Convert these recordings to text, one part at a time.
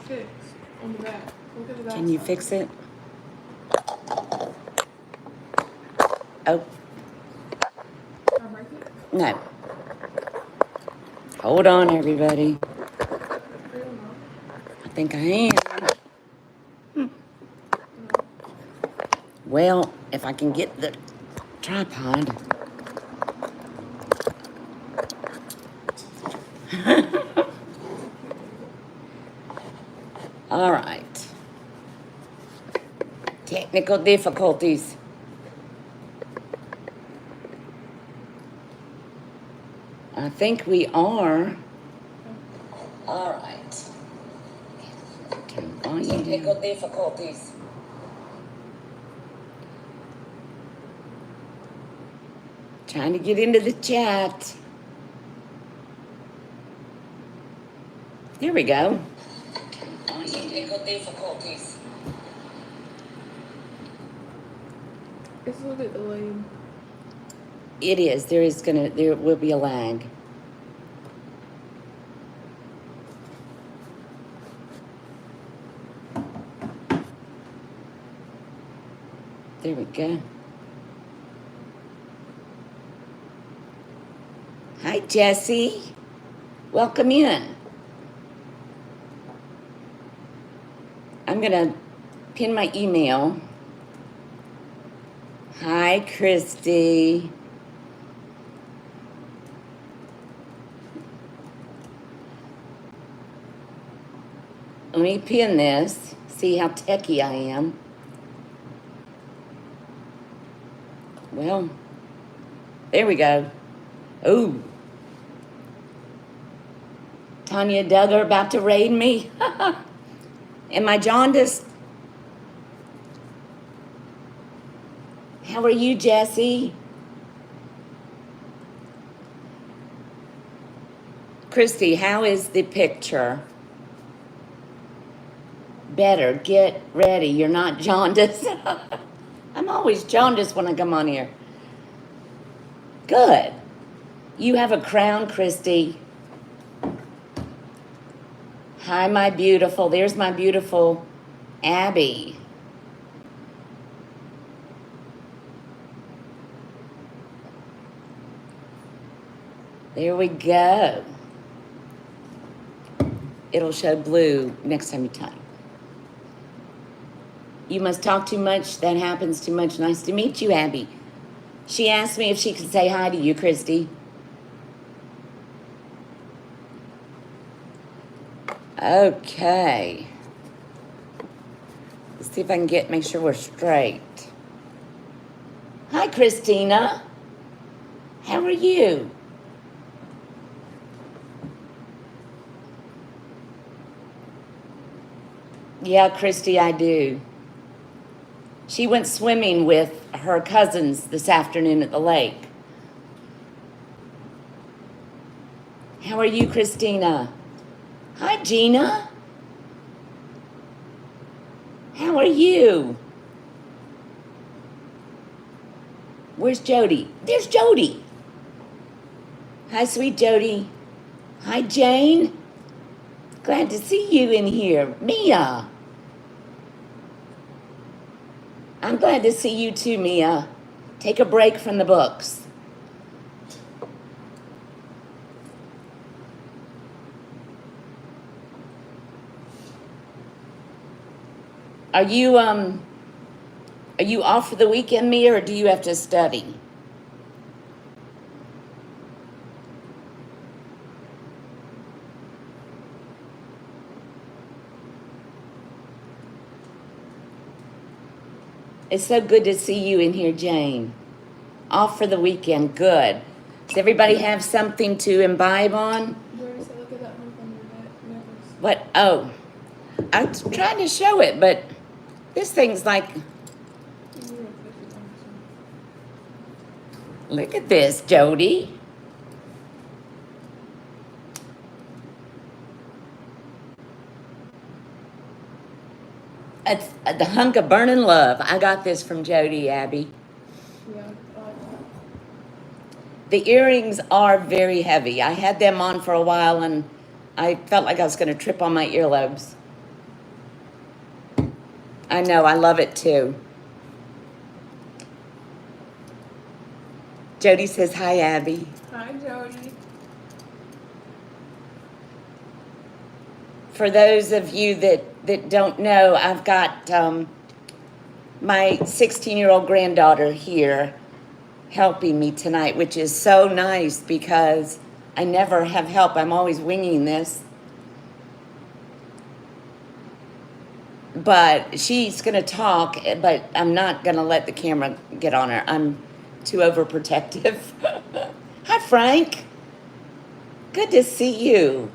fix on the back. Look at the back. Can you fix it? Oh, Can I break it? no. Hold on, everybody. I think I am. Well, if I can get the tripod. All right. Technical difficulties. I think we are. All right. Turn volume down. Technical difficulties. Trying to get into the chat. There we go. Technical difficulties. It's a little bit delayed. It is. There will be a lag. There we go. Hi, Jessie. Welcome in. I'm going to pin my email. Hi, Christy. Let me pin this. See how techie I am. Well, there we go. Ooh. Tanya Duggar about to raid me. Am I jaundiced? How are you, Jessie? Christy, how is the picture? Better get ready. You're not jaundiced. I'm always jaundiced when I come on here. Good. You have a crown, Christy. Hi, my beautiful. There's my beautiful Abby. There we go. It'll show blue next time you type. You must talk too much. That happens too much. Nice to meet you, Abby. She asked me if she could say hi to you, Christy. Okay. Let's see if I can make sure we're straight. Hi, Christina. How are you? Yeah, Christy, I do. She went swimming with her cousins this afternoon at the lake. How are you, Christina? Hi, Gina. How are you? Where's Jody? There's Jody. Hi, sweet Jody. Hi, Jane. Glad to see you in here. Mia. I'm glad to see you too, Mia. Take a break from the books. Are you off for the weekend, Mia, or do you have to study? It's so good to see you in here, Jane. Off for the weekend, good. Does everybody have something to imbibe on? Where's it? Look at that one on your necklace. What? Oh, I'm trying to show it, but this thing's like, look at this, Jody. It's the hunk of burning love. I got this from Jody, Abby. Yeah, I like that. The earrings are very heavy. I had them on for a while and I felt like I was going to trip on my earlobes. I know, I love it too. Jody says, hi, Abby. Hi, Jody. For those of you that don't know, I've got my 16-year-old granddaughter here helping me tonight, which is so nice because I never have help. I'm always winging this. But she's going to talk, but I'm not going to let the camera get on her. I'm too overprotective. Hi, Frank. Good to see you.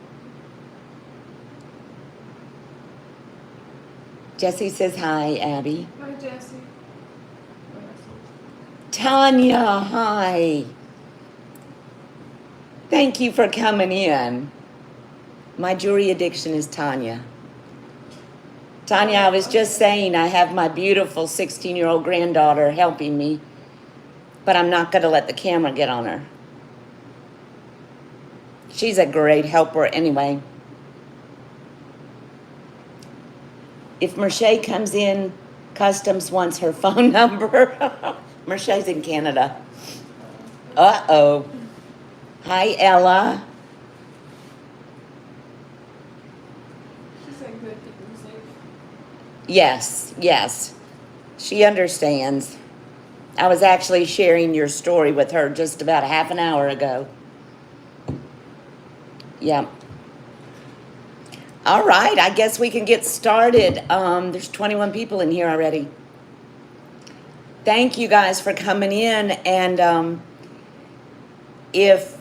Jesse says hi, Abby. Hi, Jesse. Tanya, hi. Thank you for coming in. My jewelry addiction is Tanya. Tanya, I was just saying I have my beautiful 16-year-old granddaughter helping me, but I'm not going to let the camera get on her. She's a great helper anyway. If Merche comes in, Customs wants her phone number. Merche's in Canada. Uh-oh. Hi, Ella. She said good, keep them safe. Yes, yes. She understands. I was actually sharing your story with her just about a half an hour ago. Yeah. All right, I guess we can get started. There's 21 people in here already. Thank you guys for coming in, and if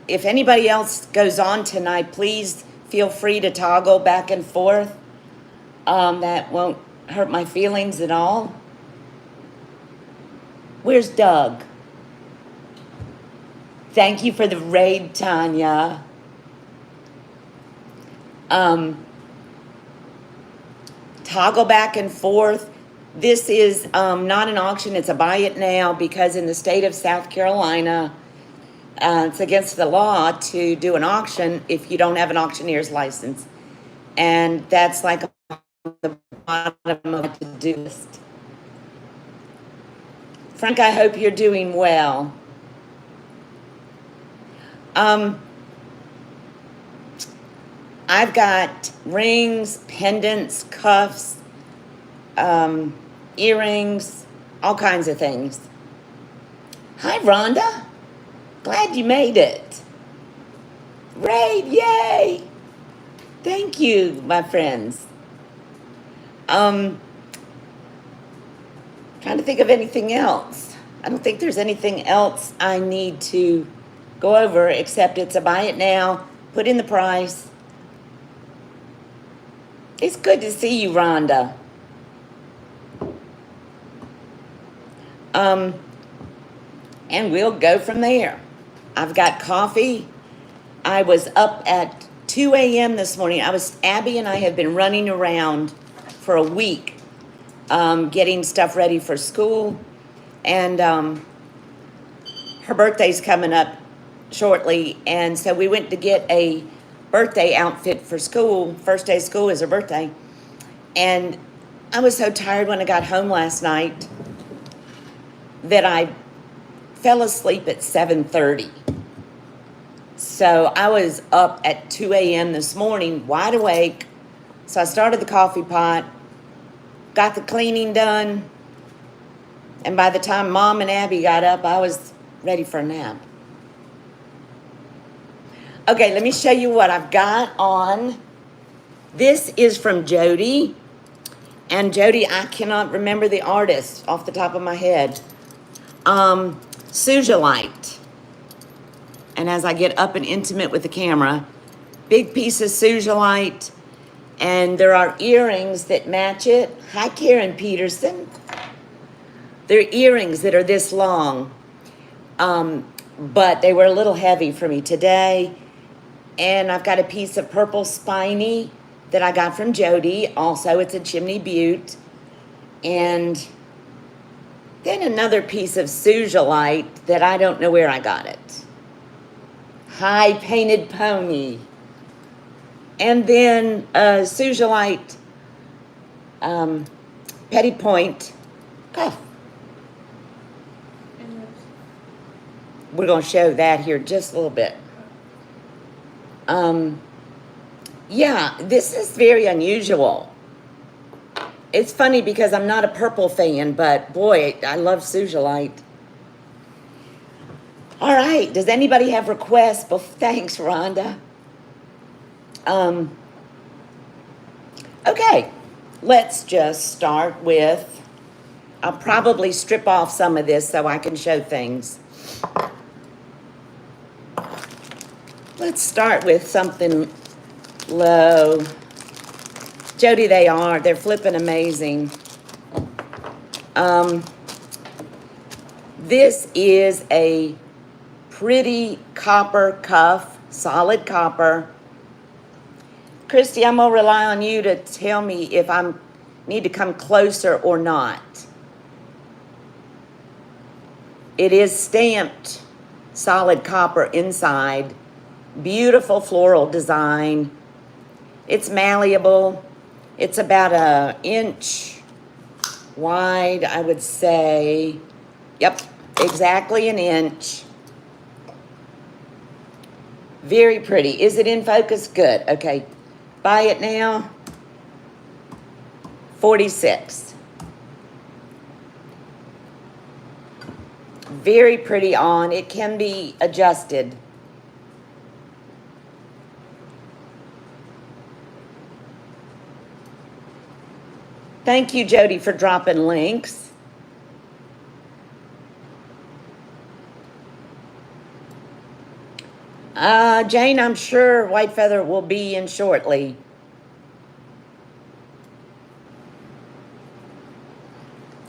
anybody else goes on tonight, please feel free to toggle back and forth. That won't hurt my feelings at all. Where's Doug? Thank you for the raid, Tanya. Toggle back and forth. This is not an auction, it's a buy it now, because in the state of South Carolina, it's against the law to do an auction if you don't have an auctioneer's license. And that's like the bottom of the to-do list. Frank, I hope you're doing well. I've got rings, pendants, cuffs, earrings, all kinds of things. Hi, Rhonda. Glad you made it. Raid, yay! Thank you, my friends. Trying to think of anything else. I don't think there's anything else I need to go over except it's a buy it now, put in the price. It's good to see you, Rhonda. And we'll go from there. I've got coffee. I was up at 2 a.m. this morning. Abby and I have been running around for a week, getting stuff ready for school. And her birthday's coming up shortly. And so we went to get a birthday outfit for school. First day of school is her birthday. And I was so tired when I got home last night that I fell asleep at 7:30. So I was up at 2 a.m. this morning, wide awake. So I started the coffee pot, got the cleaning done, and by the time Mom and Abby got up, I was ready for a nap. Okay, let me show you what I've got on. This is from Jody. And Jody, I cannot remember the artist off the top of my head. Suzalite. And as I get up and intimate with the camera, big piece of Suzalite. And there are earrings that match it. Hi, Karen Peterson. They're earrings that are this long. But they were a little heavy for me today. And I've got a piece of purple spiny that I got from Jody. Also, it's a Chimney Butte. And then another piece of Suzalite that I don't know where I got it. Hi, Painted Pony. And then Suzalite Petty point cuff. And those. We're going to show that here just a little bit. Yeah, this is very unusual. It's funny because I'm not a purple fan, but boy, I love sugilite. All right, does anybody have requests? Well, thanks, Rhonda. Okay, let's just start with, I'll probably strip off some of this so I can show things. Let's start with something low. Jody, they're flipping amazing. This is a pretty copper cuff, solid copper. Christy, I'm gonna rely on you to tell me if I need to come closer or not. It is stamped solid copper inside. Beautiful floral design. It's malleable. It's about an inch wide, I would say. Yep, exactly an inch. Very pretty. Is it in focus? Good. Okay. Buy it now. $46. Very pretty on. It can be adjusted. Thank you, Jody, for dropping links. Jane, I'm sure White Feather will be in shortly.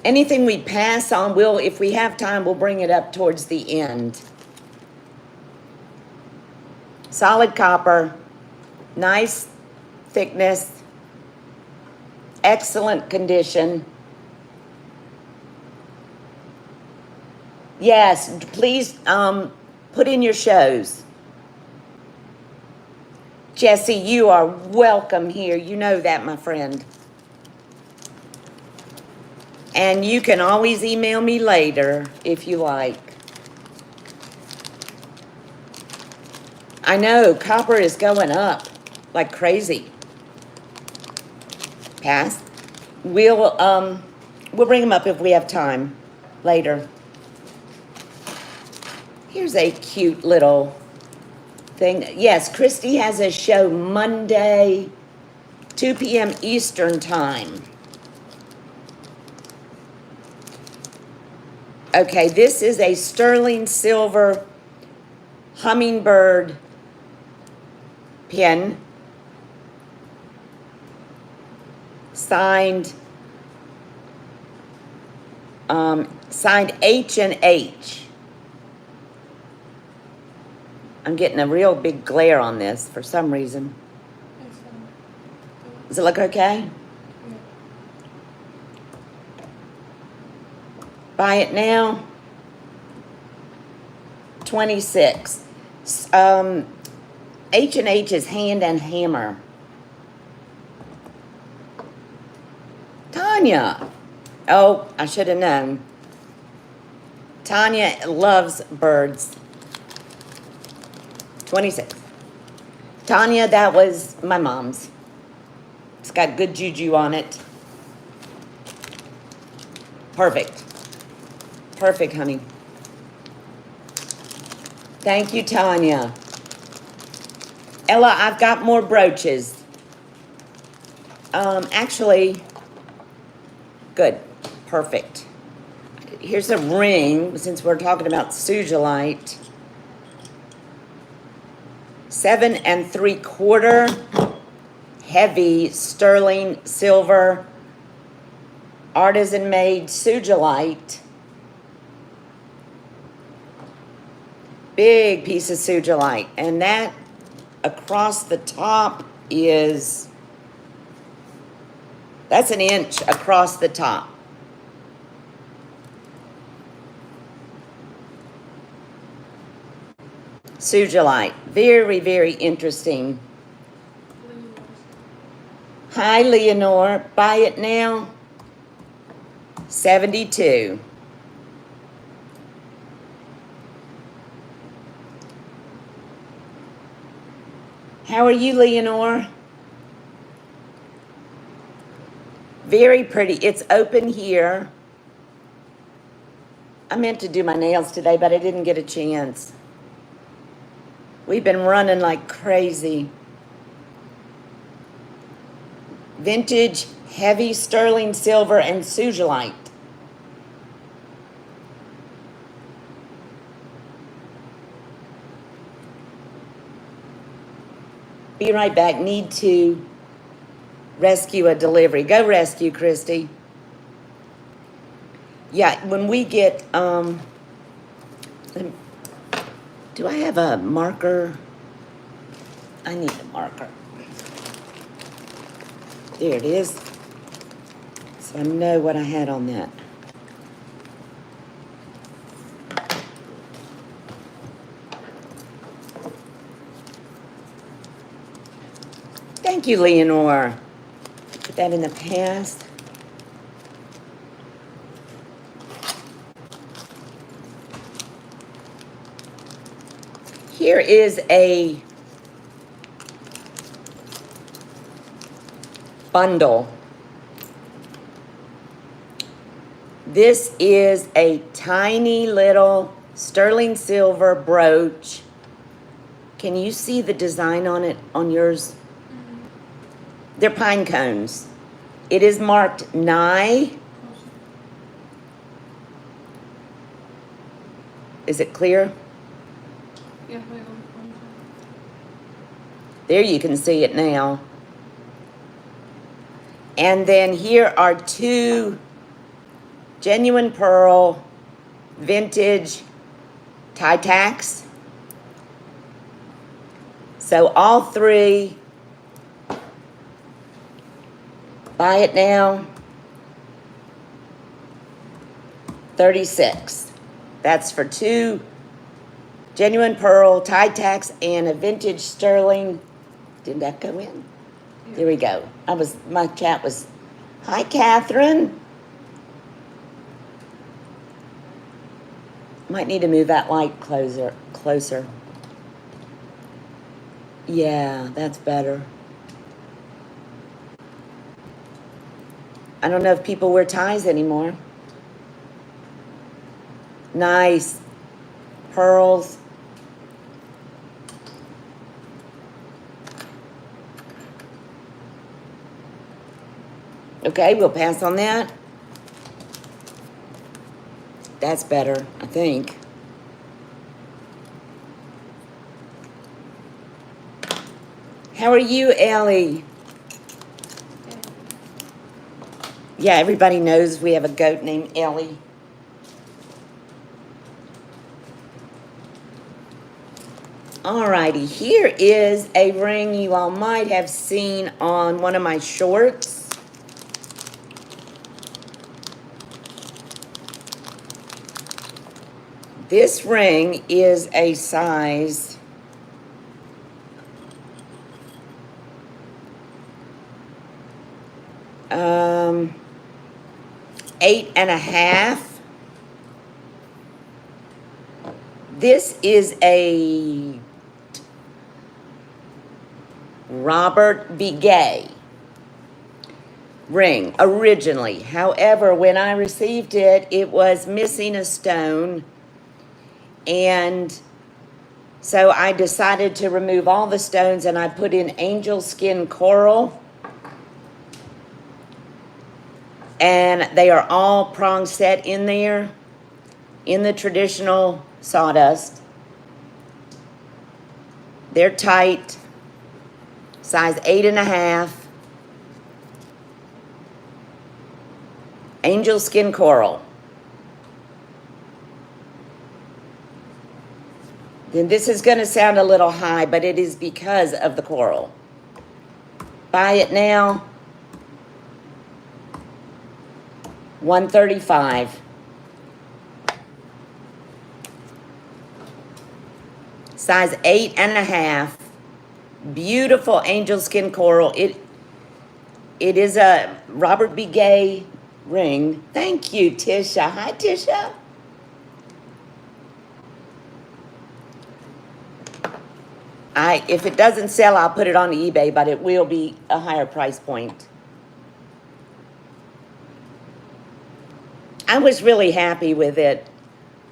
Anything we pass on, if we have time, we'll bring it up towards the end. Solid copper, nice thickness, excellent condition. Yes, please put in your shows. Jesse, you are welcome here. You know that, my friend. And you can always email me later if you like. I know, copper is going up like crazy. Pass. We'll bring them up if we have time later. Here's a cute little thing. Yes, Christy has a show Monday, 2 p.m. Eastern time. Okay, this is a sterling silver hummingbird pin. Signed H&H. I'm getting a real big glare on this for some reason. Does it look okay? Yeah. Buy it now. $26. H&H is Hand and Hammer. Tanya. Oh, I should have known. Tanya loves birds. 26. Tanya, that was my mom's. It's got good juju on it. Perfect. Perfect, honey. Thank you, Tanya. Ella, I've got more brooches. Actually, good. Perfect. Here's a ring, since we're talking about sugilite. 7 3/4 heavy sterling silver artisan made sugilite. Big piece of sugilite, and that across the top that's an inch across the top. Sugilite, very, very interesting. Hi, Leonore. Buy it now. 72. How are you, Leonore? Very pretty. It's open here. I meant to do my nails today, but I didn't get a chance. We've been running like crazy. Vintage, heavy sterling silver, and suzalite. Be right back. Need to rescue a delivery. Go rescue, Christy. Yeah, when we get, do I have a marker? I need a marker. There it is. So I know what I had on that. Thank you, Leonore. Put that in the past. Here is a bundle. This is a tiny little sterling silver brooch. Can you see the design on it on yours? They're pine cones. It is marked Nye. Is it clear? Yeah, wait, one. There you can see it now. And then here are two genuine pearl vintage tie tacks. So all three, buy it now, 36. That's for two genuine pearl tie tacks and a vintage sterling. Didn't that go in? Yeah. There we go. My chat was, hi, Catherine. Might need to move that light closer. Yeah, that's better. I don't know if people wear ties anymore. Nice. Pearls. Okay, we'll pass on that. That's better, I think. How are you, Ellie? Yeah, everybody knows we have a goat named Ellie. Alrighty, here is a ring you all might have seen on one of my shorts. This ring is a size 8.5. This is a Robert V. Gay ring originally. However, when I received it, it was missing a stone. And so I decided to remove all the stones and I put in angel skin coral. And they are all prong set in there in the traditional sawdust. They're tight, size 8.5. Angel skin coral. Then this is going to sound a little high, but it is because of the coral. Buy it now. $135. Size 8.5. Beautiful angel skin coral. It is a Robert B. Gay ring. Thank you, Tisha. Hi, Tisha. If it doesn't sell, I'll put it on eBay, but it will be a higher price point. I was really happy with it.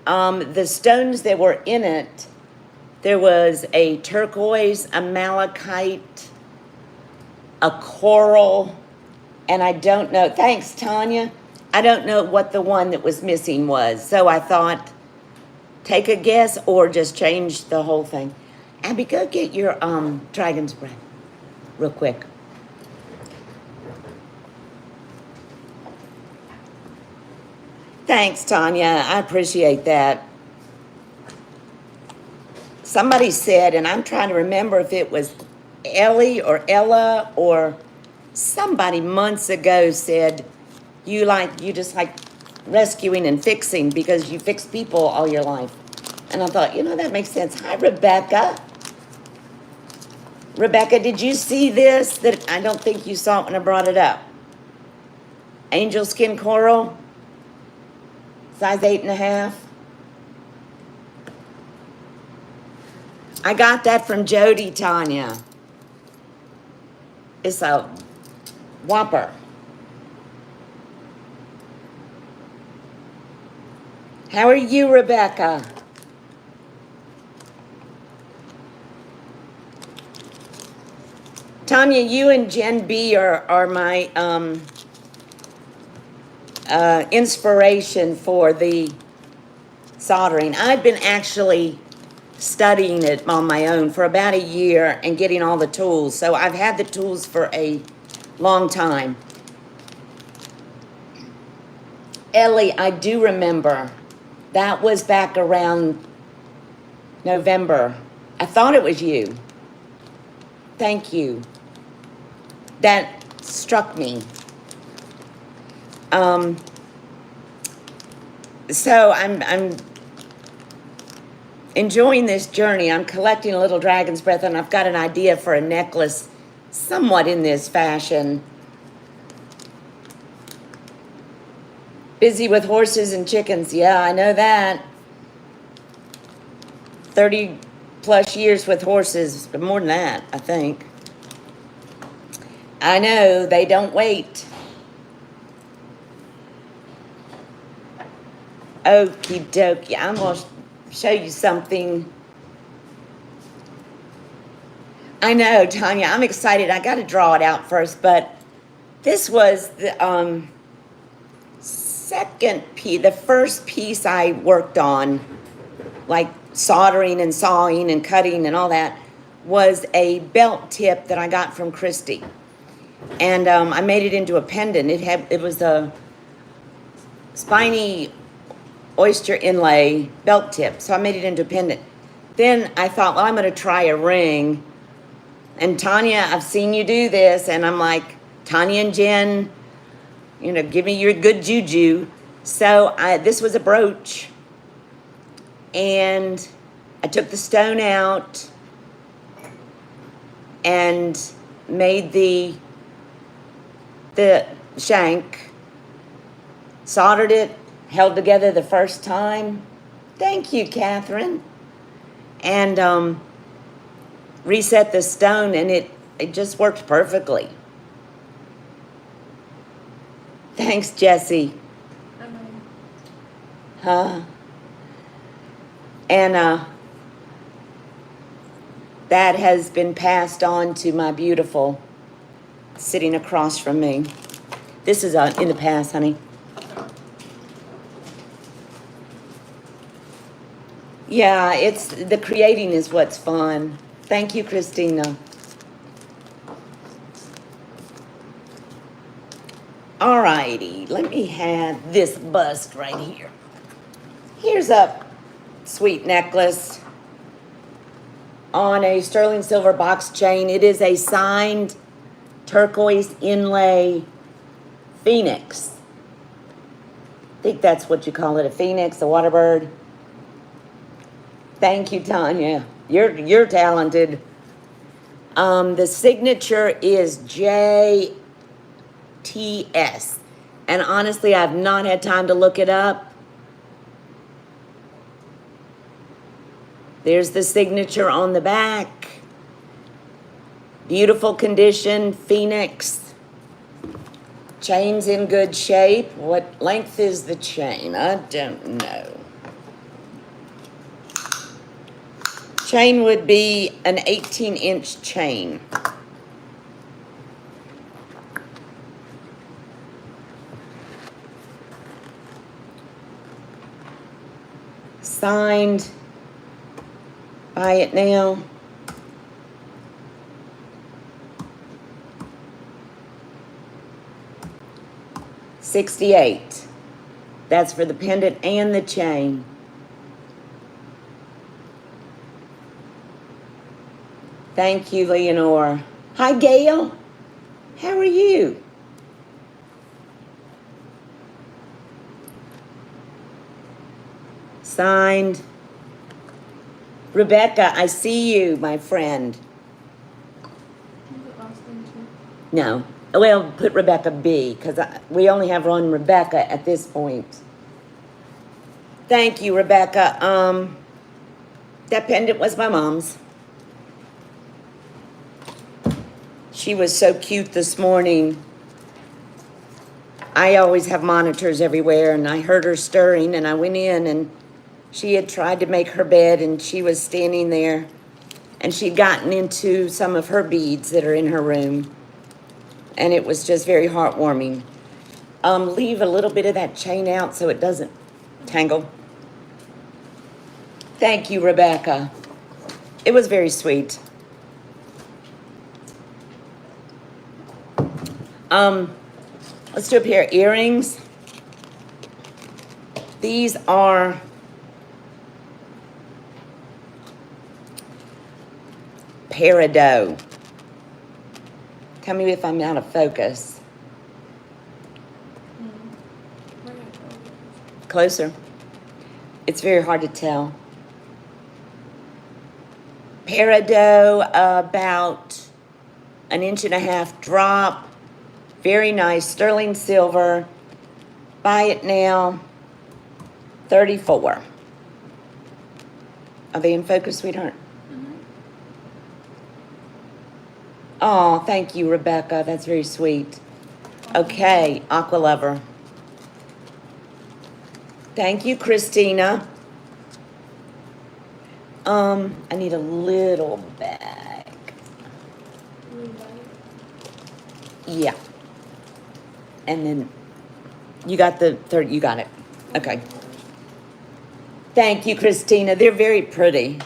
The stones that were in it, there was a turquoise, a malachite, a coral, and I don't know. Thanks, Tanya. I don't know what the one that was missing was. So I thought, take a guess or just change the whole thing. Abby, go get your dragon's breath real quick. Thanks, Tanya. I appreciate that. Somebody said, and I'm trying to remember if it was Ellie or Ella or somebody months ago said, you just like rescuing and fixing because you fix people all your life. And I thought, that makes sense. Hi, Rebecca. Rebecca, did you see this? That I don't think you saw it when I brought it up. Angel skin coral, size 8.5. I got that from Jody, Tanya. It's a whopper. How are you, Rebecca? Tanya, you and Jen B are my inspiration for the soldering. I've been actually studying it on my own for about a year and getting all the tools. So I've had the tools for a long time. Ellie, I do remember. That was back around November. I thought it was you. Thank you. That struck me. So I'm enjoying this journey. I'm collecting a little dragon's breath, and I've got an idea for a necklace somewhat in this fashion. Busy with horses and chickens. Yeah, I know that. 30 plus years with horses, but more than that, I think. I know, they don't wait. Okie dokie, I'm going to show you something. I know, Tanya, I'm excited. I got to draw it out first, but this was the second piece, the first piece I worked on, like soldering and sawing and cutting and all that, was a belt tip that I got from Christy. And I made it into a pendant. It was a spiny oyster inlay belt tip, so I made it into a pendant. Then I thought, well, I'm going to try a ring. And Tanya, I've seen you do this, and I'm like, Tanya and Jen, give me your good juju. So this was a brooch, and I took the stone out and made the shank, soldered it, held together the first time. Thank you, Catherine. And reset the stone, and it just worked perfectly. Thanks, Jessie. Huh? And that has been passed on to my beautiful sitting across from me. This is in the past, honey. Yeah, it's the creating is what's fun. Thank you, Christina. Alrighty, let me have this bust right here. Here's a sweet necklace on a sterling silver box chain. It is a signed turquoise inlay phoenix. I think that's what you call it, a phoenix, a water bird. Thank you, Tanya. You're talented. The signature is J. QTS. And honestly, I've not had time to look it up. There's the signature on the back. Beautiful condition, Phoenix. Chain's in good shape. What length is the chain? I don't know. Chain would be an 18-inch chain. Signed. Buy it now. $68. That's for the pendant and the chain. Thank you, Leonore. Hi, Gail. How are you? Signed. Rebecca, I see you, my friend. No. Well, put Rebecca B, because we only have one Rebecca at this point. Thank you, Rebecca. That pendant was my mom's. She was so cute this morning. I always have monitors everywhere, and I heard her stirring, and I went in, and she had tried to make her bed, and she was standing there, and she'd gotten into some of her beads that are in her room, and it was just very heartwarming. Leave a little bit of that chain out so it doesn't tangle. Thank you, Rebecca. It was very sweet. Let's do a pair of earrings. These are peridot. Tell me if I'm out of focus. Closer. It's very hard to tell. Peridot, about 1.5 inch drop. Very nice, sterling silver. Buy it now. $34. Are they in focus, sweetheart? Mm-hmm. Oh, thank you, Rebecca. That's very sweet. Okay, Aqua Lover. Thank you, Christina. I need a little bag. Yeah. And then you got the third, you got it. Okay. Thank you, Christina. They're very pretty.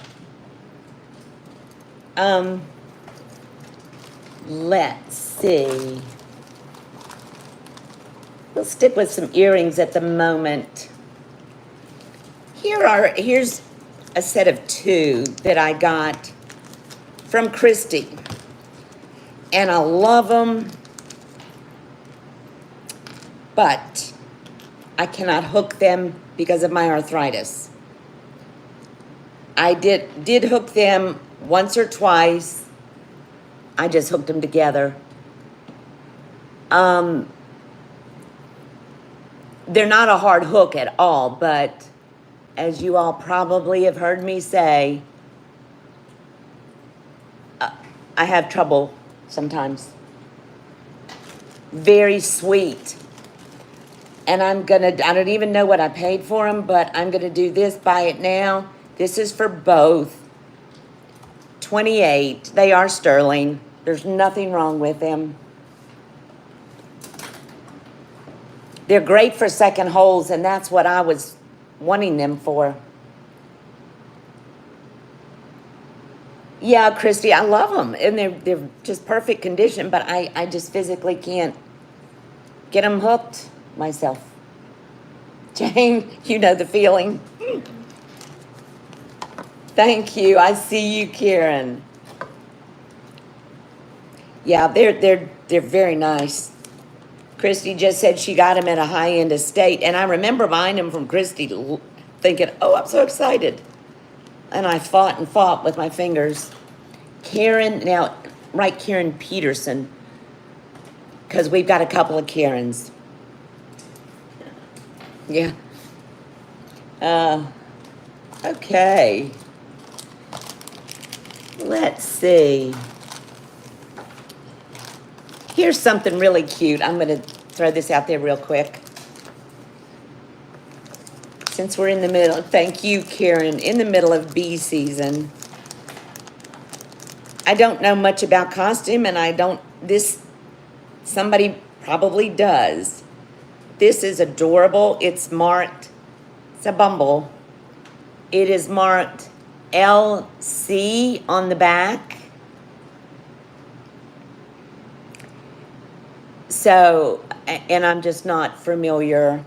Let's see. We'll stick with some earrings at the moment. Here's a set of 2 that I got from Christy. And I love them. But I cannot hook them because of my arthritis. I did hook them once or twice. I just hooked them together. They're not a hard hook at all, but as you all probably have heard me say, I have trouble sometimes. Very sweet. And I don't even know what I paid for them, but I'm gonna do this, buy it now. This is for both. 28, they are sterling. There's nothing wrong with them. They're great for second holes, and that's what I was wanting them for. Yeah, Christy, I love them, and they're just perfect condition, but I just physically can't get them hooked myself. Jane, you know the feeling. Thank you. I see you, Karen. Yeah, they're very nice. Christy just said she got them at a high-end estate, and I remember buying them from Christy, thinking, "Oh, I'm so excited." And I fought and fought with my fingers. Karen, now, write Karen Peterson. because we've got a couple of Karens. Yeah. Okay. Let's see. Here's something really cute. I'm going to throw this out there real quick. Since we're in the middle, thank you, Karen, in the middle of bee season. I don't know much about costume, and somebody probably does. This is adorable. It's marked, it's a bumble. It is marked LC on the back. So, and I'm just not familiar.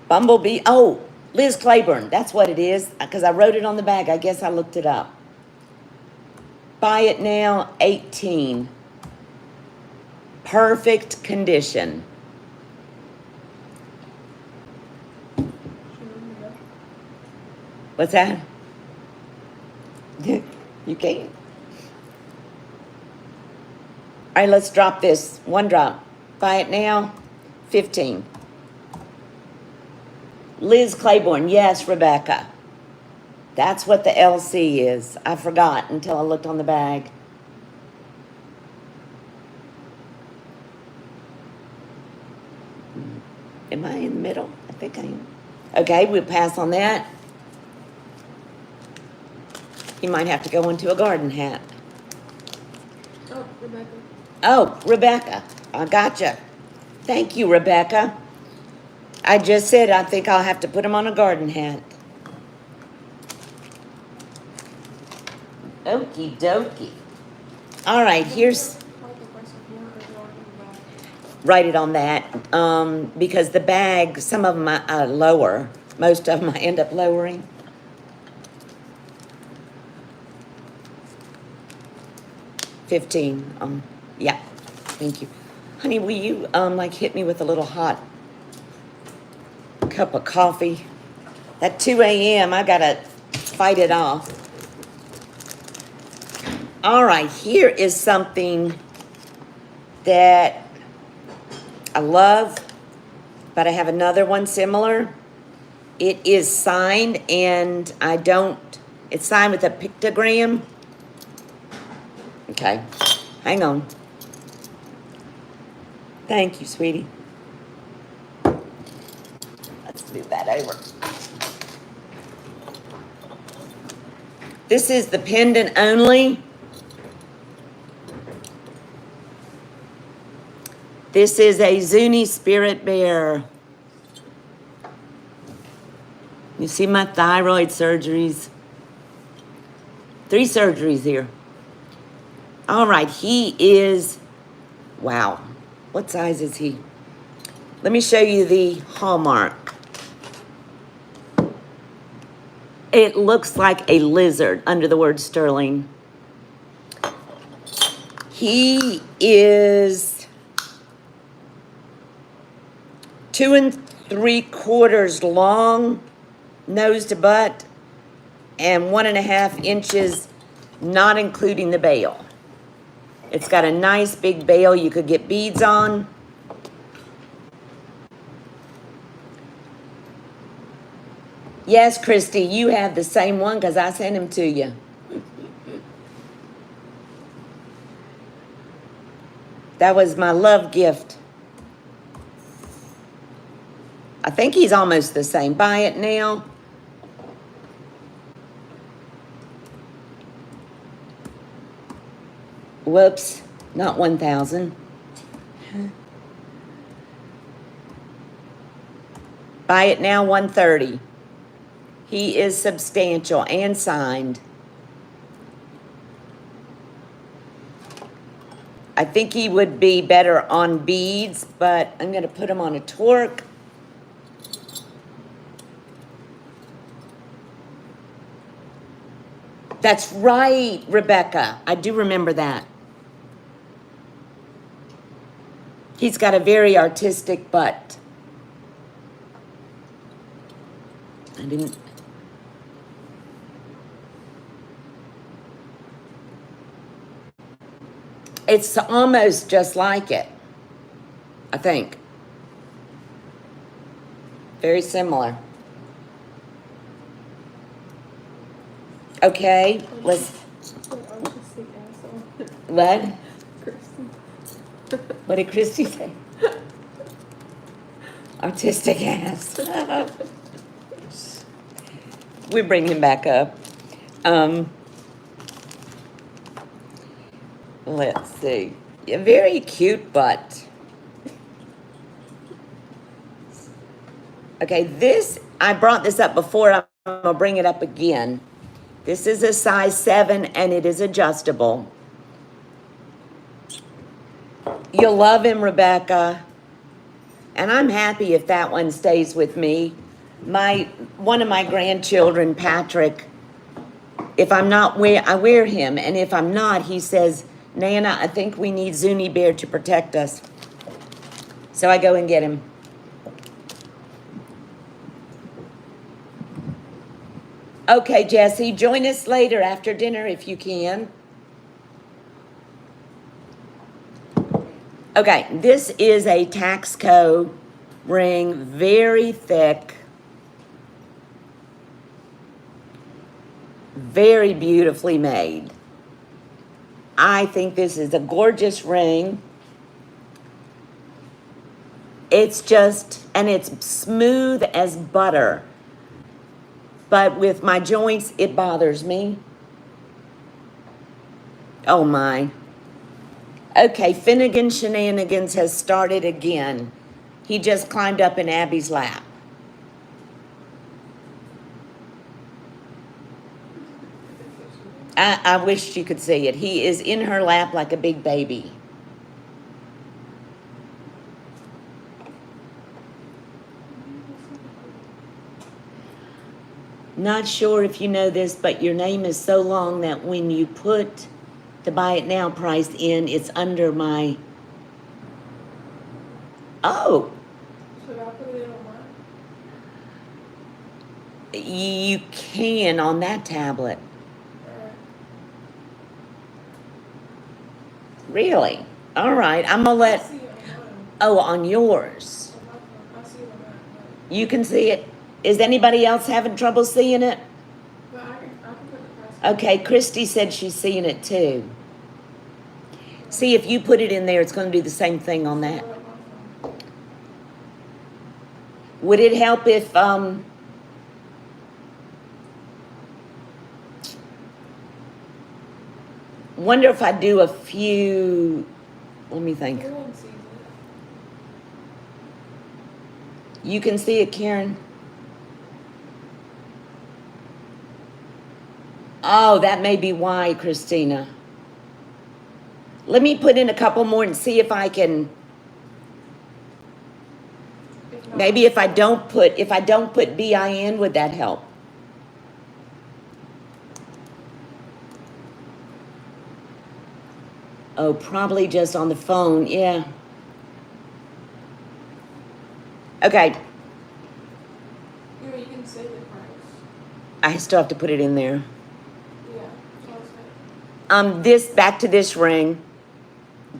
Bumblebee, oh, Liz Claiborne, that's what it is, because I wrote it on the bag. I guess I looked it up. Buy it now, 18. Perfect condition. What's that? You can't. All right, let's drop this. One drop. Buy it now, 15. Liz Claiborne, yes, Rebecca. That's what the LC is. I forgot until I looked on the bag. Am I in the middle? I think I am. Okay, we'll pass on that. You might have to go into a garden hat. Oh, Rebecca. Oh, Rebecca. I gotcha. Thank you, Rebecca. I just said I think I'll have to put them on a garden hat. Okie dokie. All right, here's... Write it on that, because the bag, some of them I lower. Most of them I end up lowering. $15. Yeah, thank you. Honey, will you, like, hit me with a little hot cup of coffee? At 2 a.m., I gotta fight it off. All right, here is something that I love, but I have another one similar. It is signed, and it's signed with a pictogram. Okay, hang on. Thank you, sweetie. Let's move that over. This is the pendant only. This is a Zuni Spirit Bear. You see my thyroid surgeries. 3 surgeries here. All right, he is, wow. What size is he? Let me show you the hallmark. It looks like a lizard under the word sterling. He is 2 3/4 long, nose to butt, and 1.5 inches, not including the bail. It's got a nice big bail you could get beads on. Yes, Christy, you have the same one because I sent him to you. That was my love gift. I think he's almost the same. Buy it now. Whoops, not 1,000. Buy it now, 130. He is substantial and signed. I think he would be better on beads, but I'm going to put him on a torque. That's right, Rebecca. I do remember that. He's got a very artistic butt. I didn't... It's almost just like it. I think. Very similar. Okay, let's, Artistic asshole. what? Kristen. What did Christy say? Artistic ass. We bring him back up. Let's see. A very cute butt. Okay, this, I brought this up before. I'm gonna bring it up again. This is a size 7 and it is adjustable. You'll love him, Rebecca. And I'm happy if that one stays with me. One of my grandchildren, Patrick, if I'm not I wear him, and if I'm not, he says, Nana, I think we need Zuni Bear to protect us. So I go and get him. Okay, Jesse, join us later after dinner if you can. Okay, this is a Taxco ring, very thick, very beautifully made. I think this is a gorgeous ring. It's just, and it's smooth as butter. But with my joints, it bothers me. Oh my. Okay, Finnegan Shenanigans has started again. He just climbed up in Abby's lap. I wish you could see it. He is in her lap like a big baby. Not sure if you know this, but your name is so long that when you put the buy it now price in, it's under my... Oh, Should I put it on mine? you can on that tablet. Alright. Really? All right, I'm gonna I let... see it on mine. Oh, on yours. On my phone. I see it on mine. You can see it. Is anybody else having trouble seeing it? But I can put the price. Okay, Christy said she's seeing it too. See, if you put it in there, it's going to do the same thing on that. On my phone. Would it help if, wonder if I do a few, let me think. Everyone sees it. You can see it, Karen? Oh, that may be why, Christina. Let me put in a couple more and see if I can, If not, maybe if I don't put BIN, would that help? Oh, probably just on the phone, yeah. Okay, you can say the price. I still have to put it in there. Yeah. I'll say it. This, back to this ring.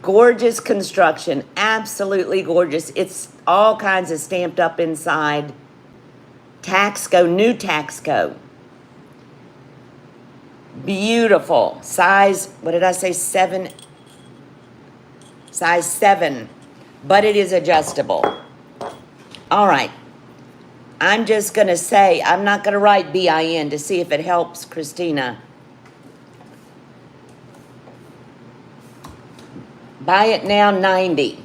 Gorgeous construction, absolutely gorgeous. It's all kinds of stamped up inside. Taxco, new Taxco. Beautiful. Size, what did I say, 7? Size 7, but it is adjustable. All right. I'm just gonna say, I'm not gonna write BIN to see if it helps Christina. Buy it now, 90.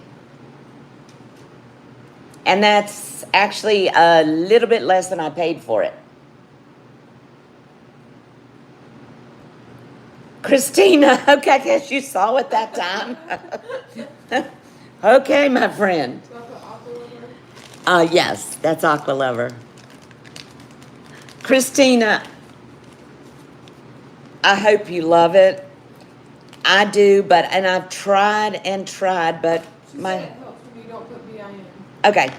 And that's actually a little bit less than I paid for it. Christina, okay, I guess you saw it that time. Okay, my friend. So I put aqua lover. Yes, that's Aqua Lover. Christina, I hope you love it. I do, and I've tried and tried, but She my... said it helps when you don't put BIN. Okay,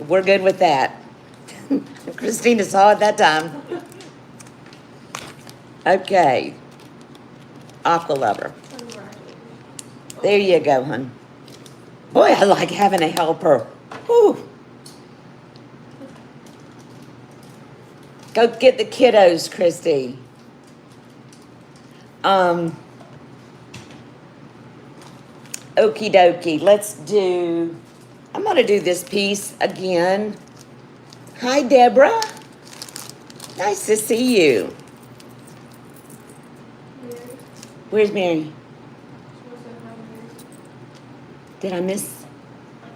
we're good with that. Christina saw it that time. Okay, Aqua Lover. There you go, hon. Boy, I like having a helper. Whew. Go get the kiddos, Christy. Okie dokie. Let's do. I'm gonna do this piece again. Hi, Deborah. Nice to see you. Mary. Where's Mary? She wants to have Mary. Did I miss?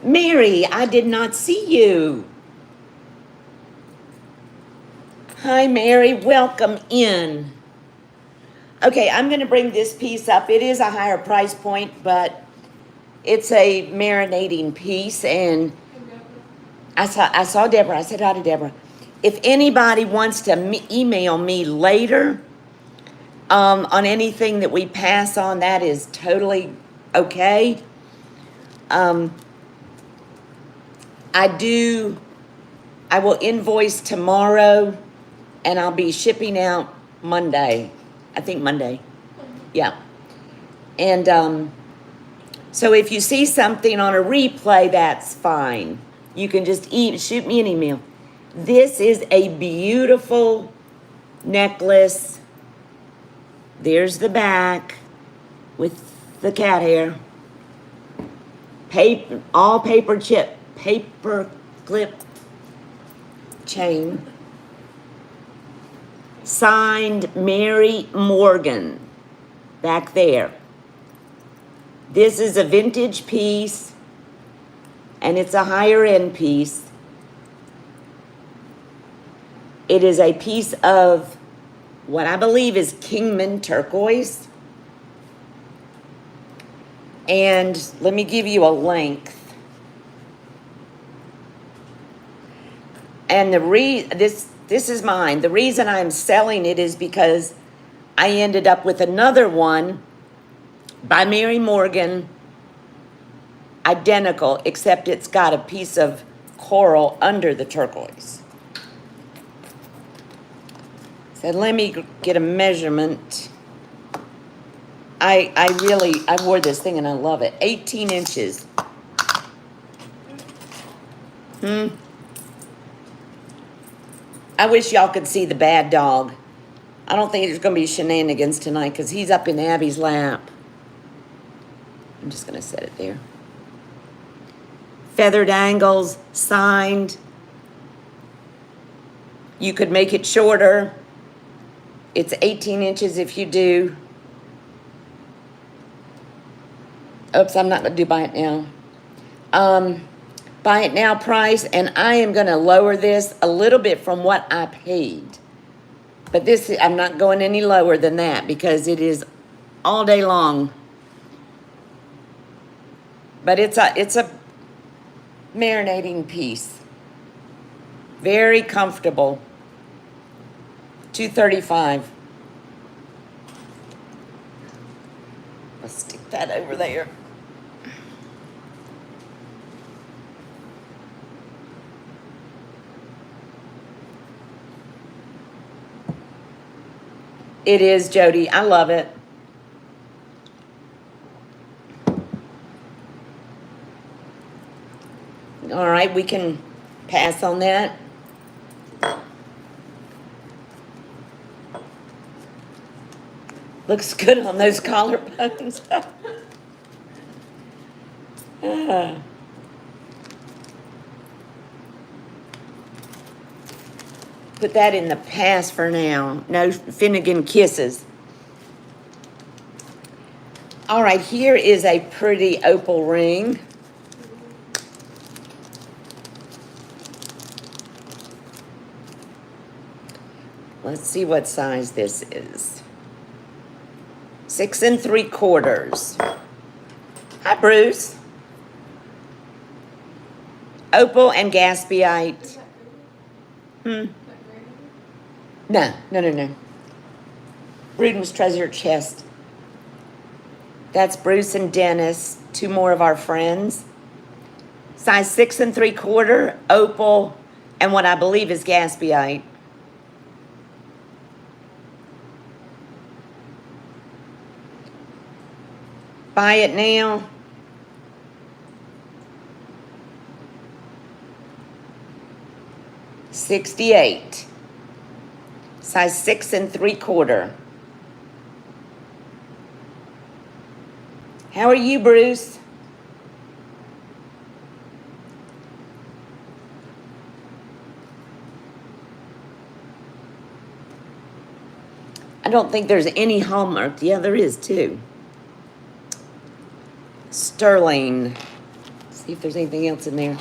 Mary, I did not see you. Hi, Mary. Welcome in. Okay, I'm going to bring this piece up. It is a higher price point, but it's a marinating piece. And I saw Deborah. I said hi to Deborah. If anybody wants to email me later on anything that we pass on, that is totally okay. I will invoice tomorrow, and I'll be shipping out Monday. I think Monday. Yeah. And so if you see something on a replay, that's fine. You can just shoot me an email. This is a beautiful necklace. There's the back with the cat hair. All paper clip chain. Signed Mary Morgan back there. This is a vintage piece, and it's a higher end piece. It is a piece of what I believe is Kingman turquoise. And let me give you a length. And this is mine. The reason I'm selling it is because I ended up with another one by Mary Morgan, identical, except it's got a piece of coral under the turquoise. So let me get a measurement. I wore this thing and I love it. 18 inches. I wish y'all could see the bad dog. I don't think there's going to be shenanigans tonight because he's up in Abby's lap. I'm just going to set it there. Feathered angles, signed. You could make it shorter. It's 18 inches if you do. Oops, I'm not going to do buy it now. Buy it now price, and I am going to lower this a little bit from what I paid. But this, I'm not going any lower than that because it is all day long. But it's a marinating piece. Very comfortable. $235. Let's stick that over there. It is, Jody. I love it. All right, we can pass on that. Looks good on those collarbones. Put that in the past for now. No Finnegan kisses. All right, here is a pretty opal ring. Let's see what size this is. 6 3/4. Hi, Bruce. Opal and Gaspiite. No. Bruden's treasure chest. That's Bruce and Dennis, two more of our friends. Size 6 3/4, opal, and what I believe is Gaspiite. Buy it now. $68. Size 6 3/4. How are you, Bruce? I don't think there's any hallmarked. Yeah, there is too. Sterling. See if there's anything else in there.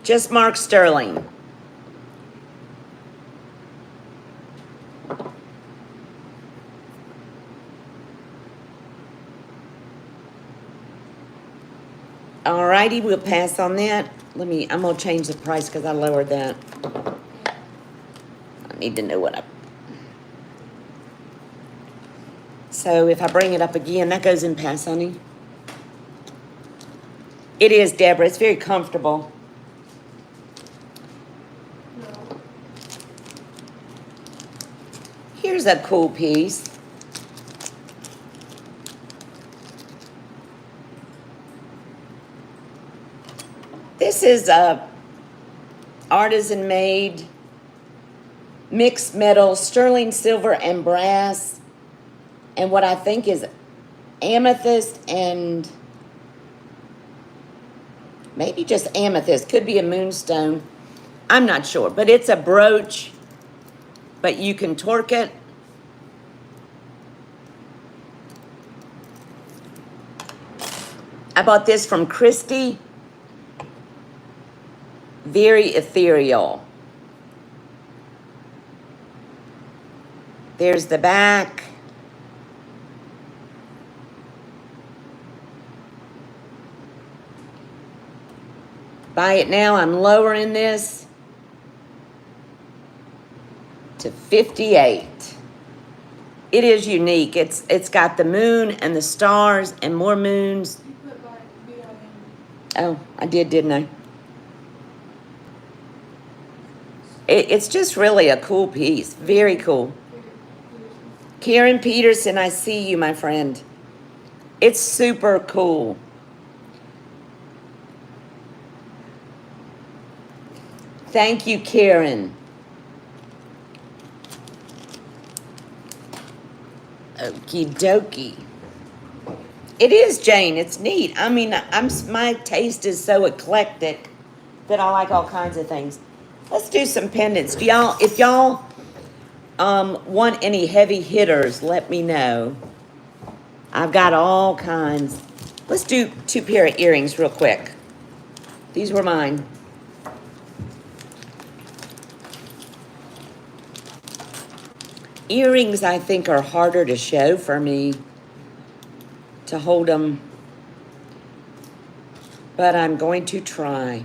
Just mark sterling. Alrighty, we'll pass on that. I'm gonna change the price because I lowered that. I need to know what I. So if I bring it up again, that goes in pass, honey. It is, Deborah. It's very comfortable. No. Here's a cool piece. This is a artisan made mixed metal, sterling silver and brass, and what I think is amethyst and maybe just amethyst. Could be a moonstone. I'm not sure, but it's a brooch, but you can torque it. I bought this from Christy. Very ethereal. There's the back. Buy it now. I'm lowering this to $58. It is unique. It's got the moon and the stars and more moons. You put like BIM. Oh, I did, didn't I? It's just really a cool piece. Very cool. Karen Peterson, I see you, my friend. It's super cool. Thank you, Karen. Okie dokie. It is, Jane. It's neat. I mean, my taste is so eclectic that I like all kinds of things. Let's do some pendants. If y'all want any heavy hitters, let me know. I've got all kinds. Let's do 2 pair of earrings real quick. These were mine. Earrings, I think, are harder to show for me to hold them, but I'm going to try.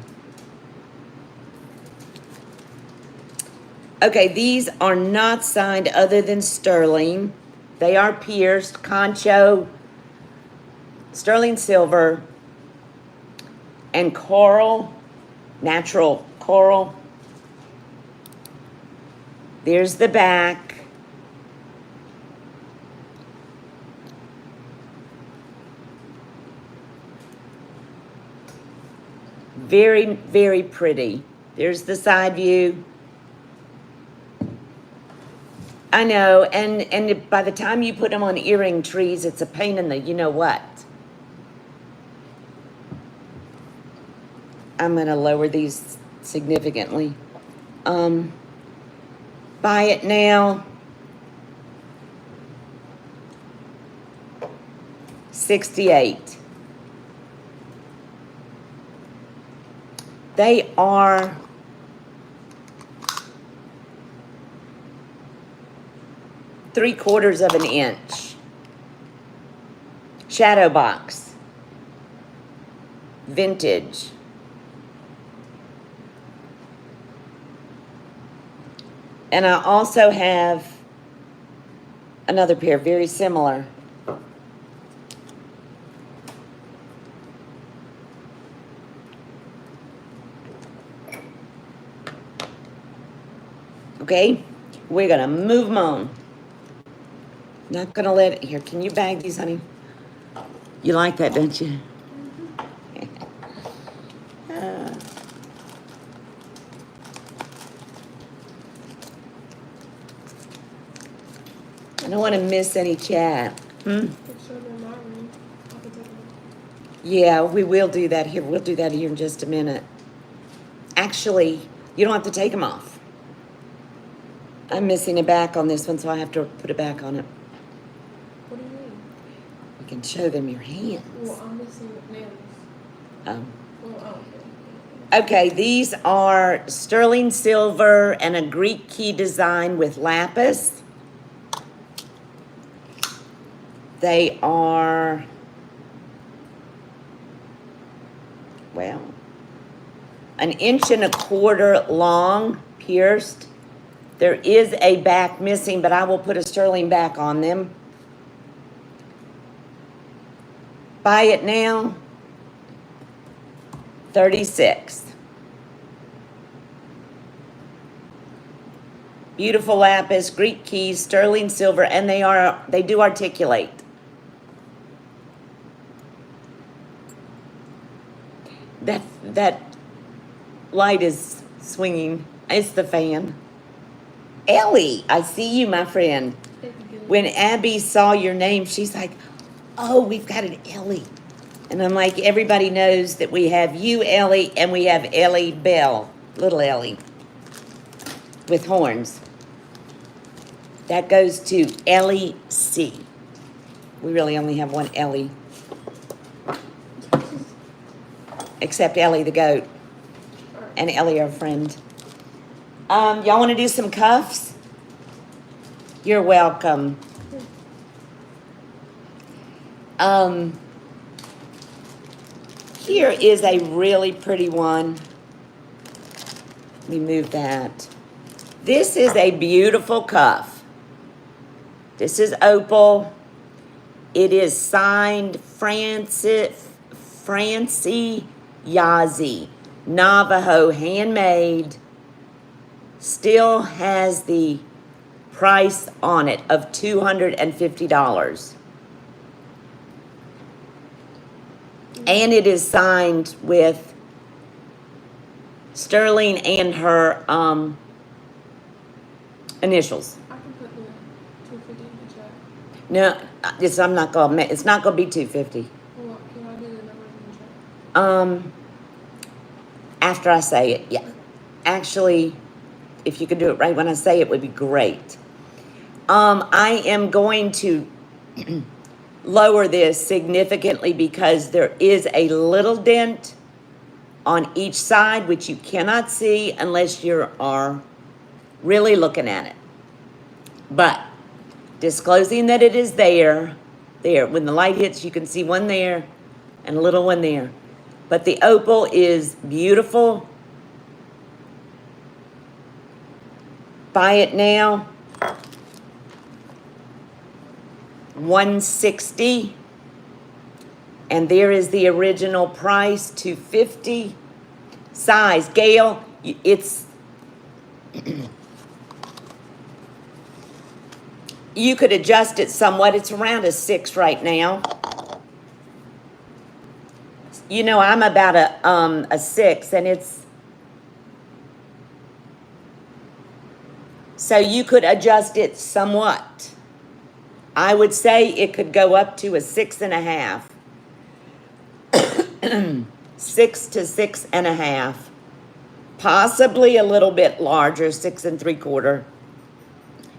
Okay, these are not signed other than sterling. They are pierced, concho, sterling silver, and coral, natural coral. There's the back. Very, very pretty. There's the side view. I know, and by the time you put them on earring trees, it's a pain in the you know what. I'm going to lower these significantly. Buy it now. $68. They are 3/4 of an inch. Shadow box. Vintage. And I also have another pair, very similar. Okay, we're gonna move them on. Not gonna let it, here, can you bag these, honey? You like that, don't you? Uh, I don't want to miss any chat. It showed in my room. I could take it. Yeah, we will do that here. We'll do that here in just a minute. Actually, you don't have to take them off. I'm missing a back on this one, so I have to put a back on it. What do you mean? We can show them your hands. Well, I'm missing nails. Oh. Well, I don't care. Okay, these are sterling silver and a Greek key design with lapis. They are, well, 1.25 inches long, pierced. There is a back missing, but I will put a sterling back on them. Buy it now, $36. Beautiful lapis, Greek keys, sterling silver, and they do articulate. That light is swinging. It's the fan. Ellie, I see you, my friend. When Abby saw your name, she's like, oh, we've got an Ellie. And I'm like, everybody knows that we have you, Ellie, and we have Ellie Bell, little Ellie, with horns. That goes to Ellie C. We really only have one Ellie. Except Ellie the goat. And Ellie our friend. Y'all want to do some cuffs? You're welcome. Here is a really pretty one. Let me move that. This is a beautiful cuff. This is opal. It is signed Francie Yazzie, Navajo, handmade. Still has the price on it of $250. And it is signed with Sterling and her initials. I can put the 250 in the chat. No, it's not gonna be 250. Well, can I do the numbers in the chat? After I say it, yeah. Actually, if you could do it right when I say it, would be great. I am going to lower this significantly because there is a little dent on each side, which you cannot see unless you are really looking at it. But disclosing that it is there, when the light hits, you can see one there and a little one there. But the opal is beautiful. Buy it now. $160. And there is the original price, $250. Size, Gail, it's you could adjust it somewhat. It's around a 6 right now. You know, I'm about a 6, and it's, so you could adjust it somewhat. I would say it could go up to a 6.5. 6 to 6.5. Possibly a little bit larger, 6 3/4.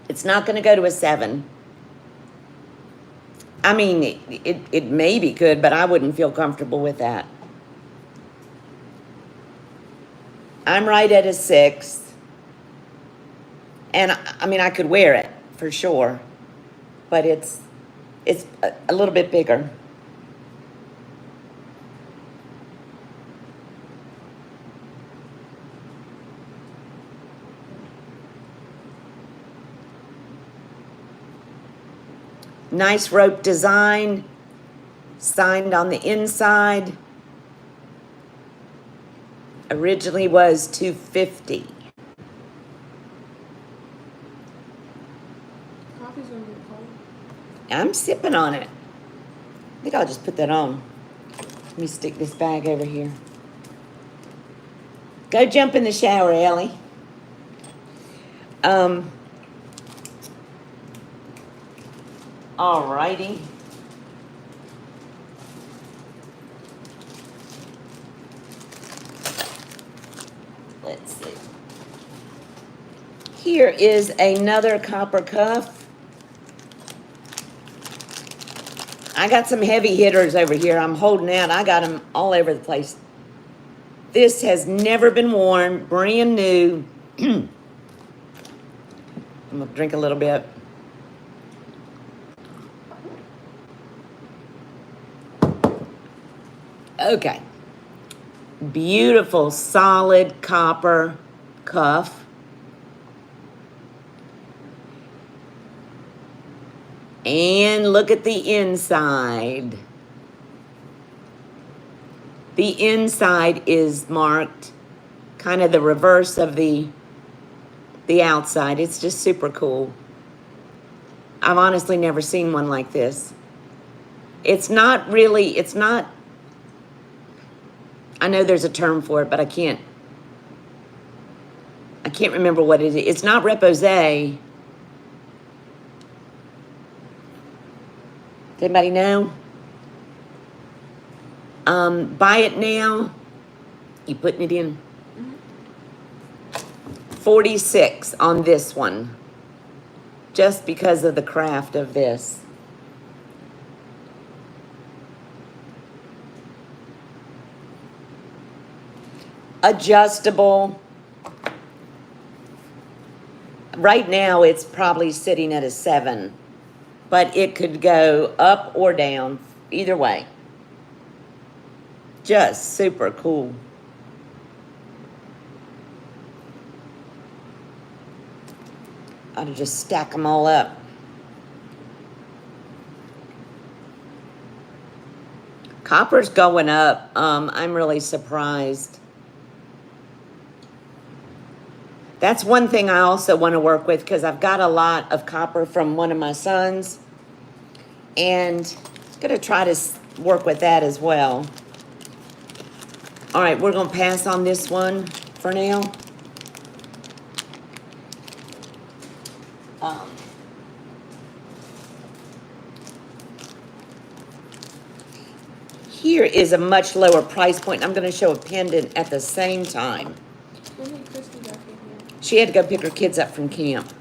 It's not going to go to a 7. I mean, it maybe could, but I wouldn't feel comfortable with that. I'm right at a 6. And I mean, I could wear it for sure, but it's a little bit bigger. Nice rope design, signed on the inside. Originally was $250. Coffee's gonna be cold. I'm sipping on it. I think I'll just put that on. Let me stick this bag over here. Go jump in the shower, Ellie. Alrighty. Let's see. Here is another copper cuff. I got some heavy hitters over here. I'm holding out. I got them all over the place. This has never been worn, brand new. I'm gonna drink a little bit. Okay. Beautiful, solid copper cuff. And look at the inside. The inside is marked kind of the reverse of the outside. It's just super cool. I've honestly never seen one like this. It's not, I know there's a term for it, but I can't remember what it is. It's not repoussé. Does anybody know? Buy it now. You putting it in? 46 on this one. Just because of the craft of this. Adjustable. Right now it's probably sitting at a 7. But it could go up or down, either way. Just super cool. I'll just stack them all up. Copper's going up. I'm really surprised. That's one thing I also want to work with because I've got a lot of copper from one of my sons. And I'm going to try to work with that as well. All right, we're going to pass on this one for now. Here is a much lower price point. I'm going to show a pendant at the same time. When did Christy get here? She had to go pick her kids up from camp.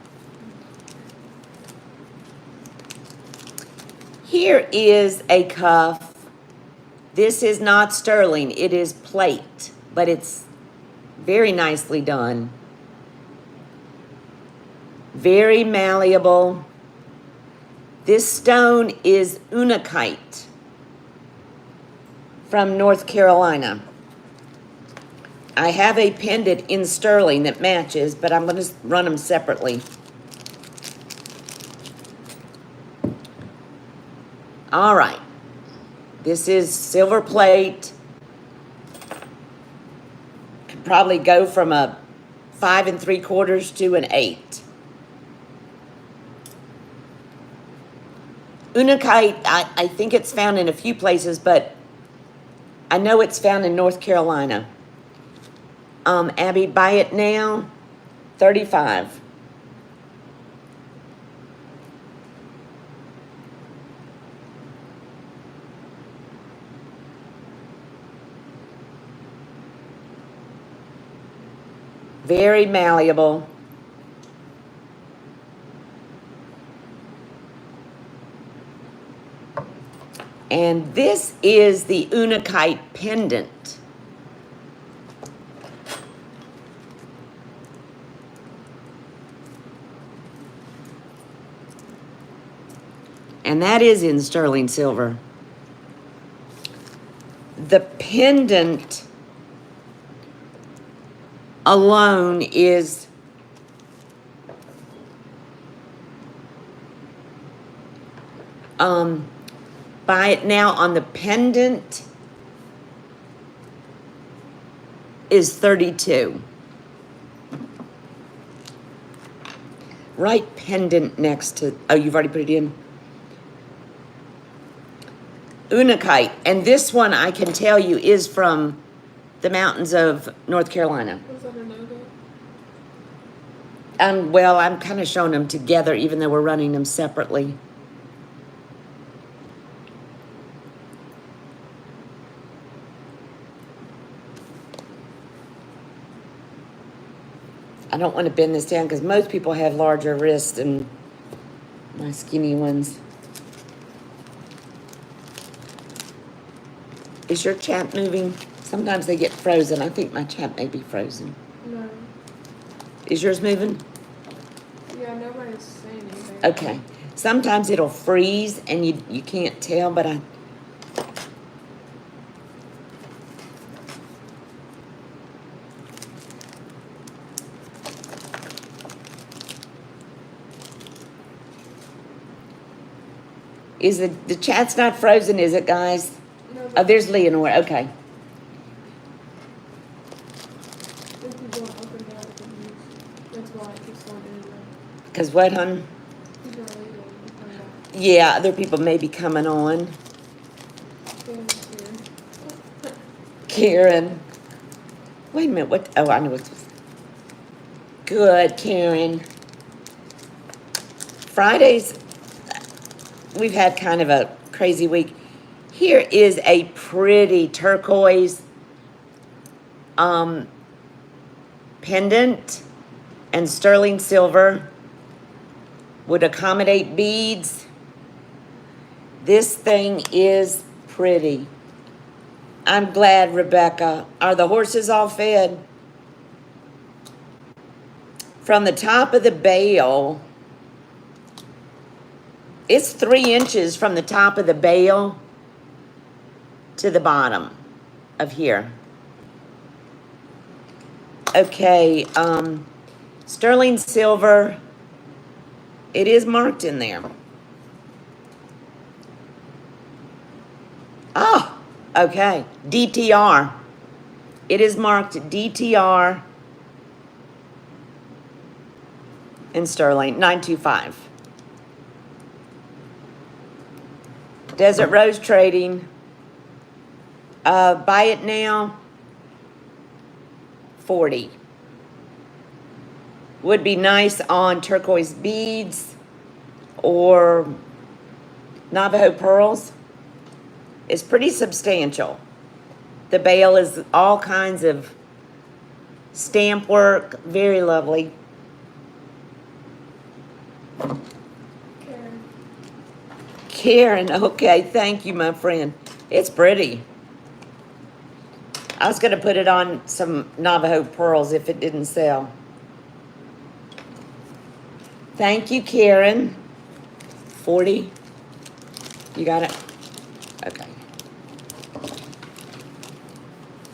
Here is a cuff. This is not sterling. It is plate, but it's very nicely done. Very malleable. This stone is unakite from North Carolina. I have a pendant in sterling that matches, but I'm going to run them separately. All right. This is silver plate. Could probably go from a 5 3/4 to an 8. Unakite, I think it's found in a few places, but I know it's found in North Carolina. Abby, buy it now, $35. Very malleable. And this is the unakite pendant. And that is in sterling silver. The pendant alone is buy it now on the pendant is $32. Right pendant next to, oh, you've already put it in? Unakite. And this one, I can tell you, is from the mountains of North Carolina. Was that a no-go? Well, I'm kind of showing them together, even though we're running them separately. I don't want to bend this down because most people have larger wrists than my skinny ones. Is your chat moving? Sometimes they get frozen. I think my chat may be frozen. No. Is yours moving? Yeah, nobody's saying anything. Okay. Sometimes it'll freeze and you can't tell, but I... Is the chat's not frozen, is it, guys? No, Oh, there's Leonore. Okay. They keep going up and down with the views. That's why it keeps going in and out. Because what, hon? People are leaving and coming back. Yeah, other people may be coming on. Dan's here. Karen. Wait a minute. What? Oh, I know what's... Good, Karen. Fridays, we've had kind of a crazy week. Here is a pretty turquoise pendant and sterling silver. Would accommodate beads. This thing is pretty. I'm glad, Rebecca. Are the horses all fed? From the top of the bale, it's 3 inches from the top of the bale to the bottom of here. Okay, sterling silver, it is marked in there. Oh, okay, DTR. It is marked DTR in sterling, 925. Desert Rose Trading. Buy it now, 40. Would be nice on turquoise beads or Navajo pearls. It's pretty substantial. The bale is all kinds of stamp work, very lovely. Karen. Karen, okay, thank you, my friend. It's pretty. I was gonna put it on some Navajo pearls if it didn't sell. Thank you, Karen. 40. You got it? Okay.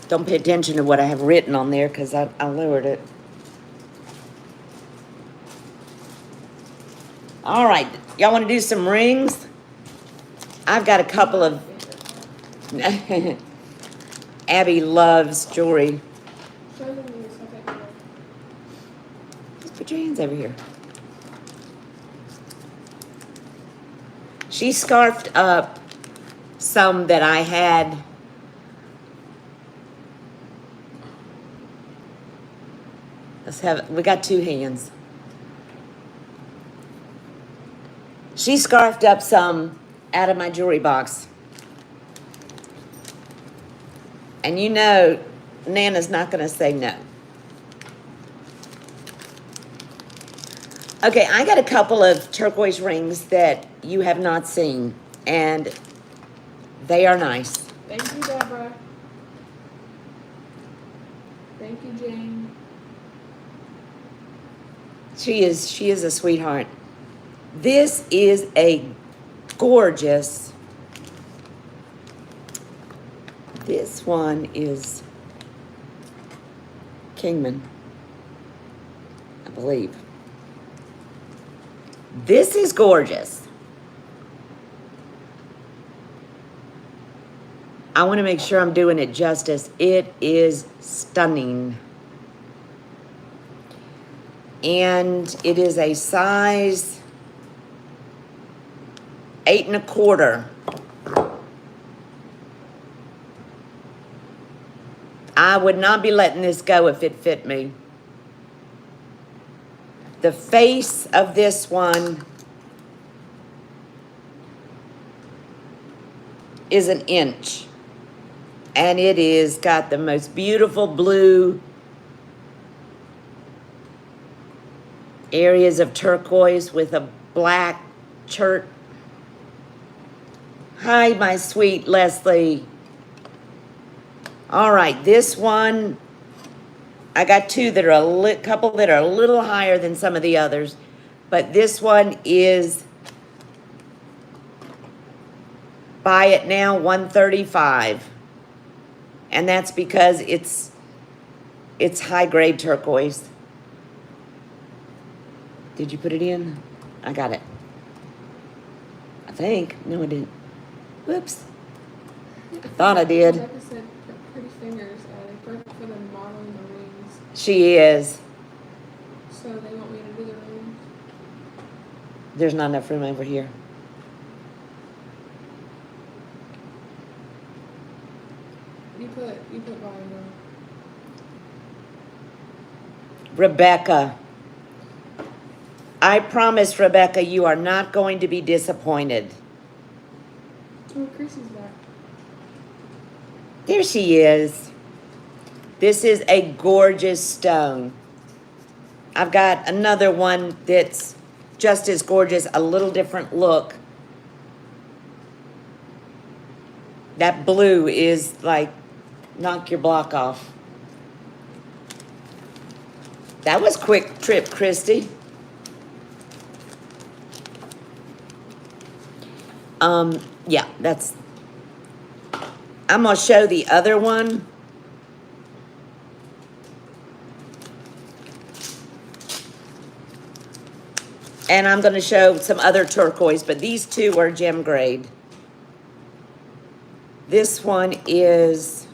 Don't pay attention to what I have written on there because I lowered it. All right, y'all want to do some rings? I've got a couple of... Abby loves jewelry. Show them these, I'll take them. Just put your hands over here. She scarfed up some that I had. We got 2 hands. She scarfed up some out of my jewelry box. And you know, Nana's not gonna say no. Okay, I got a couple of turquoise rings that you have not seen, and they are nice. Thank you, Deborah. Thank you, Jane. She is a sweetheart. This is a gorgeous. This one is Kingman, I believe. This is gorgeous. I want to make sure I'm doing it justice. It is stunning. And it is a size 8 1/4. I would not be letting this go if it fit me. The face of this one is an inch. And it is got the most beautiful blue areas of turquoise with a black chert. Hi, my sweet Leslie. All right, this one, I got two that are a couple that are a little higher than some of the others, but this one is, buy it now, $135. And that's because it's high grade turquoise. Did you put it in? I got it. I think. No, I didn't. Whoops. I thought I did. Rebecca said pretty fingers. They perfect for the modeling the rings. She is. So they want me to do the rings. There's not enough room over here. You put volume on. Rebecca. I promise, Rebecca, you are not going to be disappointed. Oh, Chrissy's back. There she is. This is a gorgeous stone. I've got another one that's just as gorgeous, a little different look. That blue is like, knock your block off. That was quick trip, Christy. Yeah, that's, I'm gonna show the other one. And I'm gonna show some other turquoise, but these two are gem grade. This one is,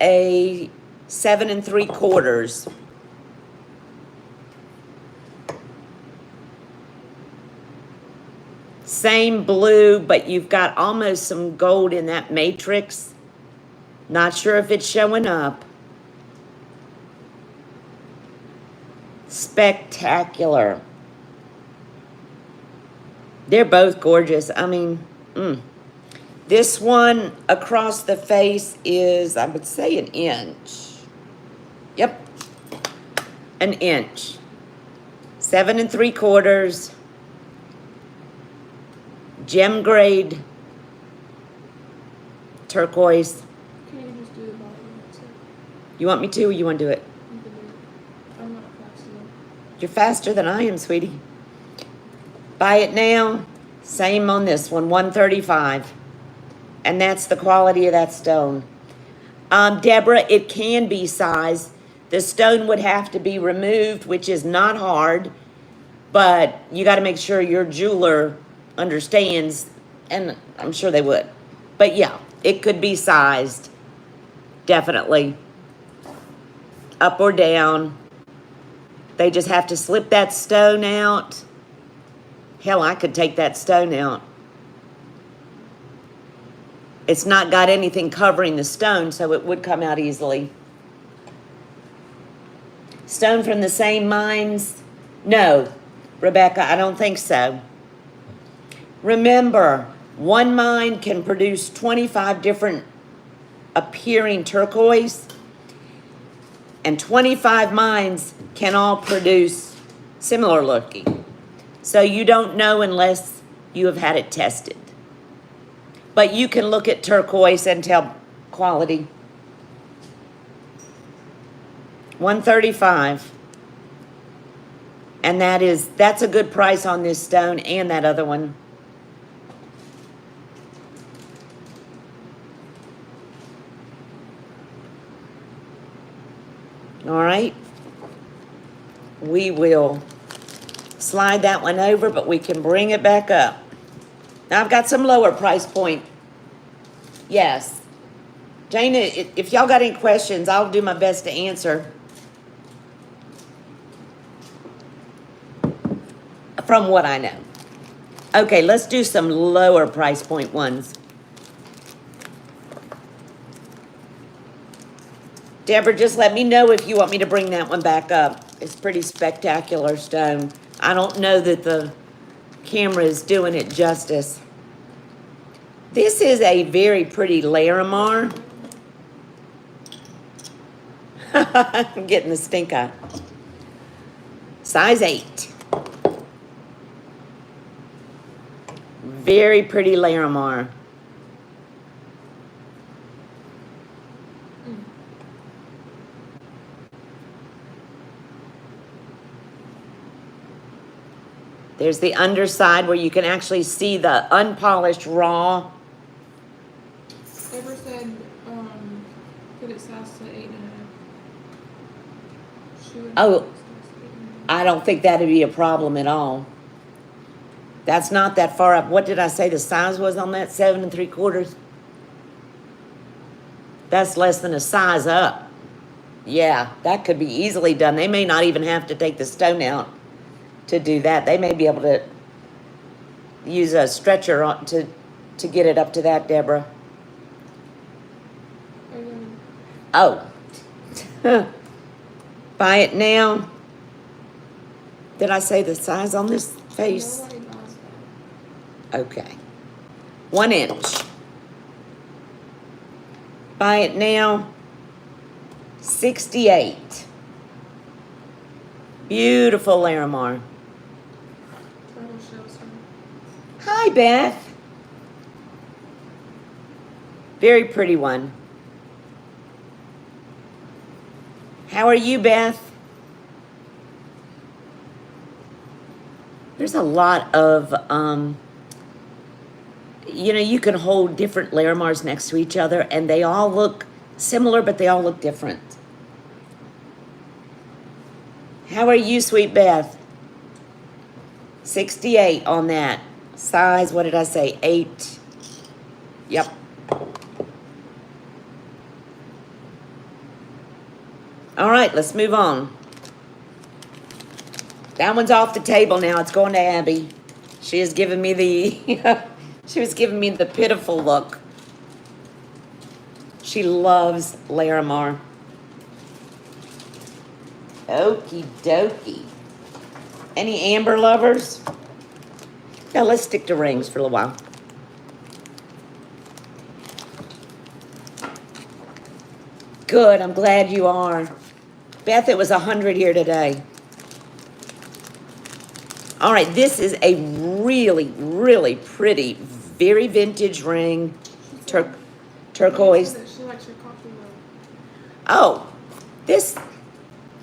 a 7 3/4. Same blue, but you've got almost some gold in that matrix. Not sure if it's showing up. Spectacular. They're both gorgeous. I mean, This one across the face is, I would say, an inch. Yep, an inch. 7 3/4. Gem grade turquoise. Can you just do the bottom? You want me to, or you want to do it? You can do it. I'm not fast enough. You're faster than I am, sweetie. Buy it now. Same on this one, $135. And that's the quality of that stone. Deborah, it can be sized. The stone would have to be removed, which is not hard, but you got to make sure your jeweler understands, and I'm sure they would. But yeah, it could be sized, definitely. Up or down. They just have to slip that stone out. Hell, I could take that stone out. It's not got anything covering the stone, so it would come out easily. Stone from the same mines? No, Rebecca, I don't think so. Remember, one mine can produce 25 different appearing turquoise, and 25 mines can all produce similar looking. So you don't know unless you have had it tested. But you can look at turquoise and tell quality. $135. And that's a good price on this stone and that other one. All right. We will slide that one over, but we can bring it back up. Now I've got some lower price point. Yes. Jana, if y'all got any questions, I'll do my best to answer. From what I know. Okay, let's do some lower price point ones. Deborah, just let me know if you want me to bring that one back up. It's pretty spectacular stone. I don't know that the camera is doing it justice. This is a very pretty Larimar. I'm getting the stink eye. Size 8. Very pretty Larimar. There's the underside where you can actually see the unpolished raw. Ever said, put it size to 8.5. Oh, I don't think that'd be a problem at all. That's not that far up. What did I say the size was on that? 7 3/4? That's less than a size up. Yeah, that could be easily done. They may not even have to take the stone out to do that. They may be able to use a stretcher to get it up to that, Deborah. Oh. Buy it now. Did I say the size on this face? Nobody buys that. Okay. 1 inch. Buy it now. 68. Beautiful Larimar. Turtle shellstone. Hi, Beth. Very pretty one. How are you, Beth? There's a lot of, you can hold different Larimars next to each other, and they all look similar, but they all look different. How are you, sweet Beth? 68 on that. Size, what did I say? 8. Yep. All right, let's move on. That one's off the table now. It's going to Abby. She has given me the, she was giving me the pitiful look. She loves Larimar. Okie dokie. Any amber lovers? Now let's stick to rings for a little while. Good, I'm glad you are. Beth, it was 100 here today. All right, this is a really, really pretty, very vintage ring. Turquoise. She likes your coffee mug. Oh, this,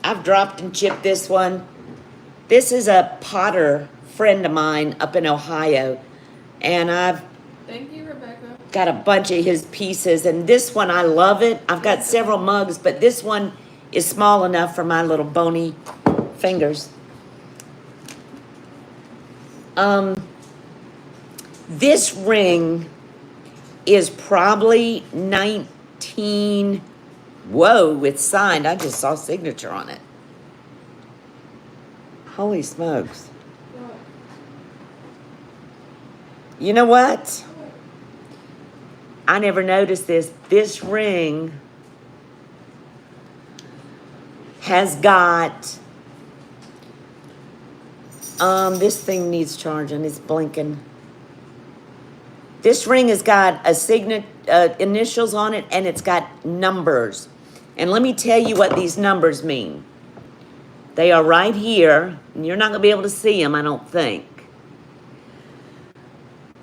I've dropped and chipped this one. This is a potter friend of mine up in Ohio. And I've Thank you, Rebecca. got a bunch of his pieces. And this one, I love it. I've got several mugs, but this one is small enough for my little bony fingers. This ring is probably 19. Whoa, it's signed. I just saw signature on it. Holy smokes. What? You know what? I never noticed this. This ring has got, this thing needs charging. It's blinking. This ring has got a initials on it, and it's got numbers. And let me tell you what these numbers mean. They are right here, and you're not going to be able to see them, I don't think.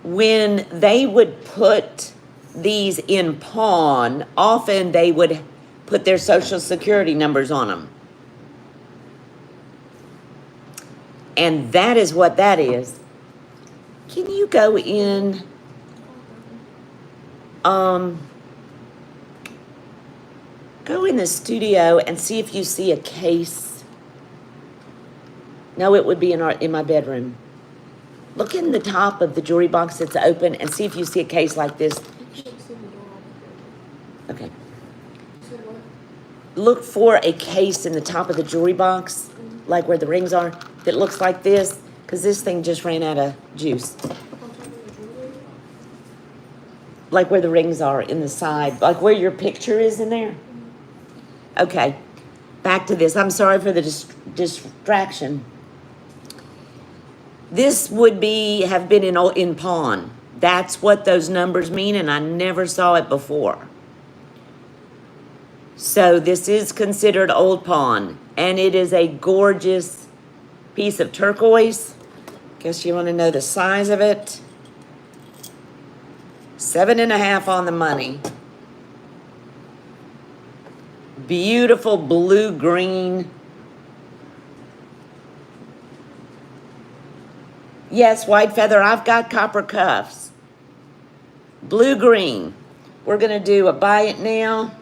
When they would put these in pawn, often they would put their social security numbers on them. And that is what that is. Can you go in, go in the studio and see if you see a case? No, it would be in my bedroom. Look in the top of the jewelry box that's open and see if you see a case like this. You can't see the door. Okay. You said what? Look for a case in the top of the jewelry box, like where the rings are, that looks like this. Because this thing just ran out of juice. On top of the jewelry. Like where the rings are in the side. Like where your picture is in there. Okay. Back to this. I'm sorry for the distraction. This would have been in pawn. That's what those numbers mean, and I never saw it before. So this is considered old pawn, and it is a gorgeous piece of turquoise. Guess you want to know the size of it. 7.5 on the money. Beautiful blue-green. Yes, white feather. I've got copper cuffs. Blue-green. We're going to do a buy it now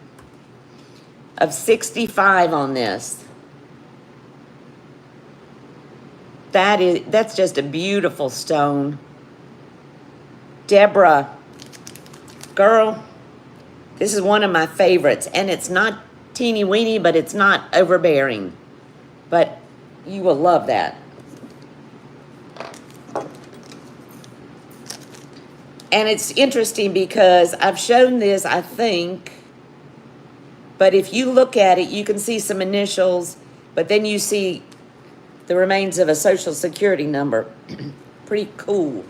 of 65 on this. That's just a beautiful stone. Deborah, girl, this is one of my favorites, and it's not teeny weeny, but it's not overbearing. But you will love that. And it's interesting because I've shown this, I think, but if you look at it, you can see some initials, but then you see the remains of a social security number. Pretty cool.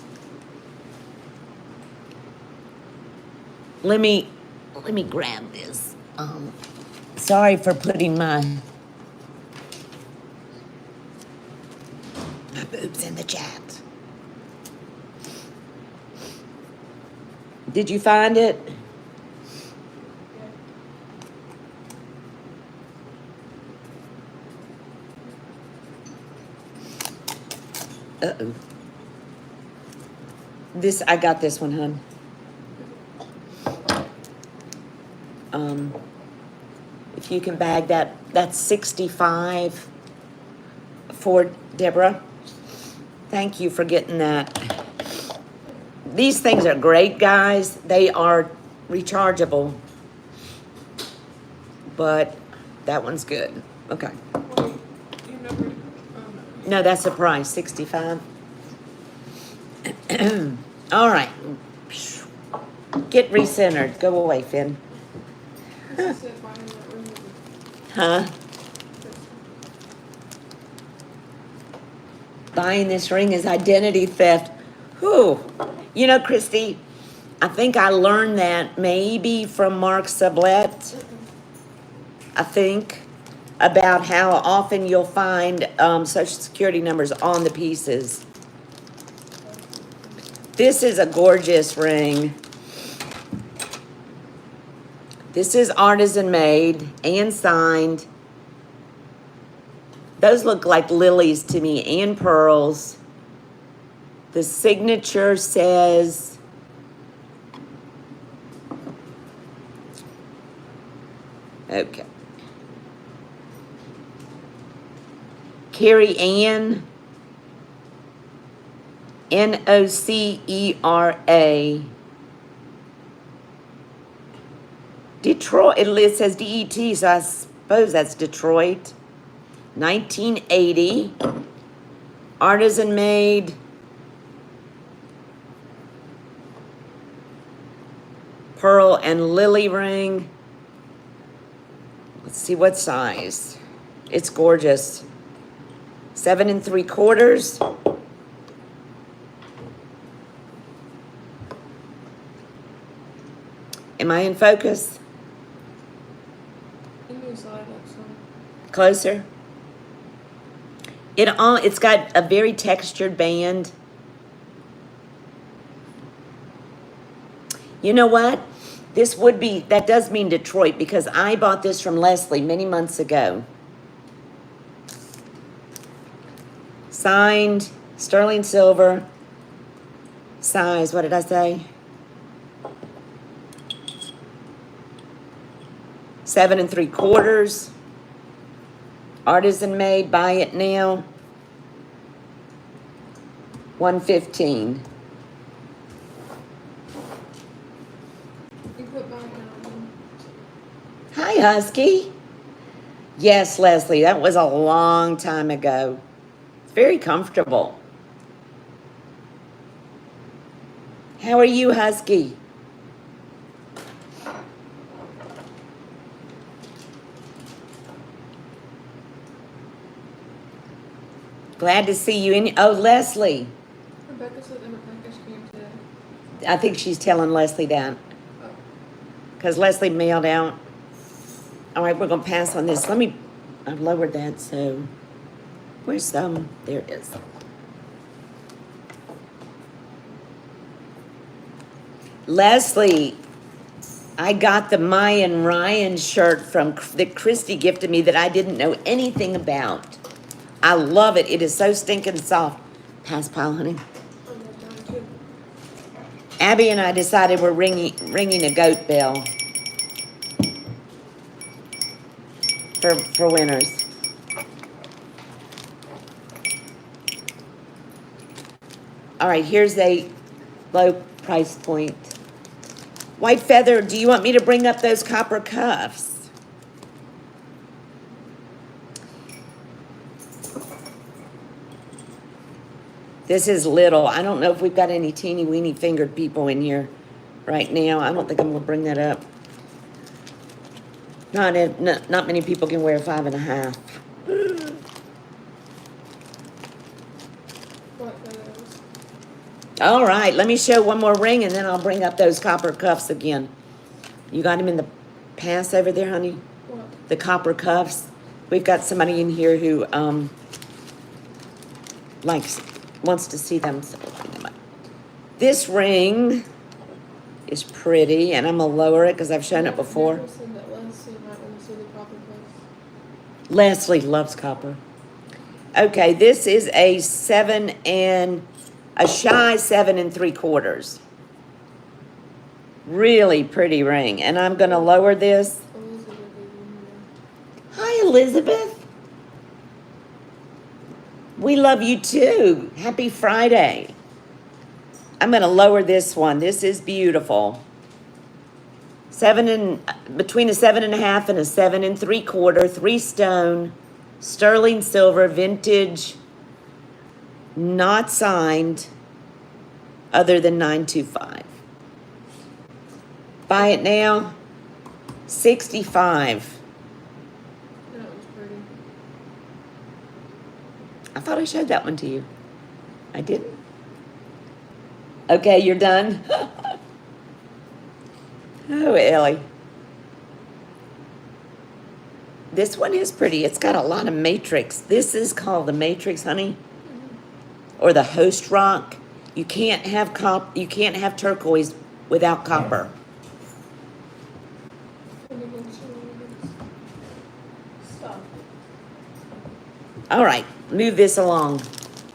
Let me grab this. Sorry for putting my boobs in the chat. Did you find it? Uh-oh. I got this one, hun. If you can bag that, that's 65 for Deborah. Thank you for getting that. These things are great, guys. They are rechargeable. But that one's good. Okay. Wait, you never, No, that's the price, 65. All right. Get recentered. Go away, Finn. this is it, buying that ring with Huh? Buying this ring is identity theft. Whew. You know, Christy, I think I learned that maybe from Mark Sublette. I think about how often you'll find social security numbers on the pieces. This is a gorgeous ring. This is artisan made and signed. Those look like lilies to me and pearls. The signature says okay. Carrie Ann, Nocera. Detroit, it says DET, so I suppose that's Detroit. 1980. Artisan made. Pearl and lily ring. Let's see what size. It's gorgeous. 7 3/4. Am I in focus? the new side up some. Closer. It's got a very textured band. You know what? That does mean Detroit because I bought this from Leslie many months ago. Signed, sterling silver. Size, what did I say? 7 3/4. Artisan made, buy it now. $115. You put back down. Hi, Husky. Yes, Leslie, that was a long time ago. It's very comfortable. How are you, Husky? Glad to see you in. Oh, Leslie. Rebecca said that her package came today. I think she's telling Leslie that. Oh. Because Leslie mailed out. All right, we're going to pass on this. I've lowered that, so. Where's there it is. Leslie, I got the Mayan Ryan shirt that Christy gifted me that I didn't know anything about. I love it. It is so stinking soft. Pass pile, honey. Oh, yeah, mine too. Abby and I decided we're ringing a goat bell for winners. All right, here's a low price point. White Feather, do you want me to bring up those copper cuffs? This is little. I don't know if we've got any teeny weeny fingered people in here right now. I don't think I'm gonna bring that up. Not many people can wear 5.5. What feathers? All right, let me show one more ring and then I'll bring up those copper cuffs again. You got them in the pass over there, honey? What? The copper cuffs. We've got somebody in here who wants to see them. So this ring is pretty, and I'm gonna lower it because I've shown it before. Nicole said that Leslie might want to see the copper cuffs. Leslie loves copper. Okay, this is a shy 7 3/4. Really pretty ring, and I'm gonna lower this. Elizabeth is in here. Hi, Elizabeth. We love you too. Happy Friday. I'm gonna lower this one. This is beautiful. Between a 7.5 and a 7 3/4, 3 stone, sterling silver, vintage, not signed, other than 925. Buy it now, 65. That was pretty. I thought I showed that one to you. I didn't. Okay, you're done. Oh, Ellie. This one is pretty. It's got a lot of matrix. This is called the matrix, honey, or the host rock. You can't have You can't have turquoise without copper. Let me go show you this. Stop. All right, move this along,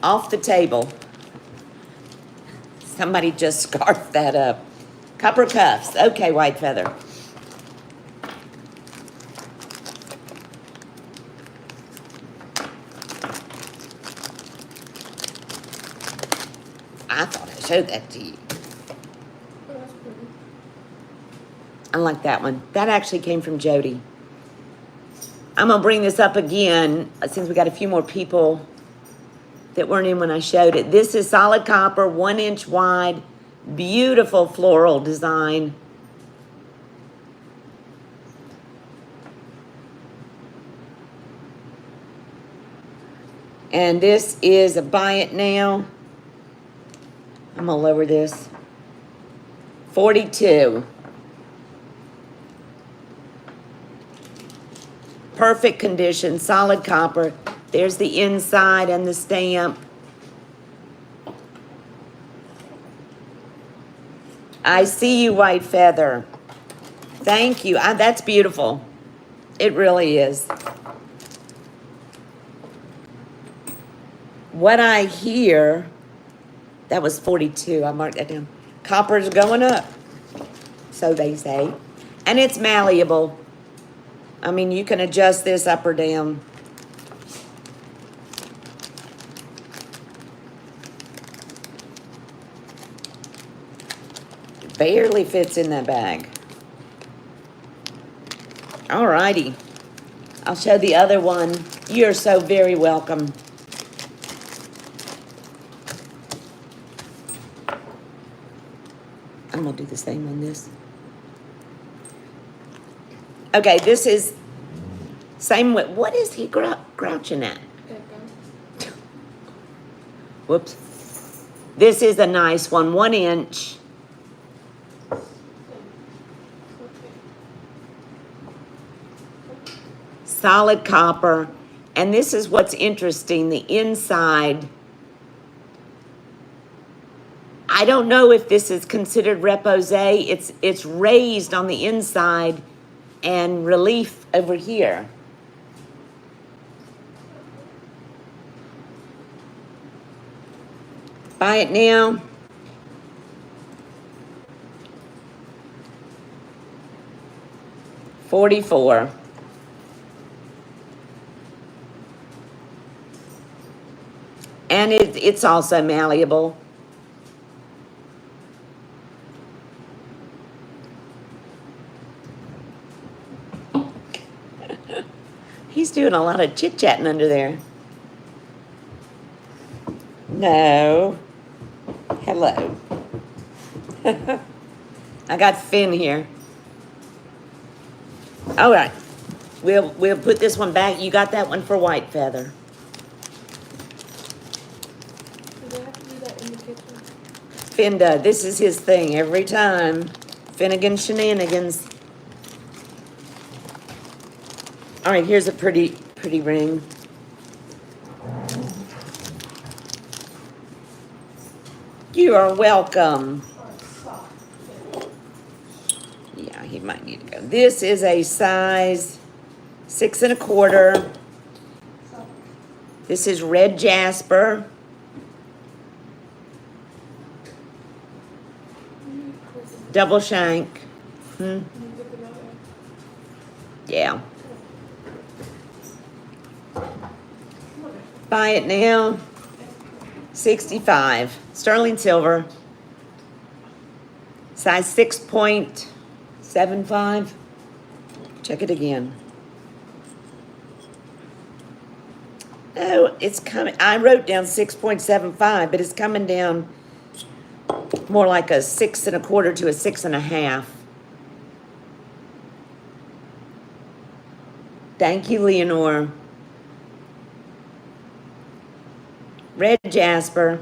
off the table. Somebody just scarfed that up. Copper cuffs. Okay, White Feather. I thought I showed that to you. Oh, that's pretty. I like that one. That actually came from Jody. I'm gonna bring this up again since we got a few more people that weren't in when I showed it. This is solid copper, 1 inch wide, beautiful floral design. And this is a buy it now. I'm gonna lower this. 42. Perfect condition, solid copper. There's the inside and the stamp. I see you, White Feather. Thank you. That's beautiful. It really is. What I hear, that was 42. I marked that down. Copper's going up, so they say. And it's malleable. I mean, you can adjust this up or down. It barely fits in that bag. All righty. I'll show the other one. You're so very welcome. I'm gonna do the same on this. Okay, this is same with, what is he crouching at? Headgum. Whoops. This is a nice one, 1 inch. Okay. Solid copper. And this is what's interesting, the inside. I don't know if this is considered repose. It's raised on the inside and relief over here. Buy it now. $44. And it's also malleable. He's doing a lot of chit-chatting under there. No. Hello. I got Finn here. All right. We'll put this one back. You got that one for white feather. Do they have to do that in the kitchen? Finda, this is his thing every time. Finnegan shenanigans. All right, here's a pretty ring. You are welcome. Yeah, he might need to go. This is a size 6 1/4. This is red jasper. Double shank. Yeah. Buy it now. 65. Sterling silver. Size 6.75. Check it again. Oh, it's coming. I wrote down 6.75, but it's coming down more like a 6 1/4 to a 6 1/2. Thank you, Leonore. Red jasper.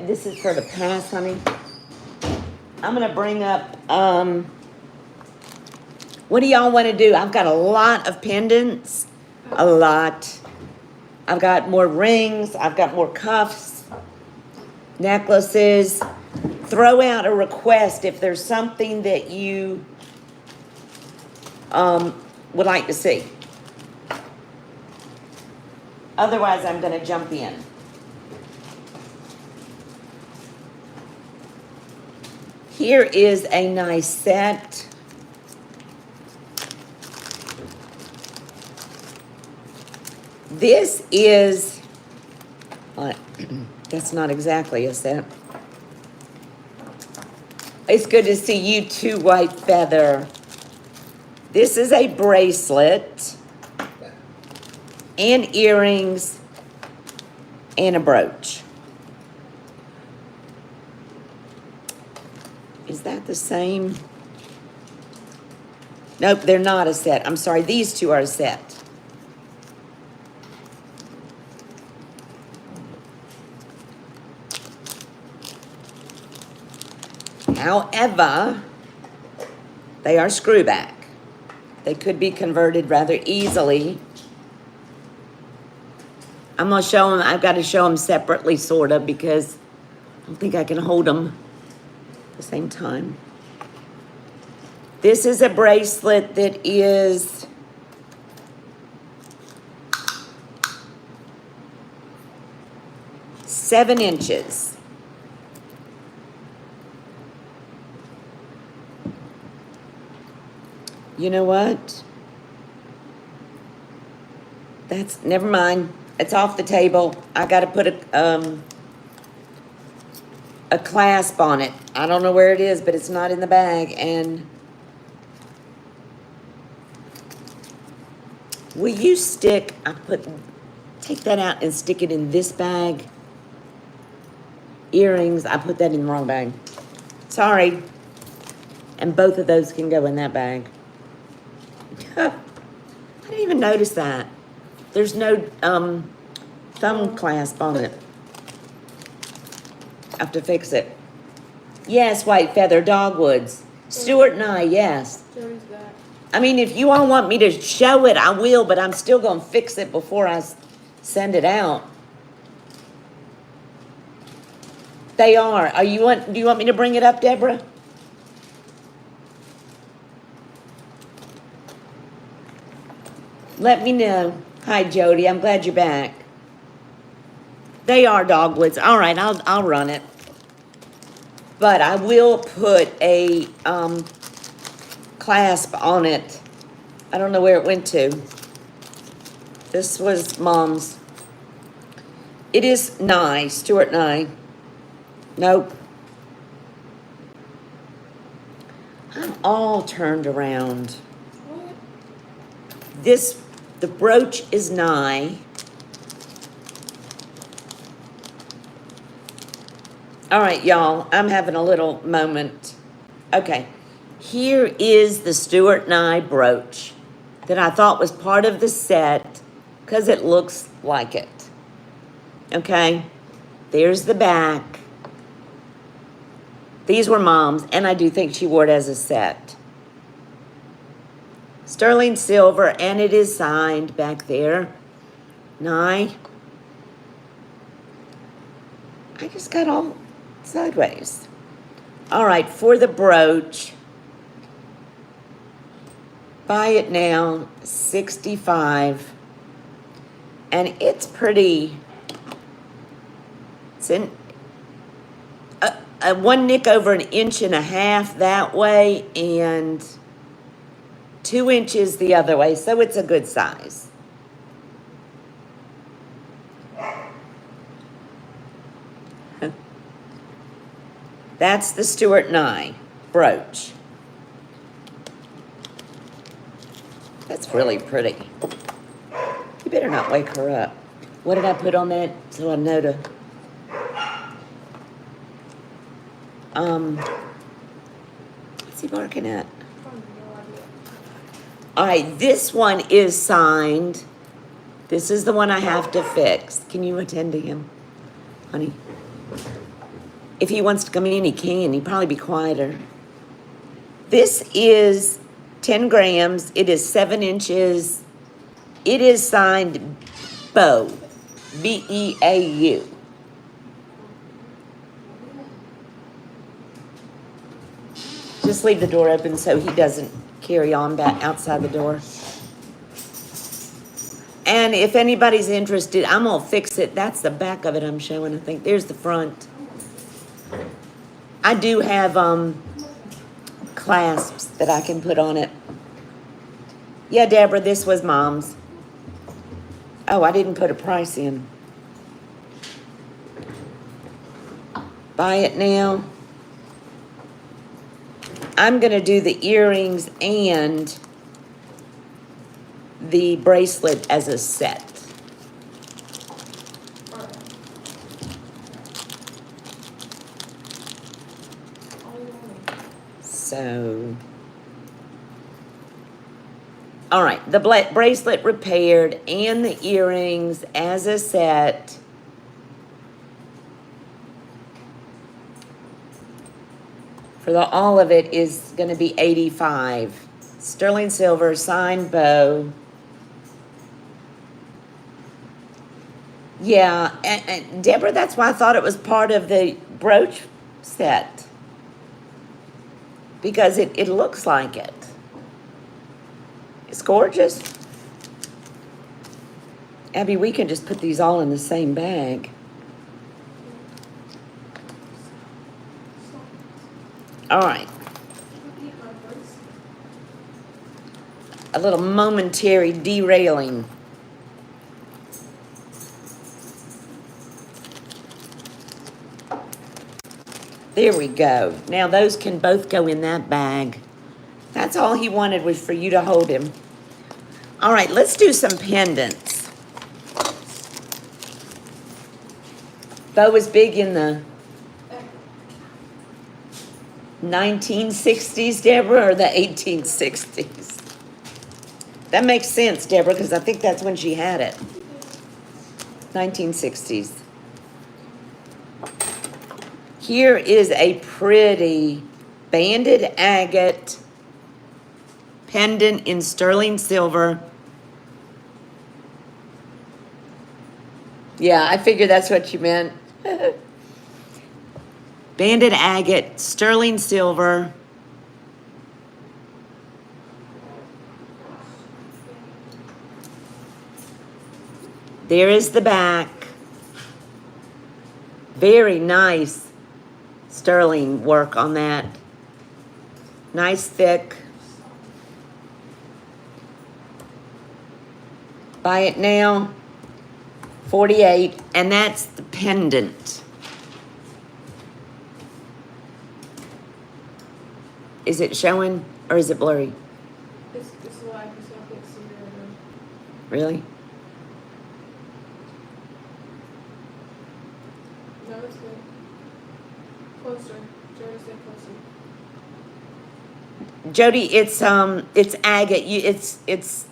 This is for the pass, honey. I'm gonna bring up, what do y'all wanna do? I've got a lot of pendants, a lot. I've got more rings, I've got more cuffs, necklaces. Throw out a request if there's something that you would like to see. Otherwise, I'm gonna jump in. Here is a nice set. This is, that's not exactly a set. It's good to see you too, white feather. This is a bracelet and earrings and a brooch. Is that the same? Nope, they're not a set. I'm sorry, these two are a set. However, they are screw back. They could be converted rather easily. I'm gonna show them, I've got to show them separately sort of because I don't think I can hold them at the same time. This is a bracelet that is seven inches. You know what? That's, never mind. It's off the table. I got to put a clasp on it. I don't know where it is, but it's not in the bag. And Will you take that out and stick it in this bag? Earrings, I put that in the wrong bag. Sorry. And both of those can go in that bag. I didn't even notice that. There's no thumb clasp on it. I have to fix it. Yes, white feather dogwoods. Stuart and I, yes. Jody's back. I mean, if you all want me to show it, I will, but I'm still going to fix it before I send it out. They are. Do you want me to bring it up, Deborah? Let me know. Hi, Jody. I'm glad you're back. They are dogwoods. All right, I'll run it. But I will put a clasp on it. I don't know where it went to. This was Mom's. It is Nye, Stuart Nye. Nope. I'm all turned around. What? The brooch is Nye. All right, y'all, I'm having a little moment. Okay, here is the Stuart Nye brooch that I thought was part of the set because it looks like it. Okay, there's the back. These were Mom's, and I do think she wore it as a set. Sterling silver, and it is signed back there. Nye. I just got all sideways. All right, for the brooch, buy it now, $65. And it's pretty, it's in one nick over 1.5 inches that way and 2 inches the other way, so it's a good size. That's the Stuart Nye brooch. That's really pretty. You better not wake her up. What did I put on that so I know to... what's he barking at? I have no idea. All right, this one is signed. This is the one I have to fix. Can you attend to him, honey? If he wants to come in, he can. He'd probably be quieter. This is 10 grams. It is 7 inches. It is signed Beau. B-E-A-U. Just leave the door open so he doesn't carry on back outside the door. And if anybody's interested, I'm going to fix it. That's the back of it I'm showing, I think. There's the front. I do have clasps that I can put on it. Yeah, Deborah, this was Mom's. Oh, I didn't put a price in. Buy it now. I'm going to do the earrings and the bracelet as a set. So, all right, the bracelet repaired and the earrings as a set. For all of it is going to be $85. Sterling silver, signed Beau. Yeah, and Deborah, that's why I thought it was part of the brooch set. Because it looks like it. It's gorgeous. Abby, we can just put these all in the same bag. All right. A little momentary derailing. There we go. Now those can both go in that bag. That's all he wanted was for you to hold him. All right, let's do some pendants. Bo was big in the 1960s, Deborah, or the 1860s? That makes sense, Deborah, because I think that's when she had it. 1960s. Here is a pretty banded agate pendant in sterling silver. Yeah, I figured that's what you meant. Banded agate, sterling silver. There is the back. Very nice sterling work on that. Nice thick. Buy it now. 48, and that's the pendant. Is it showing or is it blurry? It's live, so I can't see it right now. Really? No, it's good. Closer. Jerry, stay closer. Jody, it's agate. It's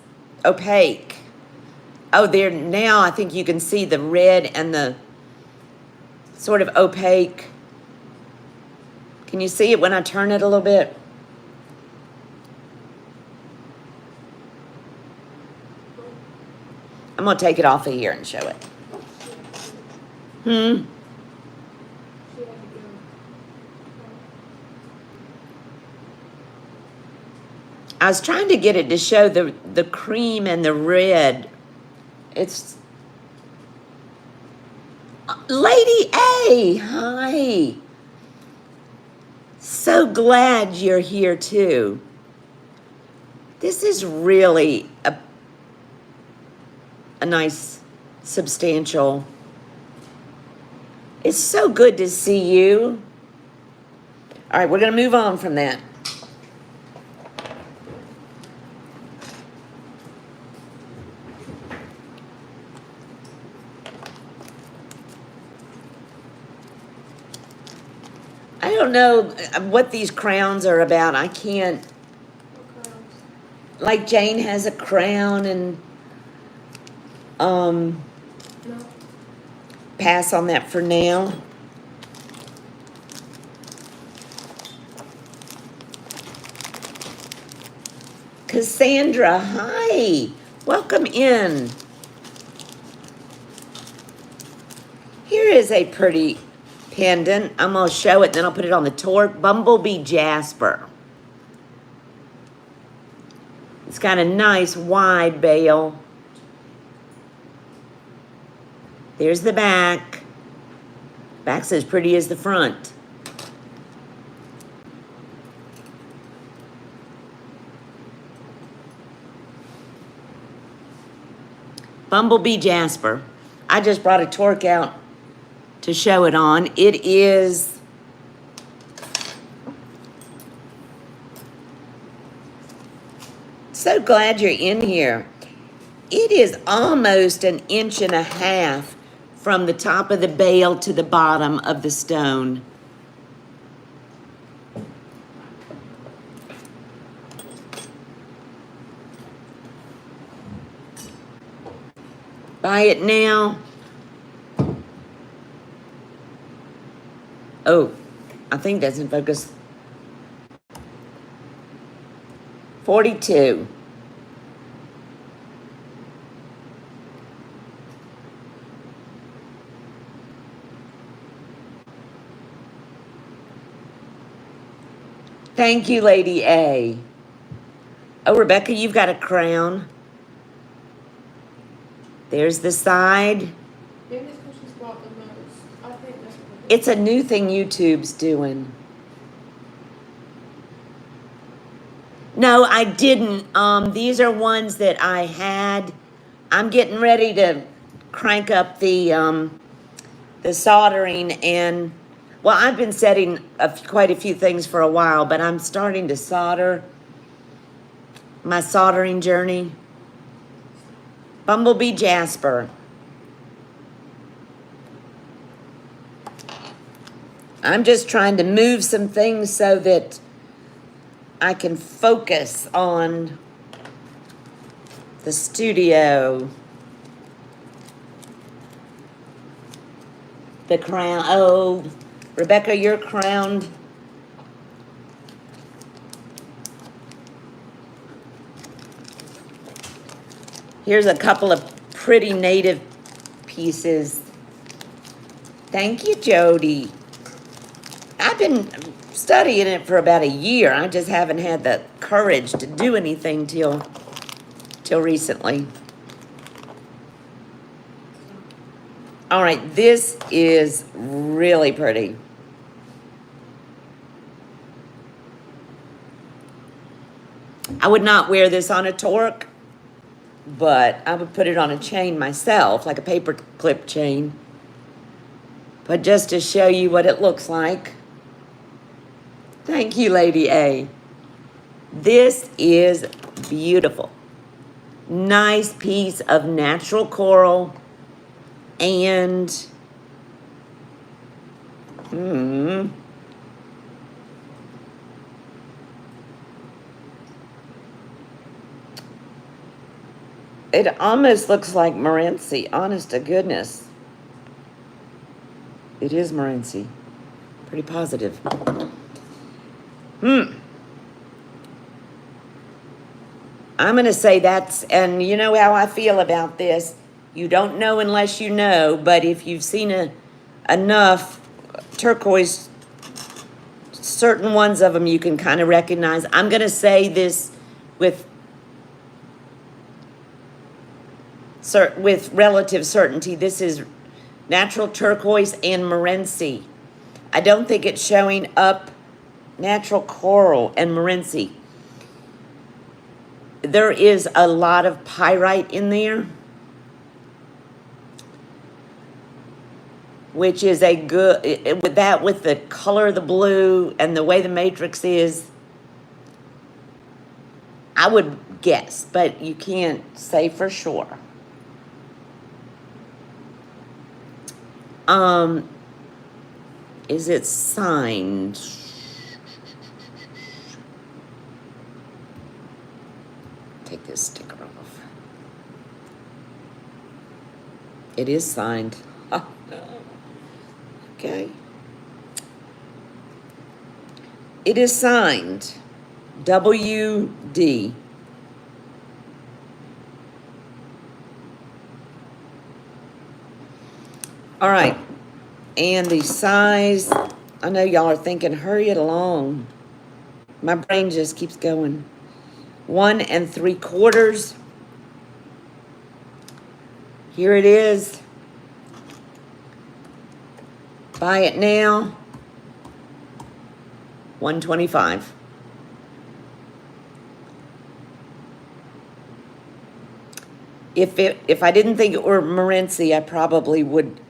opaque. Oh, there now I think you can see the red and the sort of opaque. Can you see it when I turn it a little bit? I'm gonna take it off of here and show it. She had to go. I was trying to get it to show the cream and the red. It's Lady A, hi. So glad you're here too. This is really a nice, substantial. It's so good to see you. All right, we're gonna move on from that. I don't know what these crowns are about. I can't, Okay. like Jane has a crown and No. pass on that for now. Cassandra, hi. Welcome in. Here is a pretty pendant. I'm going to show it, then I'll put it on the torque. Bumblebee Jasper. It's got a nice wide bail. There's the back. Back's as pretty as the front. Bumblebee Jasper. I just brought a torque out to show it on. It is so glad you're in here. It is almost 1.5 inches from the top of the bail to the bottom of the stone. Buy it now. Oh, I think that's in focus. 42. Thank you, Lady A. Oh, Rebecca, you've got a crown. There's the side. Maybe it's because she's bought the most. I think that's what it is. It's a new thing YouTube's doing. No, I didn't. These are ones that I had. I'm getting ready to crank up the soldering and, well, I've been setting quite a few things for a while, but I'm starting to solder. My soldering journey. Bumblebee Jasper. I'm just trying to move some things so that I can focus on the studio. The crown. Oh, Rebecca, you're crowned. Here's a couple of pretty native pieces. Thank you, Jody. I've been studying it for about a year. I just haven't had the courage to do anything till recently. All right, this is really pretty. I would not wear this on a torque, but I would put it on a chain myself, like a paper clip chain. But just to show you what it looks like. Thank you, Lady A. This is beautiful. Nice piece of natural coral and it almost looks like Morenci, honest to goodness. It is Morenci. Pretty positive. I'm going to say that's, and you know how I feel about this. You don't know unless you know, but if you've seen enough turquoise, certain ones of them you can kind of recognize. I'm going to say this with relative certainty. This is natural turquoise and Morenci. I don't think it's showing up natural coral and Morenci. There is a lot of pyrite in there, which is a good, with the color of the blue and the way the matrix is, I would guess, but you can't say for sure. Is it signed? Take this sticker off. It is signed. Okay. It is signed. WD. All right. And the size, I know y'all are thinking, hurry it along. My brain just keeps going. 1 3/4. Here it is. Buy it now. $125. If I didn't think it were Morenci, I probably would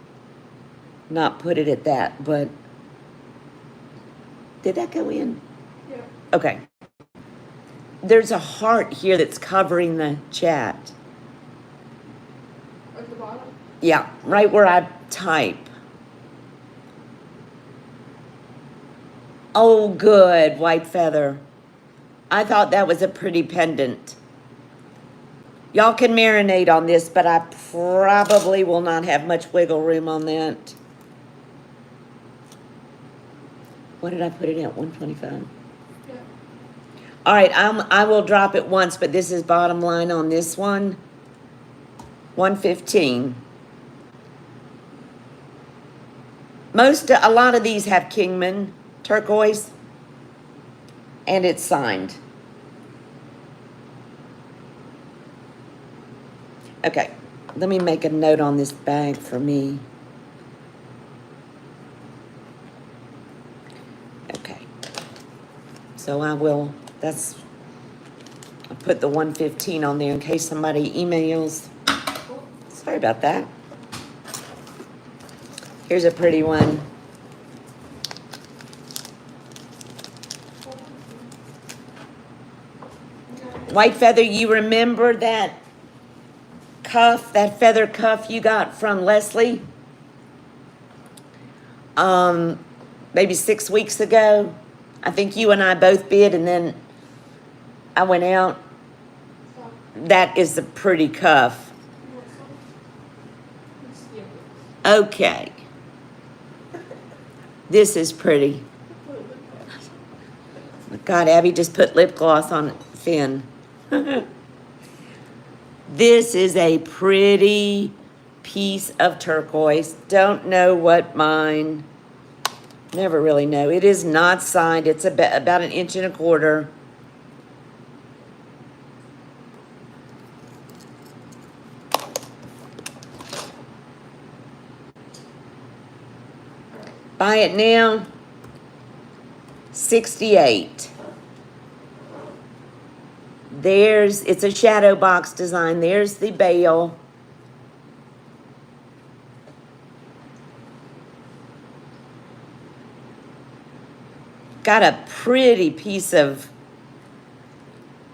not put it at that, but did that go in? Yeah. Okay. There's a heart here that's covering the chat. At the bottom? Yeah, right where I type. Oh, good, white feather. I thought that was a pretty pendant. Y'all can marinate on this, but I probably will not have much wiggle room on that. What did I put it at? 125? Yeah. All right, I will drop it once, but this is bottom line on this one. 115. A lot of these have Kingman turquoise, and it's signed. Okay, let me make a note on this bag for me. Okay, so I put the 115 on there in case somebody emails. Sorry about that. Here's a pretty one. White feather, you remember that cuff, that feather cuff you got from Leslie, maybe 6 weeks ago. I think you and I both bid, and then I went out. Stop. That is a pretty cuff. You want some? Let's see it. Okay. This is pretty. Put a lip gloss. God, Abby just put lip gloss on Finn. This is a pretty piece of turquoise. Don't know what mine. Never really know. It is not signed. It's about 1.25 inches. Buy it now. 68. It's a shadow box design. There's the bail. Got a pretty piece of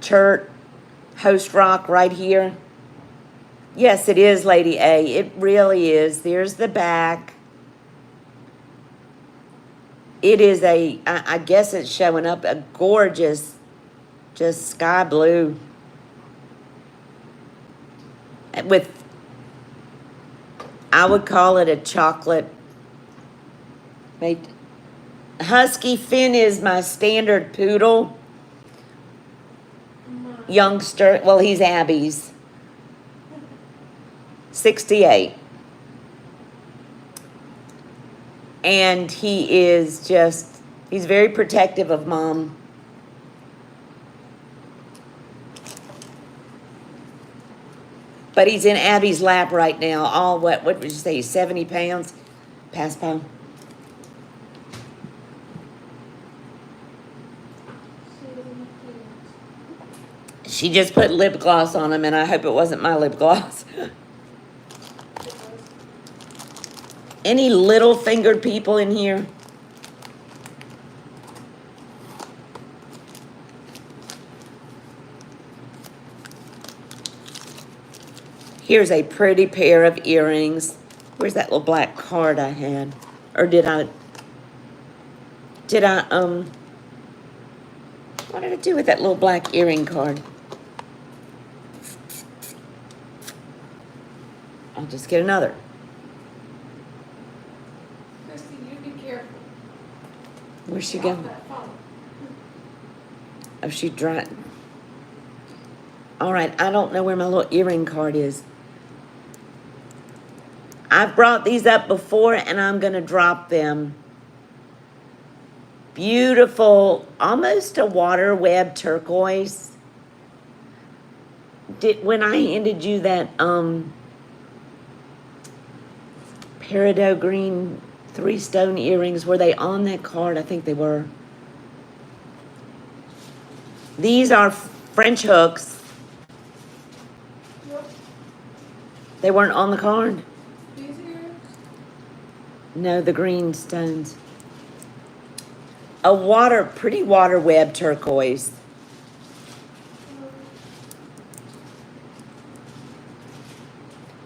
chert host rock right here. Yes, it is, Lady A. It really is. There's the back. It is I guess it's showing up a gorgeous, just sky blue. With, I would call it a chocolate. Wait. Husky Finn is my standard poodle. Youngster, well, he's Abby's. 68. And he is just, he's very protective of Mom. But he's in Abby's lap right now. All what would you say, 70 pounds? Pass pound. She just put lip gloss on him, and I hope it wasn't my lip gloss. Any little fingered people in here? Here's a pretty pair of earrings. Where's that little black card I had? Or did I, what did I do with that little black earring card? I'll just get another. Christy, you be careful. Where's she Off going? that phone. Oh, she dropped. All right, I don't know where my little earring card is. I've brought these up before, and I'm going to drop them. Beautiful, almost a water web turquoise. When I handed you that peridot green 3-stone earrings, were they on that card? I think they were. These are French hooks. Yep. They weren't on the card? These earrings? No, the green stones. A pretty water web turquoise.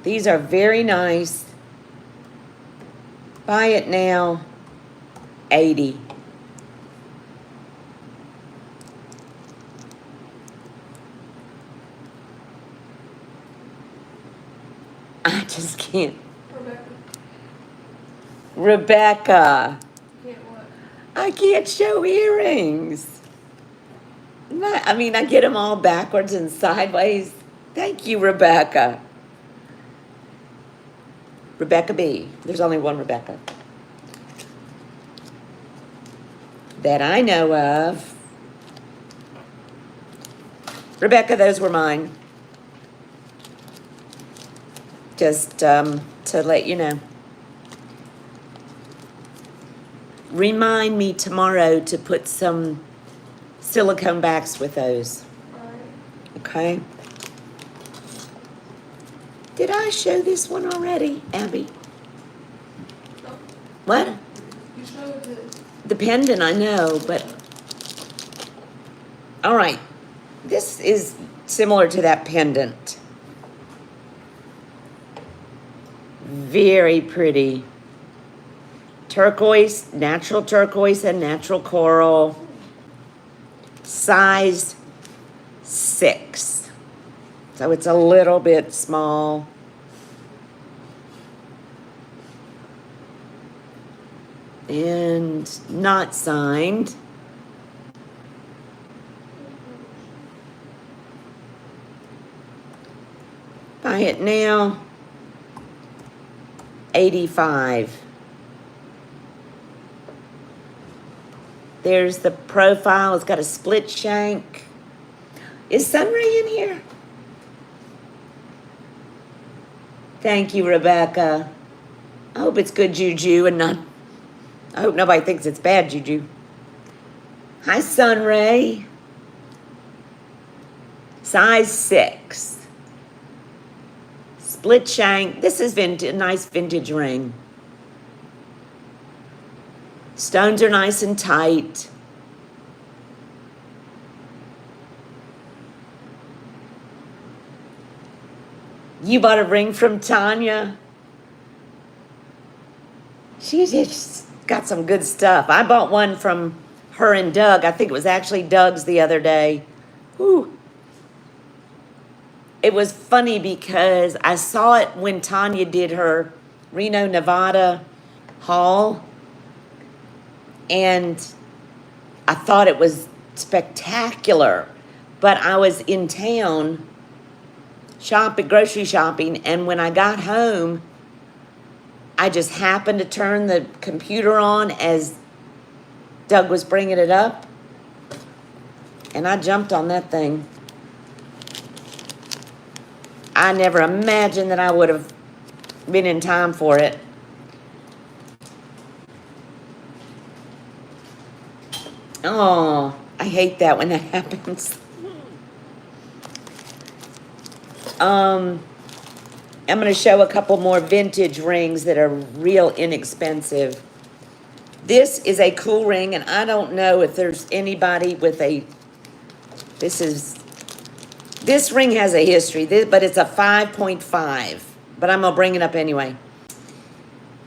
These are very nice. Buy it now, 80. I just can't. Rebecca. Can't what? I can't show earrings. I mean, I get them all backwards and sideways. Thank you, Rebecca. Rebecca B. There's only one Rebecca that I know of. Rebecca, those were mine. Just to let you know. Remind me tomorrow to put some silicone backs with those. Alright. Okay? Did I show this one already, Abby? Nope. What? You showed The pendant, I know, but... All right. This is similar to that pendant. Very pretty. Turquoise, natural turquoise and natural coral. Size 6. So it's a little bit small. And not signed. Buy it now. $85. There's the profile. It's got a split shank. Is Sunray in here? Thank you, Rebecca. I hope it's good juju and not... I hope nobody thinks it's bad juju. Hi, Sunray. Size 6. Split shank. This is a nice vintage ring. Stones are nice and tight. You bought a ring from Tanya. She's just got some good stuff. I bought one from her and Doug. I think it was actually Doug's the other day. Whew. It was funny because I saw it when Tanya did her Reno, Nevada haul. And I thought it was spectacular. But I was in town grocery shopping, and when I got home, I just happened to turn the computer on as Doug was bringing it up, and I jumped on that thing. I never imagined that I would have been in time for it. Oh, I hate that when that happens. I'm going to show a couple more vintage rings that are real inexpensive. This is a cool ring, and I don't know if there's anybody with a... This ring has a history, but it's a 5.5. But I'm going to bring it up anyway.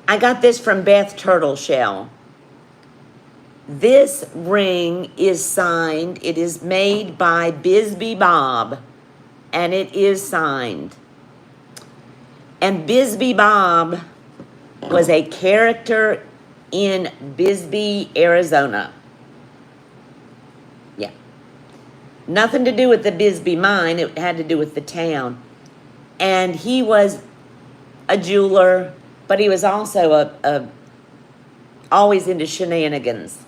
I got this from Beth Turtleshell. This ring is signed. It is made by Bisbee Bob, and it is signed. And Bisbee Bob was a character in Bisbee, Arizona. Yeah. Nothing to do with the Bisbee mine. It had to do with the town. And he was a jeweler, but he was also always into shenanigans.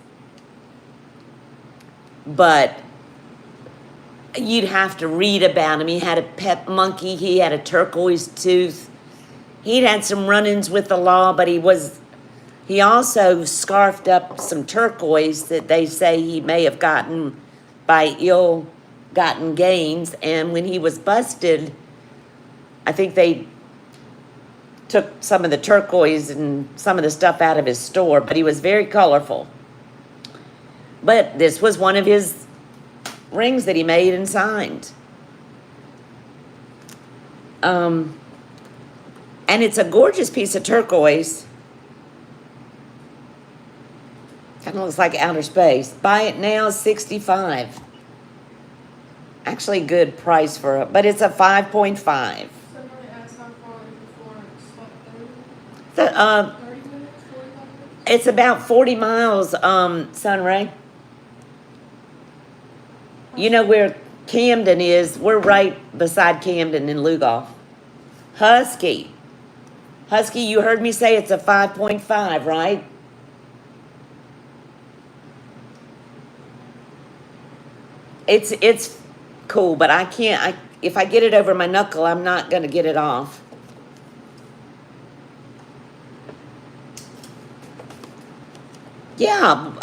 But you'd have to read about him. He had a pet monkey. He had a turquoise tooth. He'd had some run-ins with the law, but he also scarfed up some turquoise that they say he may have gotten by ill-gotten gains. And when he was busted, I think they took some of the turquoise and some of the stuff out of his store, but he was very colorful. But this was one of his rings that he made and signed. And it's a gorgeous piece of turquoise. Kind of looks like outer space. Buy it now, $65. Actually, good price for it, but it's a 5.5. Somebody asked how far is it for 30 minutes, 45 minutes? It's about 40 miles, Sunray. You know where Camden is? We're right beside Camden in Lugoff. Husky. Husky, you heard me say it's a 5.5, right? It's cool, but I can't. If I get it over my knuckle, I'm not going to get it off. Yeah,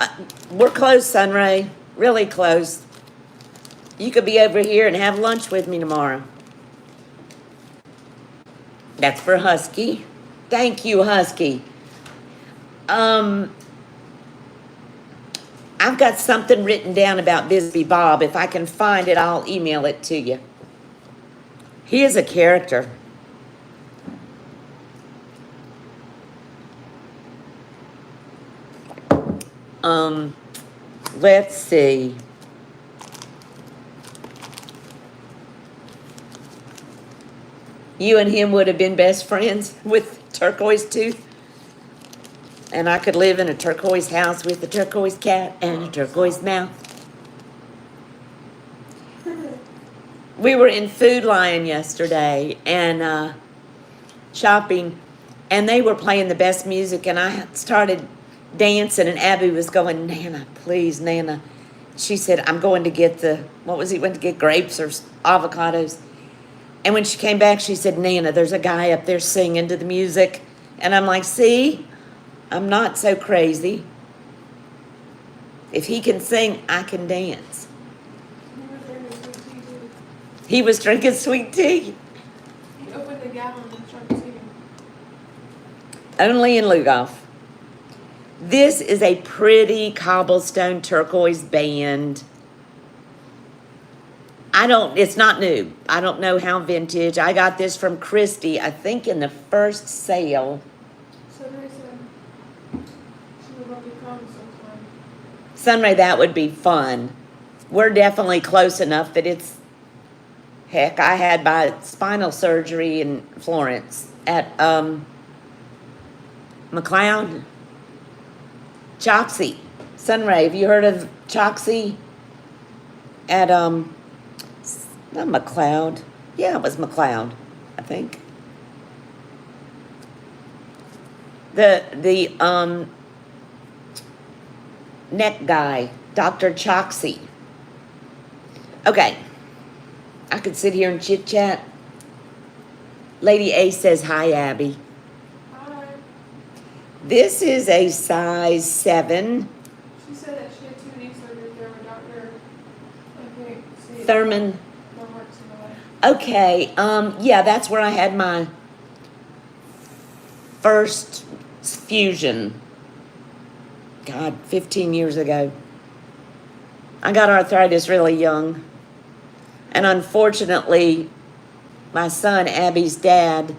we're close, Sunray. Really close. You could be over here and have lunch with me tomorrow. That's for Husky. Thank you, Husky. I've got something written down about Bisbee Bob. If I can find it, I'll email it to you. He is a character. Let's see. You and him would have been best friends with turquoise tooth. And I could live in a turquoise house with a turquoise cat and a turquoise mouth. We were in Food Lion yesterday and shopping, and they were playing the best music, and I started dancing, and Abby was going, Nana, please, Nana. She said, I'm going to get went to get grapes or avocados. And when she came back, she said, Nana, there's a guy up there singing to the music. And I'm like, see, I'm not so crazy. If he can sing, I can dance. He was drinking sweet tea. He opened the gallon and started singing. Only in Lugoff. This is a pretty cobblestone turquoise band. It's not new. I don't know how vintage. I got this from Christy, I think in the first sale. So they said she would love to come sometime. Sunray, that would be fun. We're definitely close enough that it's, heck, I had my spinal surgery in Florence at McLeod. Choxie. Sunray, have you heard of Choxie? At, not McLeod. Yeah, it was McLeod, I think. The neck guy, Dr. Choxie. Okay. I could sit here and chit chat. Lady A says, hi, Abby. Hi. This is a size 7. She said that she had 2 knee surgeries there with Dr. I can't see it. Thurman. No marks in the way. Okay, yeah, that's where I had my first fusion. God, 15 years ago. I got arthritis really young. And unfortunately, my son, Abby's dad,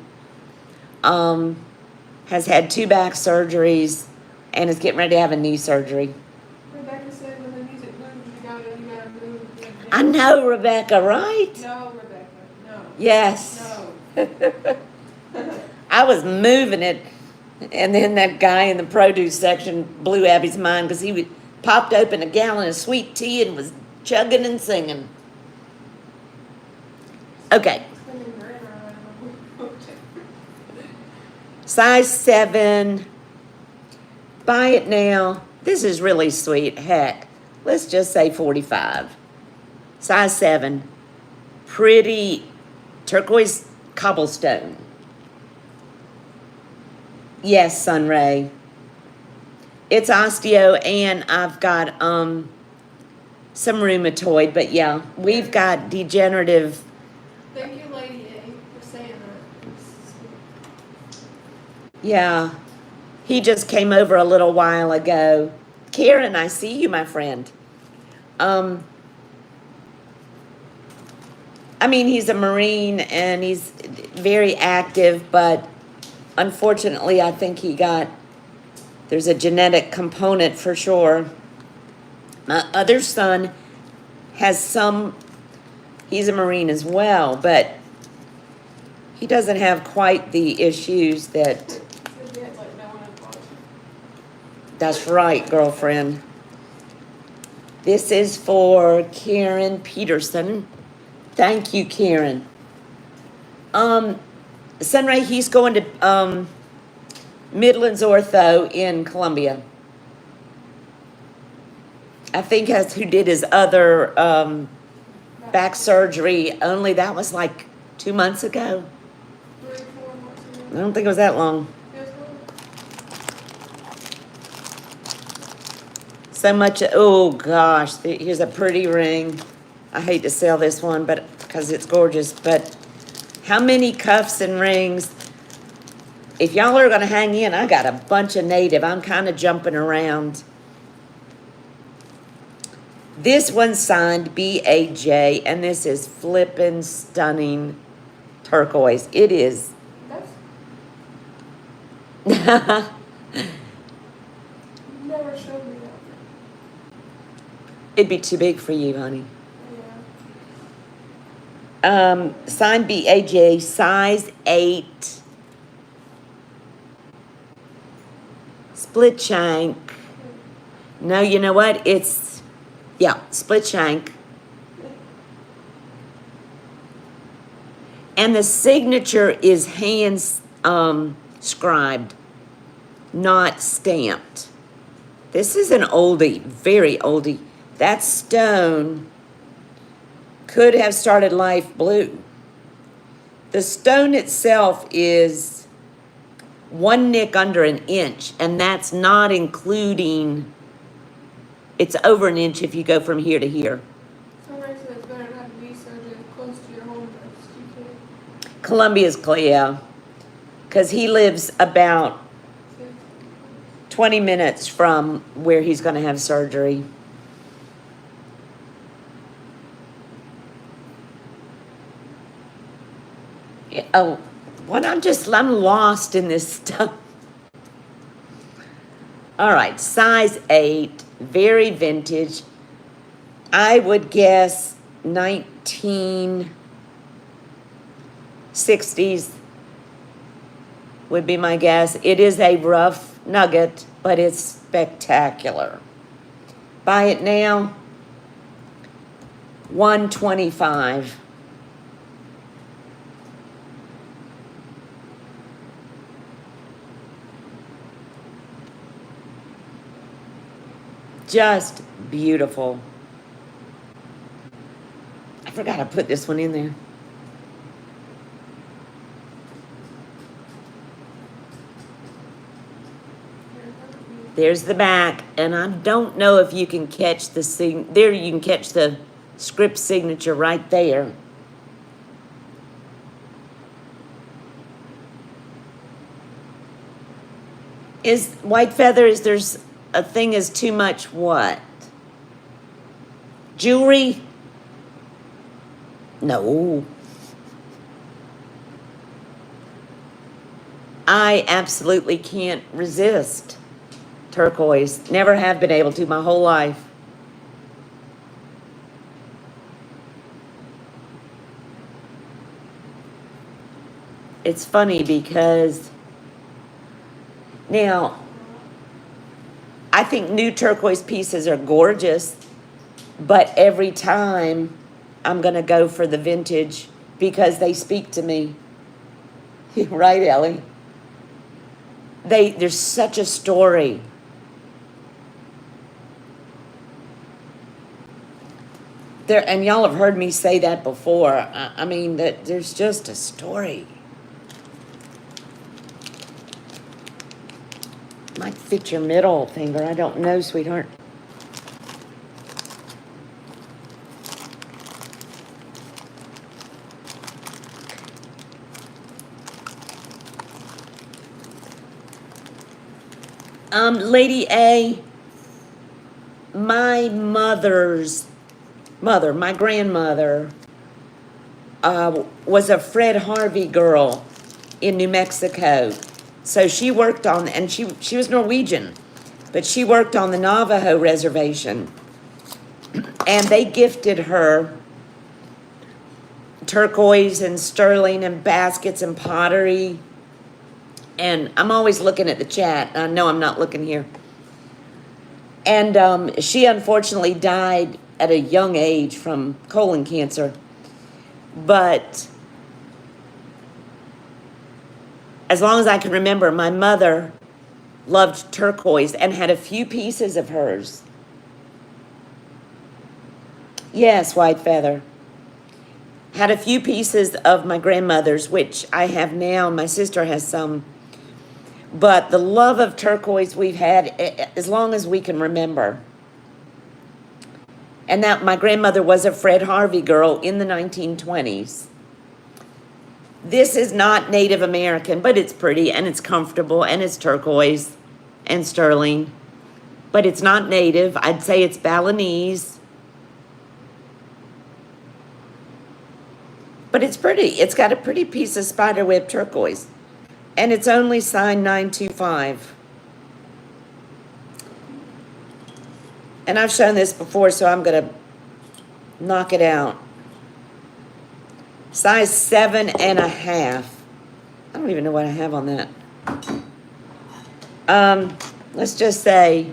has had 2 back surgeries and is getting ready to have a knee surgery. Rebecca said when the music moves, you gotta move. I know, Rebecca, right? No, Rebecca, no. Yes. No. I was moving it, and then that guy in the produce section blew Abby's mind because he popped open a gallon of sweet tea and was chugging and singing. Okay. Spending grand around. Size 7. Buy it now. This is really sweet. Heck, let's just say 45. Size 7. Pretty turquoise cobblestone. Yes, Sunray. It's osteo, and I've got some rheumatoid, but yeah, we've got degenerative. Thank you, Lady A, for saying that. Yeah, he just came over a little while ago. Karen, I see you, my friend. I mean, he's a Marine and he's very active, but unfortunately, I think there's a genetic component for sure. My other son has he's a Marine as well, but he doesn't have quite the issues that. That's right, girlfriend. This is for Karen Peterson. Thank you, Karen. Sunray, he's going to Midlands Ortho in Columbia. I think that's who did his other back surgery, only that was like 2 months ago. 3, 4 months ago. I don't think it was that long. Yes, Lord. So much, oh gosh, here's a pretty ring. I hate to sell this one, but because it's gorgeous, but how many cuffs and rings? If y'all are gonna hang in, I got a bunch of native. I'm kind of jumping around. This one's signed B.A.J., and this is flippin' stunning turquoise. It is. That's never showed me that. It'd be too big for you, honey. Yeah. Signed BAJ, size 8. Split shank. No, you know what? It's, yeah, split shank. And the signature is hand scribed, not stamped. This is an oldie, very oldie. That stone could have started life blue. The stone itself is 1 nick under an inch, and that's not including, it's over an inch if you go from here to here. Somebody said it's better not to be so close to your home as you can. Columbia's clear, because he lives about 20 minutes from where he's going to have surgery. Yeah, oh, what I'm lost in this stuff. All right, size 8, very vintage. I would guess 1960s would be my guess. It is a rough nugget, but it's spectacular. Buy it now, $125. Just beautiful. I forgot to put this one in there. There's the back, and I don't know if you can catch the there you can catch the script signature right there. Is white feather, is there's a thing as too much what? Jewelry? No. I absolutely can't resist turquoise. Never have been able to my whole life. It's funny because now I think new turquoise pieces are gorgeous, but every time I'm gonna go for the vintage because they speak to me. Right, Ellie? There's such a story. There, and y'all have heard me say that before. I mean, that there's just a story. Might fit your middle finger. I don't know, sweetheart. Lady A, my mother's mother, my grandmother, was a Fred Harvey girl in New Mexico. So she worked on, and she was Norwegian, but she worked on the Navajo reservation. And they gifted her turquoise and sterling and baskets and pottery. And I'm always looking at the chat. I know I'm not looking here. And she unfortunately died at a young age from colon cancer. But as long as I can remember, my mother loved turquoise and had a few pieces of hers. Yes, white feather. Had a few pieces of my grandmother's, which I have now. My sister has some. But the love of turquoise we've had as long as we can remember. And that my grandmother was a Fred Harvey girl in the 1920s. This is not Native American, but it's pretty and it's comfortable and it's turquoise and sterling. But it's not native. I'd say it's Balinese. But it's pretty. It's got a pretty piece of spiderweb turquoise. And it's only signed 925. And I've shown this before, so I'm going to knock it out. Size 7.5. I don't even know what I have on that. Let's just say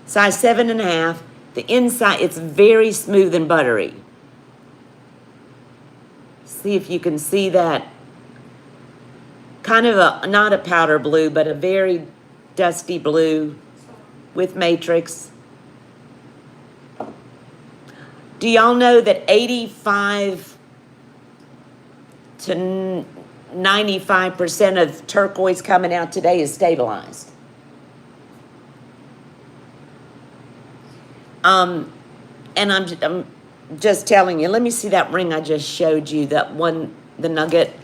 size 7.5. The inside, it's very smooth and buttery. See if you can see that. Kind of not a powder blue, but a very dusty blue with matrix. Do y'all know that 85 to 95% of turquoise coming out today is stabilized? And I'm just telling you, let me see that ring I just showed you, that one, the nugget.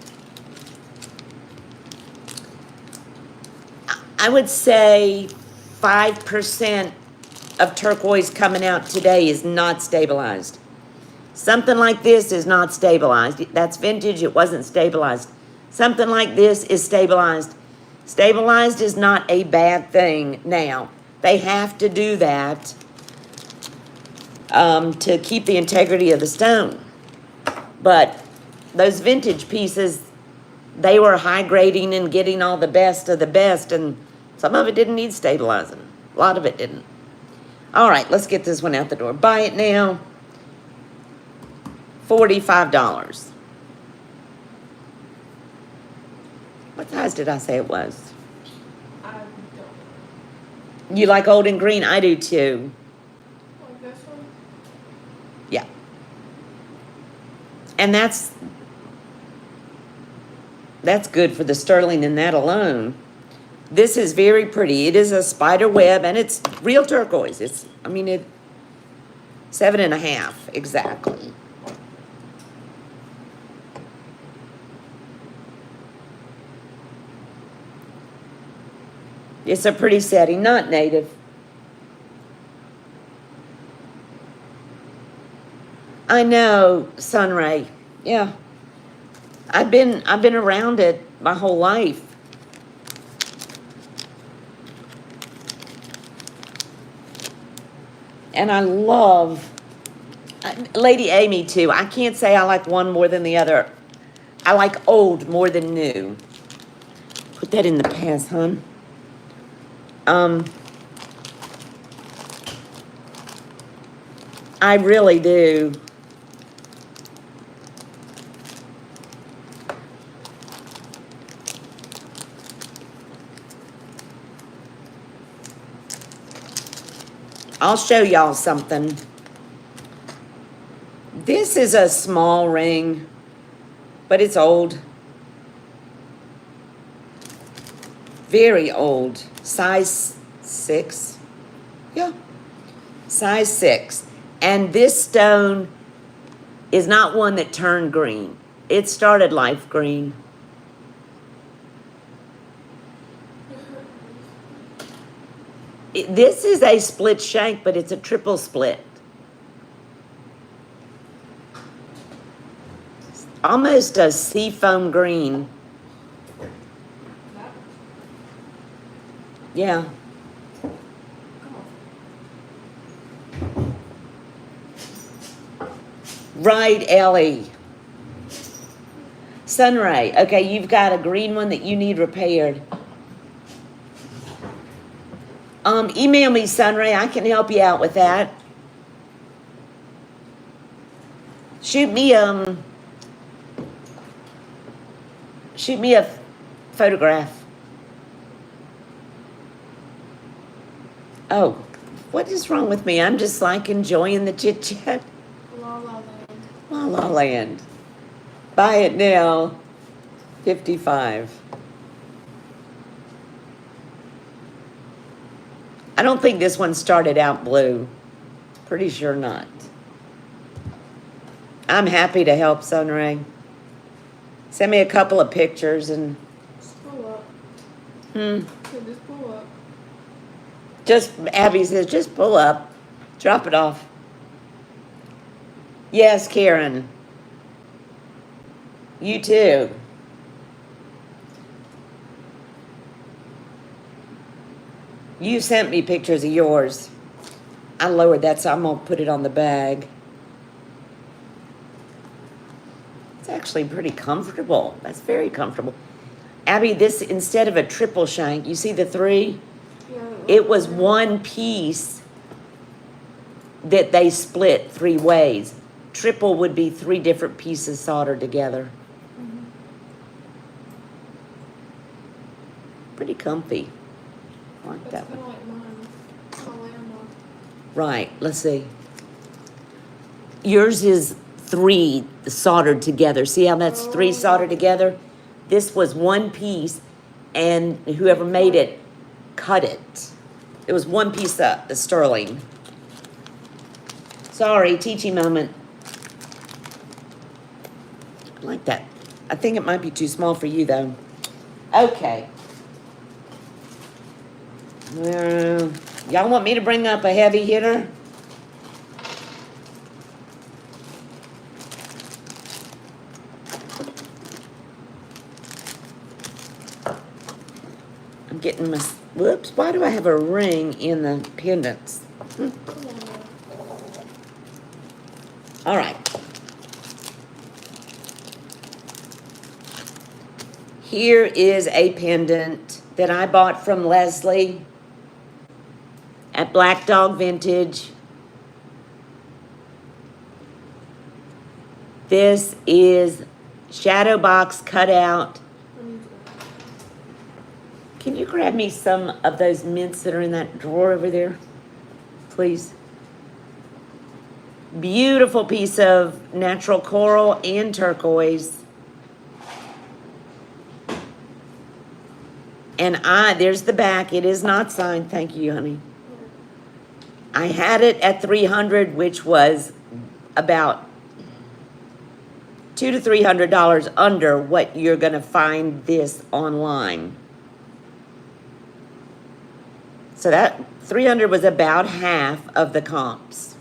I would say 5% of turquoise coming out today is not stabilized. Something like this is not stabilized. That's vintage, it wasn't stabilized. Something like this is stabilized. Stabilized is not a bad thing now. They have to do that to keep the integrity of the stone. But those vintage pieces, they were high grading and getting all the best of the best, and some of it didn't need stabilizing. A lot of it didn't. All right, let's get this one out the door. Buy it now. $45. What size did I say it was? I don't. You like old and green? I do too. Like this one? Yeah. And that's good for the sterling in that alone. This is very pretty. It is a spider web, and it's real turquoise. It's, I mean, 7.5 exactly. It's a pretty setting, not native. I know, Sunray. Yeah. I've been around it my whole life. And I love Lady Amy too. I can't say I like one more than the other. I like old more than new. Put that in the past, hon. I really do. I'll show y'all something. This is a small ring, but it's old. Very old. Size 6. Yeah. Size 6. And this stone is not one that turned green. It started life green. This is a split shank, but it's a triple split. Almost a seafoam green. Yeah. Right, Ellie. Sunray. Okay, you've got a green one that you need repaired. Email me, Sunray. I can help you out with that. Shoot me a photograph. Oh, what is wrong with me? I'm just like enjoying the chit chat. La La Land. La La Land. Buy it now. 55. I don't think this one started out blue. Pretty sure not. I'm happy to help, Sunray. Send me a couple of pictures and... Just pull up. So Just pull up. just, Abby says, just pull up. Drop it off. Yes, Karen. You too. You sent me pictures of yours. I lowered that, so I'm gonna put it on the bag. It's actually pretty comfortable. That's very comfortable. Abby, this, instead of a triple shank, you see the 3? Yeah. It was one piece that they split 3 ways. Triple would be 3 different pieces soldered together. Mhm. Pretty comfy. I like That's that kind one. of like mine. It's my landmark. Right, let's see. Yours is 3 soldered together. See how that's 3 soldered together? This was one piece, and whoever made it cut it. It was one piece of sterling. Sorry, teaching moment. I like that. I think it might be too small for you, though. Okay. Y'all want me to bring up a heavy hitter? I'm getting my... Whoops, why do I have a ring in the pendants? All right. Here is a pendant that I bought from Leslie at Black Dog Vintage. This is shadow box cut out. Can you grab me some of those mints that are in that drawer over there, please? Beautiful piece of natural coral and turquoise. And there's the back. It is not signed. Thank you, honey. I had it at $300, which was about $200 to $300 under what you're gonna find this online. So that $300 was about half of the comps.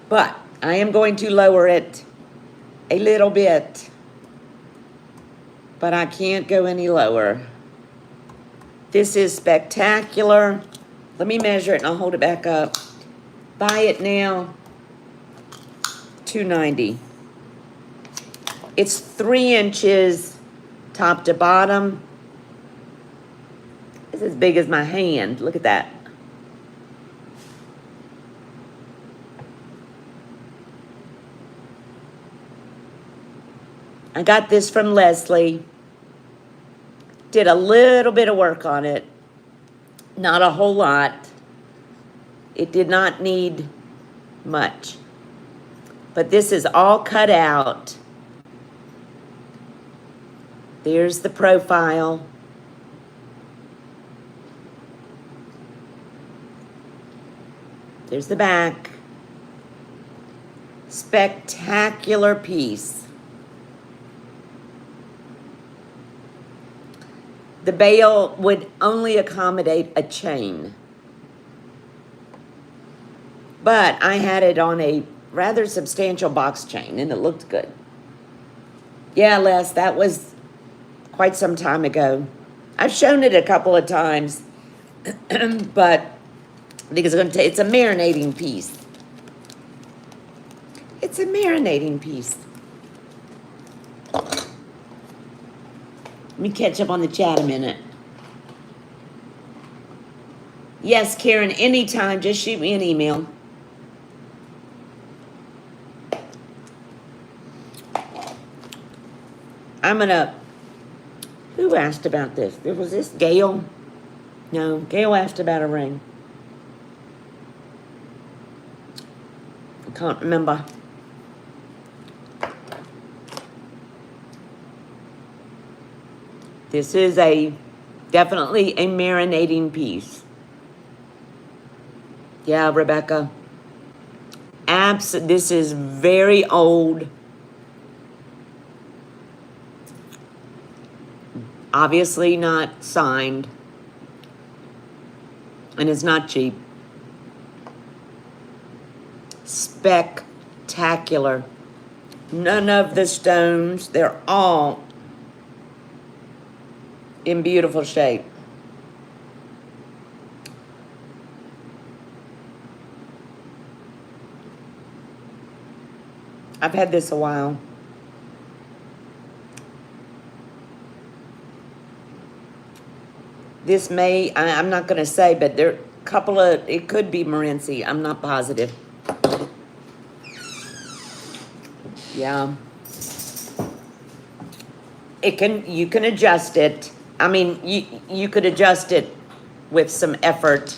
But I am going to lower it a little bit. But I can't go any lower. This is spectacular. Let me measure it and I'll hold it back up. Buy it now, $290. It's 3 inches top to bottom. It's as big as my hand. Look at that. I got this from Leslie. Did a little bit of work on it. Not a whole lot. It did not need much. But this is all cut out. There's the profile. There's the back. Spectacular piece. The bail would only accommodate a chain. But I had it on a rather substantial box chain and it looked good. Yeah, Les, that was quite some time ago. I've shown it a couple of times, but I think it's a marinating piece. It's a marinating piece. Let me catch up on the chat a minute. Yes, Karen, anytime, just shoot me an email. Who asked about this? Was this Gail? No, Gail asked about a ring. I can't remember. This is definitely a marinating piece. Yeah, Rebecca. This is very old. Obviously not signed. And it's not cheap. Spectacular. None of the stones, they're all in beautiful shape. I've had this a while. This may, I'm not going to say, but there are a couple of, it could be Morenci. I'm not positive. Yeah. You can adjust it. I mean, you could adjust it with some effort.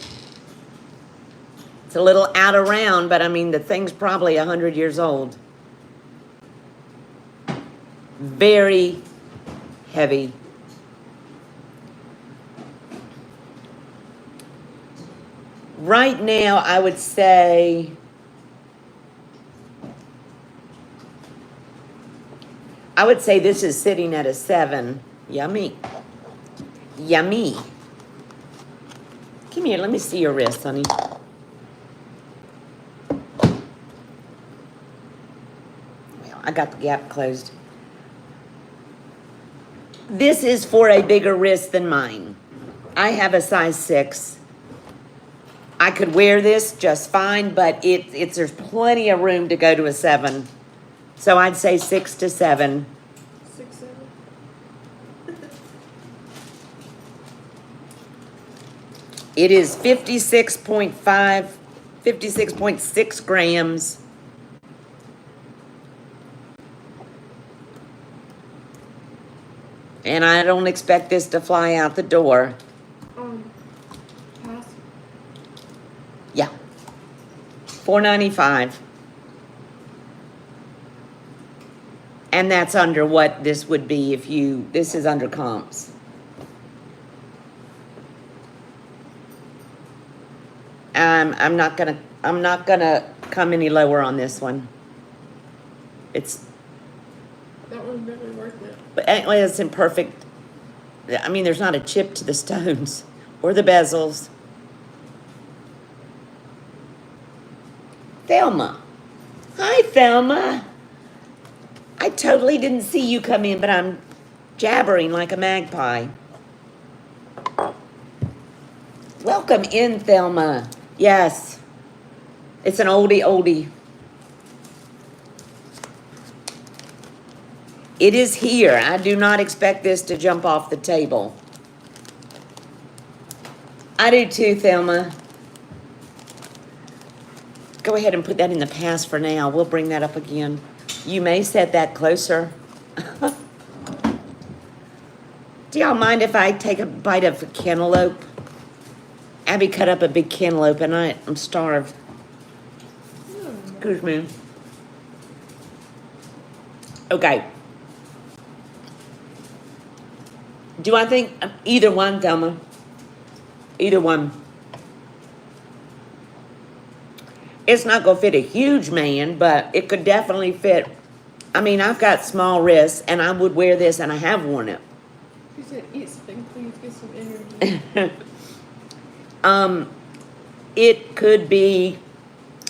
It's a little out of round, but I mean, the thing's probably 100 years old. Very heavy. Right now, I would say this is sitting at a 7. Yummy. Yummy. Come here, let me see your wrist, honey. Well, I got the gap closed. This is for a bigger wrist than mine. I have a size 6. I could wear this just fine, but there's plenty of room to go to a 7. So I'd say 6 to 7. 6, 7. It is 56.5, 56.6 grams. And I don't expect this to fly out the door. Pass. Yeah. $4.95. And that's under what this would be if this is under comps. I'm not gonna come any lower on this one. It's, That one's really worth it. but anyway, it's in perfect, I mean, there's not a chip to the stones or the bezels. Thelma. Hi, Thelma. I totally didn't see you come in, but I'm jabbering like a magpie. Welcome in, Thelma. Yes. It's an oldie. It is here. I do not expect this to jump off the table. I do too, Thelma. Go ahead and put that in the past for now. We'll bring that up again. You may set that closer. Do y'all mind if I take a bite of cantaloupe? Abby cut up a big cantaloupe and I'm starved. Excuse me. Okay. Do I think either one, Thelma? Either one. It's not going to fit a huge man, but it could definitely fit. I mean, I've got small wrists, and I would wear this, and I have worn it. She said, eat something, please, get some energy. It could be,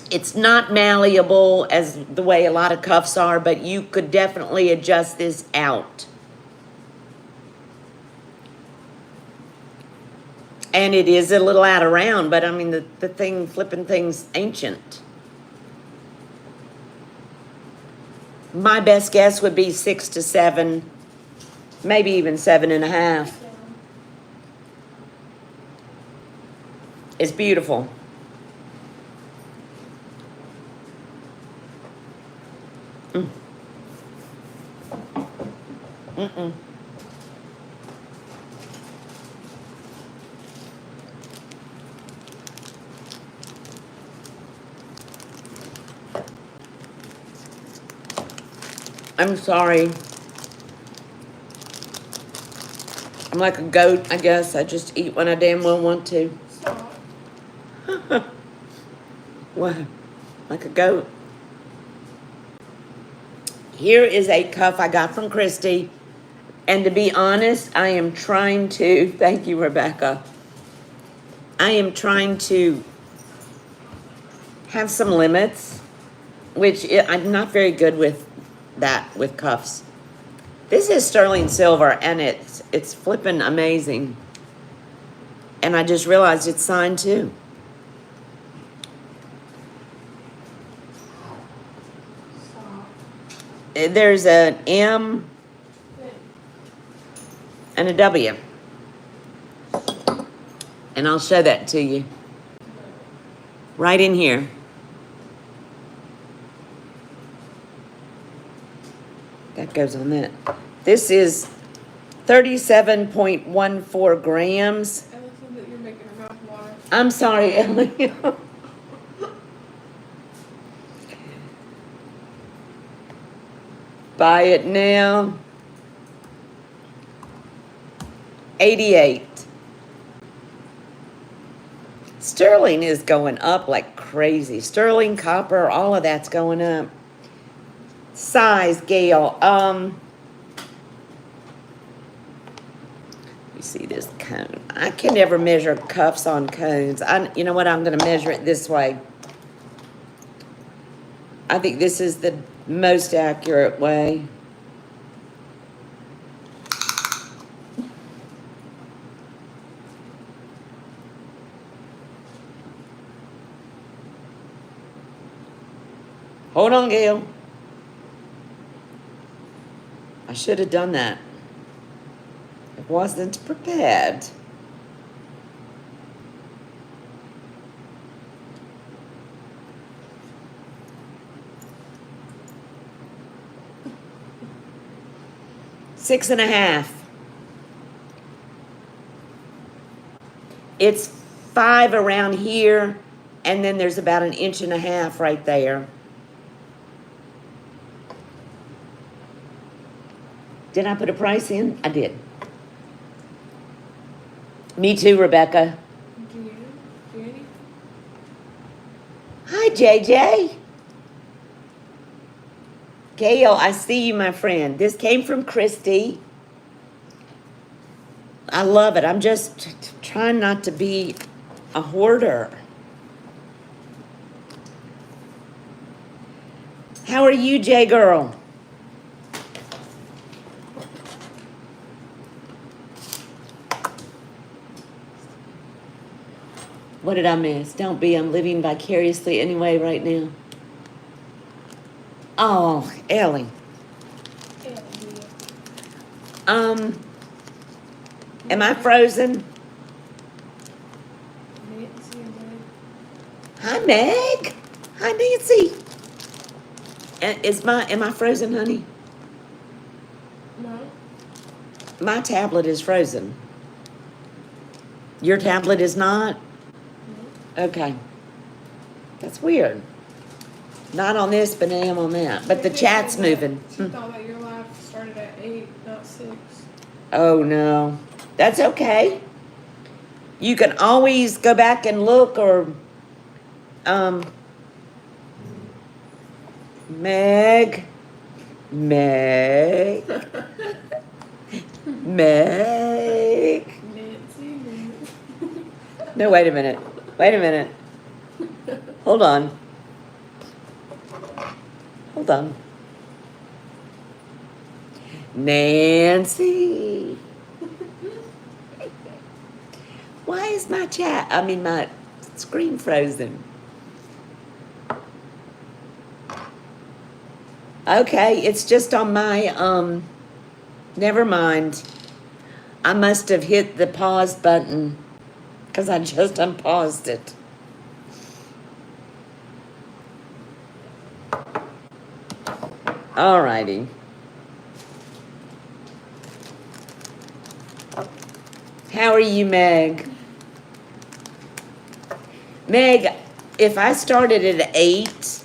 it's not malleable as the way a lot of cuffs are, but you could definitely adjust this out. And it is a little out of round, but I mean, the flipping thing's ancient. My best guess would be 6 to 7, maybe even 7.5. It's beautiful. Mm-mm. I'm sorry. I'm like a goat, I guess. I just eat when I damn well want to. Stop. What? Like a goat. Here is a cuff I got from Christy. And to be honest, I am trying to, thank you, Rebecca. I am trying to have some limits, which I'm not very good with that, with cuffs. This is sterling silver, and it's flipping amazing. And I just realized it's signed too. Stop. There's an M and a W. And I'll show that to you. Right in here. That goes on that. This is 37.14 grams. Allison, that you're making her mouth water. I'm sorry, Ellie. Buy it now. 88. Sterling is going up like crazy. Sterling, copper, all of that's going up. Size, Gail. Let me see this cone. I can never measure cuffs on cones. You know what? I'm going to measure it this way. I think this is the most accurate way. Hold on, Gail. I should have done that. I wasn't prepared. Six and a half. It's 5 around here, and then there's about 1.5 inches right there. Did I put a price in? I did. Me too, Rebecca. Jenny? Hi, JJ. Gail, I see you, my friend. This came from Christy. I love it. I'm just trying not to be a hoarder. How are you, J girl? What did I miss? Don't be. I'm living vicariously anyway right now. Oh, Ellie. Am I frozen? Nancy and Meg. Hi, Meg. Hi, Nancy. Am I frozen, honey? No. My tablet is frozen. Your tablet is not? No. Okay. That's weird. Not on this, but I am on that. But the chat's moving. She thought that your live started at 8, not 6. Oh, no. That's okay. You can always go back and look or, Meg. Meg. Nancy. No, wait a minute. Wait a minute. Hold on. Hold on. Nancy. Why is my my screen frozen? Okay, it's just on my, never mind. I must have hit the pause button because I just unpaused it. Alrighty. How are you, Meg? Meg, if I started at 8,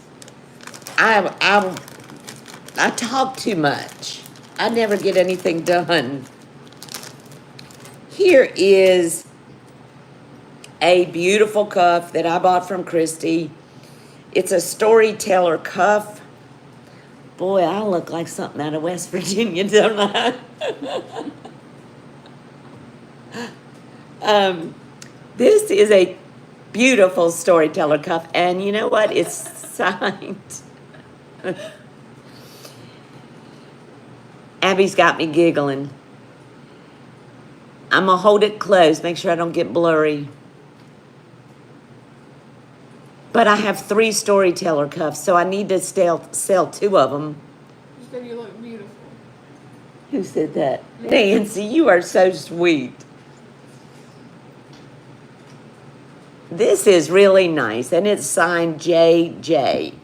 I talk too much. I never get anything done. Here is a beautiful cuff that I bought from Christy. It's a storyteller cuff. Boy, I look like something out of West Virginia, don't I? This is a beautiful storyteller cuff, and you know what? It's signed. Abby's got me giggling. I'm gonna hold it close, make sure I don't get blurry. But I have 3 storyteller cuffs, so I need to sell 2 of them. Just said you look beautiful. Who said that? Nancy, you are so sweet. This is really nice, and it's signed JJ.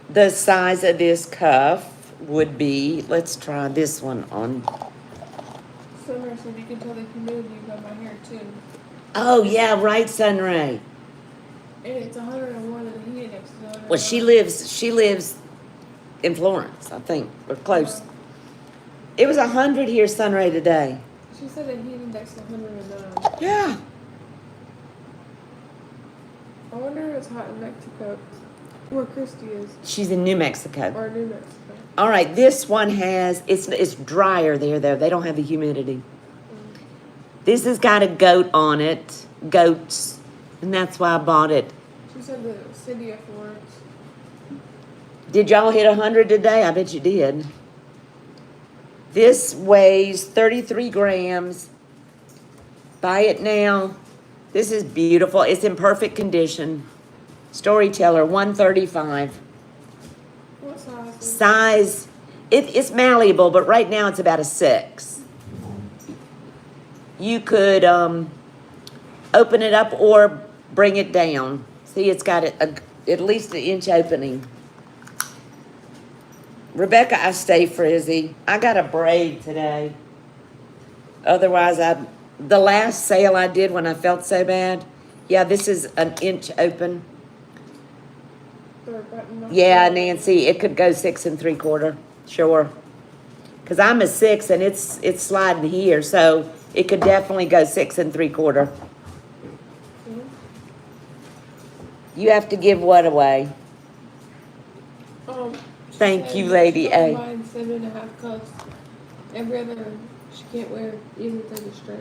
The size of this cuff would be, let's try this one on. Summer said you can tell the humidity by my hair too. Oh, yeah, right, Sunray. And it's 101 and the heat index is 101. Well, she lives in Florence, I think, or close. It was 100 here, Sunray, today. She said the heat index is 109. Yeah. I wonder if it's hot in Mexico. Where Christy is. She's in New Mexico. Or New Mexico. All right, this one has, it's drier there, though. They don't have the humidity. This has got a goat on it, goats, and that's why I bought it. She said the city of Florence. Did y'all hit 100 today? I bet you did. This weighs 33 grams. Buy it now. This is beautiful. It's in perfect condition. Storyteller, 135. What size? Size, it's malleable, but right now it's about a 6. You could open it up or bring it down. See, it's got at least an inch opening. Rebecca, I stay frizzy. I got a braid today. Otherwise, the last sale I did when I felt so bad, yeah, this is an inch open. Yeah, Nancy, it could go 6 3/4, sure. Because I'm a 6 and it's sliding here, so it could definitely go 6 3/4. You have to give what away? Thank you, Lady A. Buying 7.5 cuffs. Every other, she can't wear even if they stretch.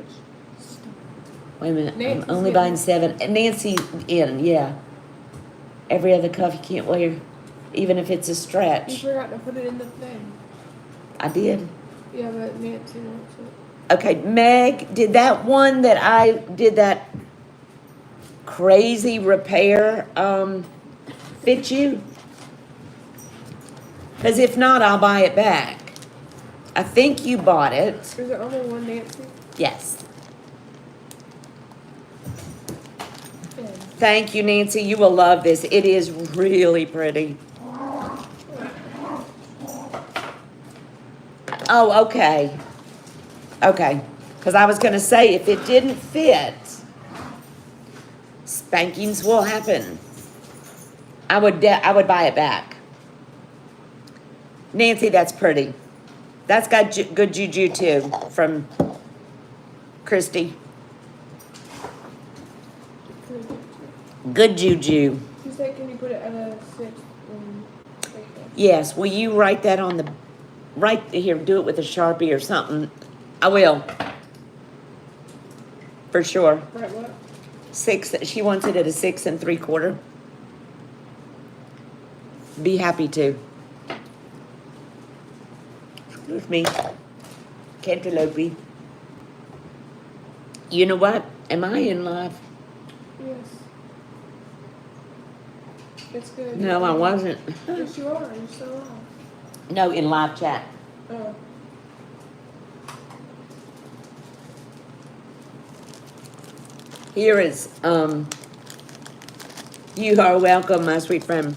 Wait a minute, Nancy's I'm only in. buying 7. Nancy in, yeah. Every other cuff you can't wear, even if it's a You stretch. forgot to put it in the thing. I did. Yeah, but Nancy wants it. Okay, Meg, did that one that I did that crazy repair fit you? Because if not, I'll buy it back. I think you bought it. Is there only one Nancy? Yes. Yeah. Thank you, Nancy. You will love this. It is really pretty. Oh, okay. Okay. Because I was going to say, if it didn't fit, spankings will happen. I would buy it back. Nancy, that's pretty. That's got good juju, too, from Christy. Good juju. She said, can you put it at a 6? Yes, will you write that on the, right here, do it with a Sharpie or something. I will. For sure. Right, what? 6, she wants it at a 6 3/4. Be happy to. Excuse me. Cantaloupe. You know what? Am I in live? Yes. It's good. No, I wasn't. Yes, you are. You're so wrong. No, in live chat. Oh. Here is, you are welcome, my sweet friend.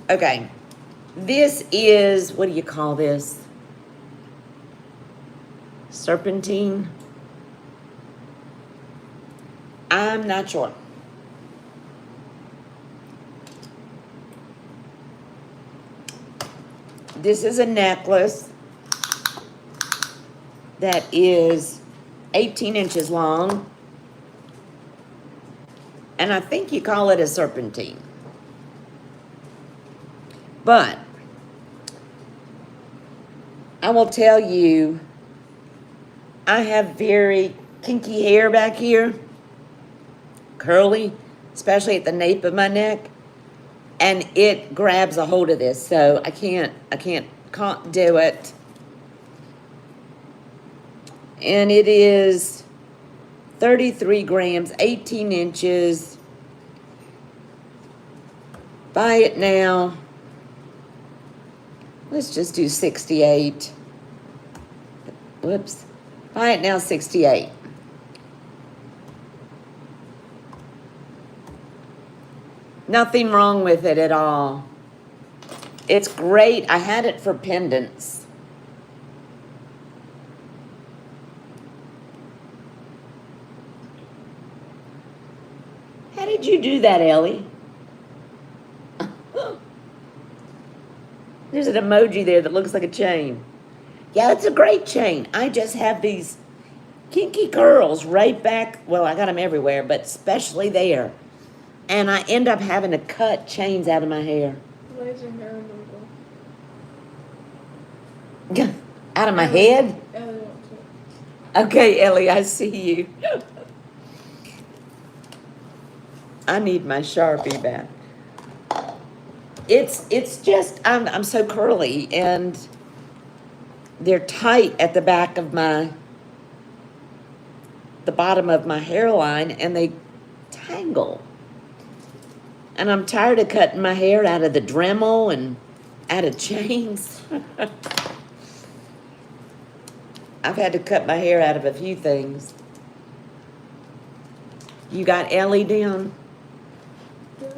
Okay. This is, what do you call this? Serpentine? I'm not sure. This is a necklace that is 18 inches long. And I think you call it a serpentine. But I will tell you, I have very kinky hair back here, curly, especially at the nape of my neck, and it grabs a hold of this, so I can't do it. And it is 33 grams, 18 inches. Buy it now. Let's just do 68. Whoops. Buy it now, 68. Nothing wrong with it at all. It's great. I had it for pendants. How did you do that, Ellie? There's an emoji there that looks like a chain. Yeah, it's a great chain. I just have these kinky curls right back. Well, I got them everywhere, but especially there. And I end up having to cut chains out of my hair. Laser hair removal. Out of my head? Ellie wants it. Okay, Ellie, I see you. I need my Sharpie back. It's just, I'm so curly, and they're tight at the back of the bottom of my hairline, and they tangle. And I'm tired of cutting my hair out of the Dremel and out of chains. I've had to cut my hair out of a few things. You got Ellie down? Yeah.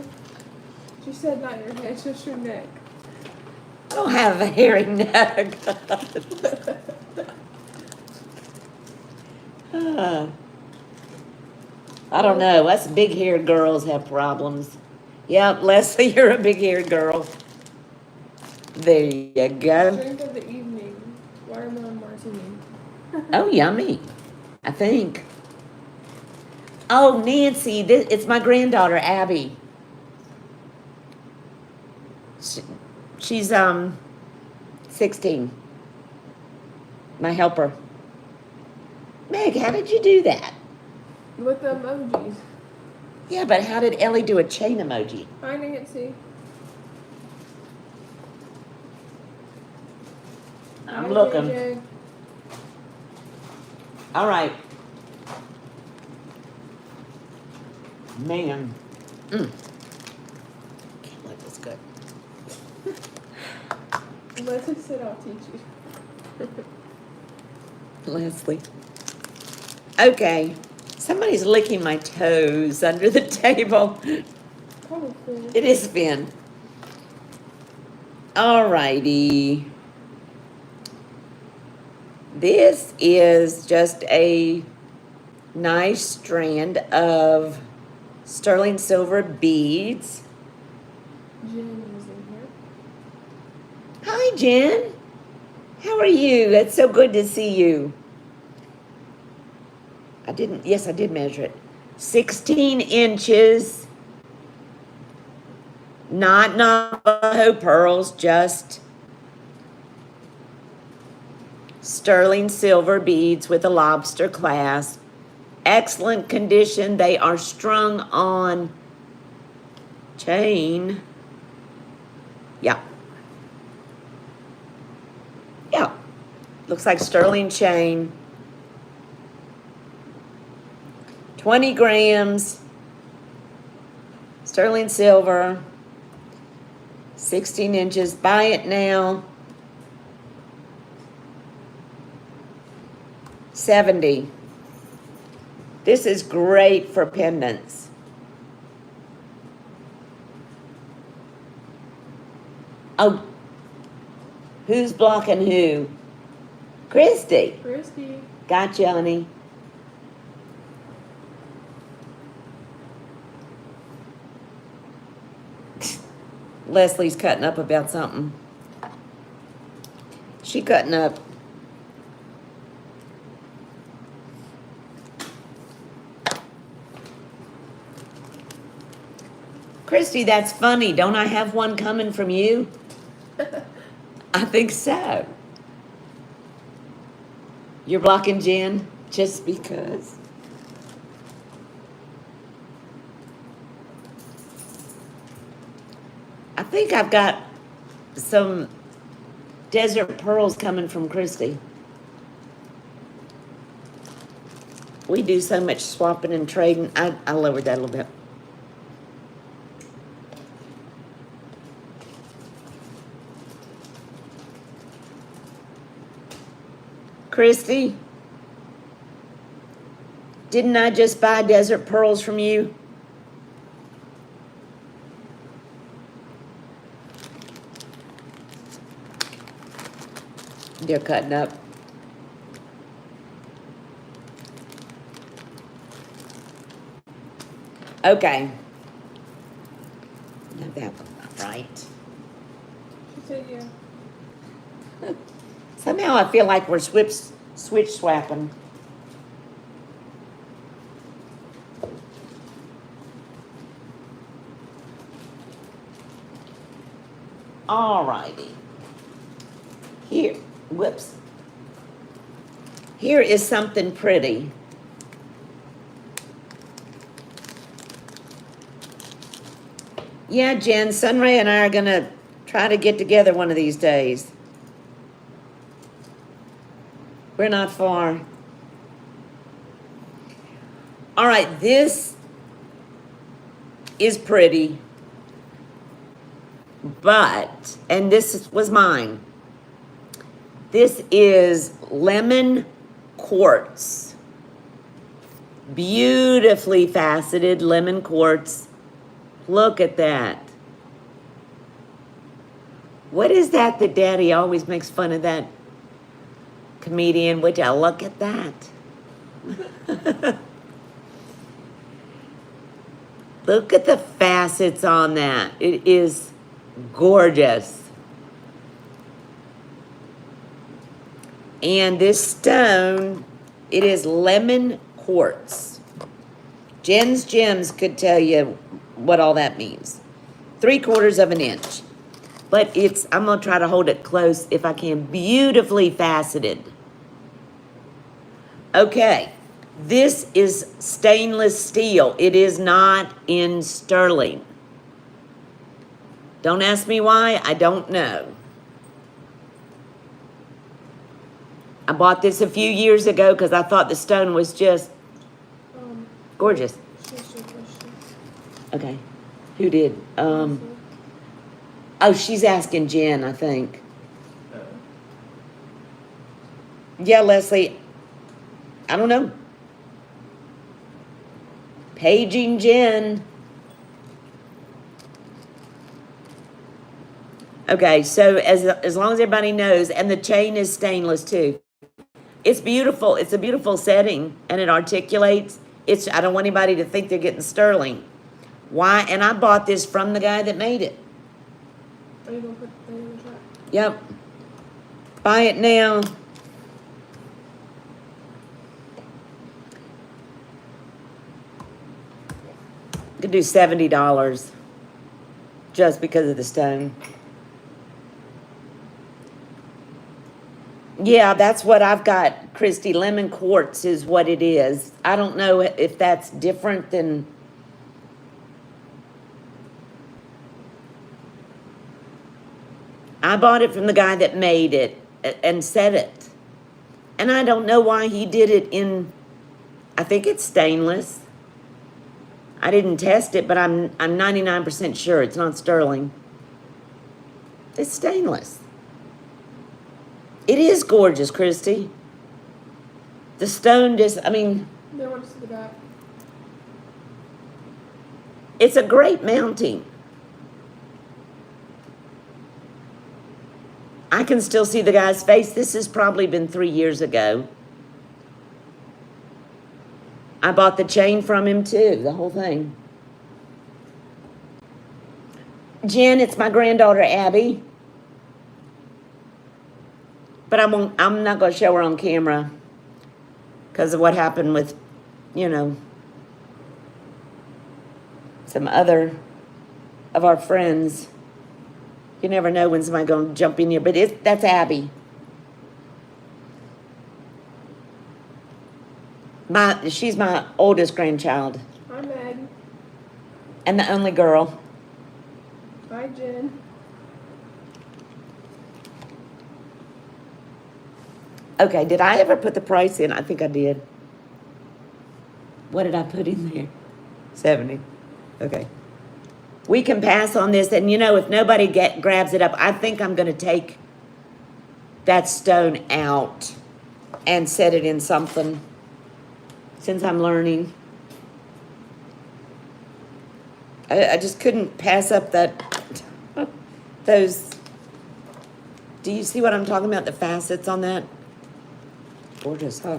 She said not your head, just your neck. I don't have a hairy neck. I don't know. Us big-haired girls have problems. Yep, Leslie, you're a big-haired girl. There you go. Drink of the evening. Watermelon martini. Oh, yummy. I think. Oh, Nancy, it's my granddaughter, Abby. She's 16. My helper. Meg, how did you do that? With the emojis. Yeah, but how did Ellie do a chain emoji? Hi, Nancy. I'm Hi, looking. JJ. All right. Man. Can't let this go. Leslie said I'll teach you. Leslie. Okay. Somebody's licking my toes under the table. Probably cool. It is Finn. All righty. This is just a nice strand of sterling silver beads. Jen is in here. Hi, Jen. How are you? It's so good to see you. Yes, I did measure it. 16 inches. Not Navajo pearls, just sterling silver beads with a lobster clasp. Excellent condition. They are strung on chain. Yeah. Yeah. Looks like sterling chain. 20 grams. Sterling silver. 16 inches. Buy it now. 70. This is great for pendants. Oh, who's blocking who? Christy. Christy. Gotcha, honey. Leslie's cutting up about something. She cutting up. Christy, that's funny. Don't I have one coming from you? I think so. You're blocking Jen just because. I think I've got some desert pearls coming from Christy. We do so much swapping and trading. I lowered that a little bit. Christy, didn't I just buy desert pearls from you? They're cutting up. Okay. No, that was not right. She said yeah. Somehow I feel like we're switch swapping. Alrighty. Here, whoops. Here is something pretty. Yeah, Jen, Sunray and I are gonna try to get together one of these days. We're not far. All right, this is pretty, but, and this was mine. This is lemon quartz. Beautifully faceted lemon quartz. Look at that. What is that Daddy always makes fun of that comedian? Would you look at that? Look at the facets on that. It is gorgeous. And this stone, it is lemon quartz. Jen's Gems could tell you what all that means. 3/4 of an inch. But it's, I'm gonna try to hold it close if I can. Beautifully faceted. Okay, this is stainless steel. It is not in sterling. Don't ask me why, I don't know. I bought this a few years ago because I thought the stone was just gorgeous. She's your question. Okay, who did? Oh, she's asking Jen, I think. Yeah, Leslie, I don't know. Paging Jen. Okay, so as long as everybody knows, and the chain is stainless too. It's beautiful. It's a beautiful setting, and it articulates. I don't want anybody to think they're getting sterling. Why? And I bought this from the guy that made it. Are you gonna put that in the chat? Yep. Buy it now. Could do $70 just because of the stone. Yeah, that's what I've got, Christy. Lemon quartz is what it is. I don't know if that's different than... I bought it from the guy that made it and set it. And I don't know why he did it in... I think it's stainless. I didn't test it, but I'm 99% sure it's not sterling. It's stainless. It is gorgeous, Christy. The stone just, I mean... Then what's the back? It's a great mounting. I can still see the guy's face. This has probably been 3 years ago. I bought the chain from him too, the whole thing. Jen, it's my granddaughter Abby. But I'm not going to show her on camera because of what happened with, you know, some other of our friends. You never know when somebody's going to jump in here, but that's Abby. She's my oldest grandchild. Hi, Meg. And the only girl. Hi, Jen. Okay, did I ever put the price in? I think I did. What did I put in there? 70. Okay. We can pass on this, and you know, if nobody grabs it up, I think I'm going to take that stone out and set it in something since I'm learning. I just couldn't pass up those. Do you see what I'm talking about? The facets on that? Gorgeous, huh?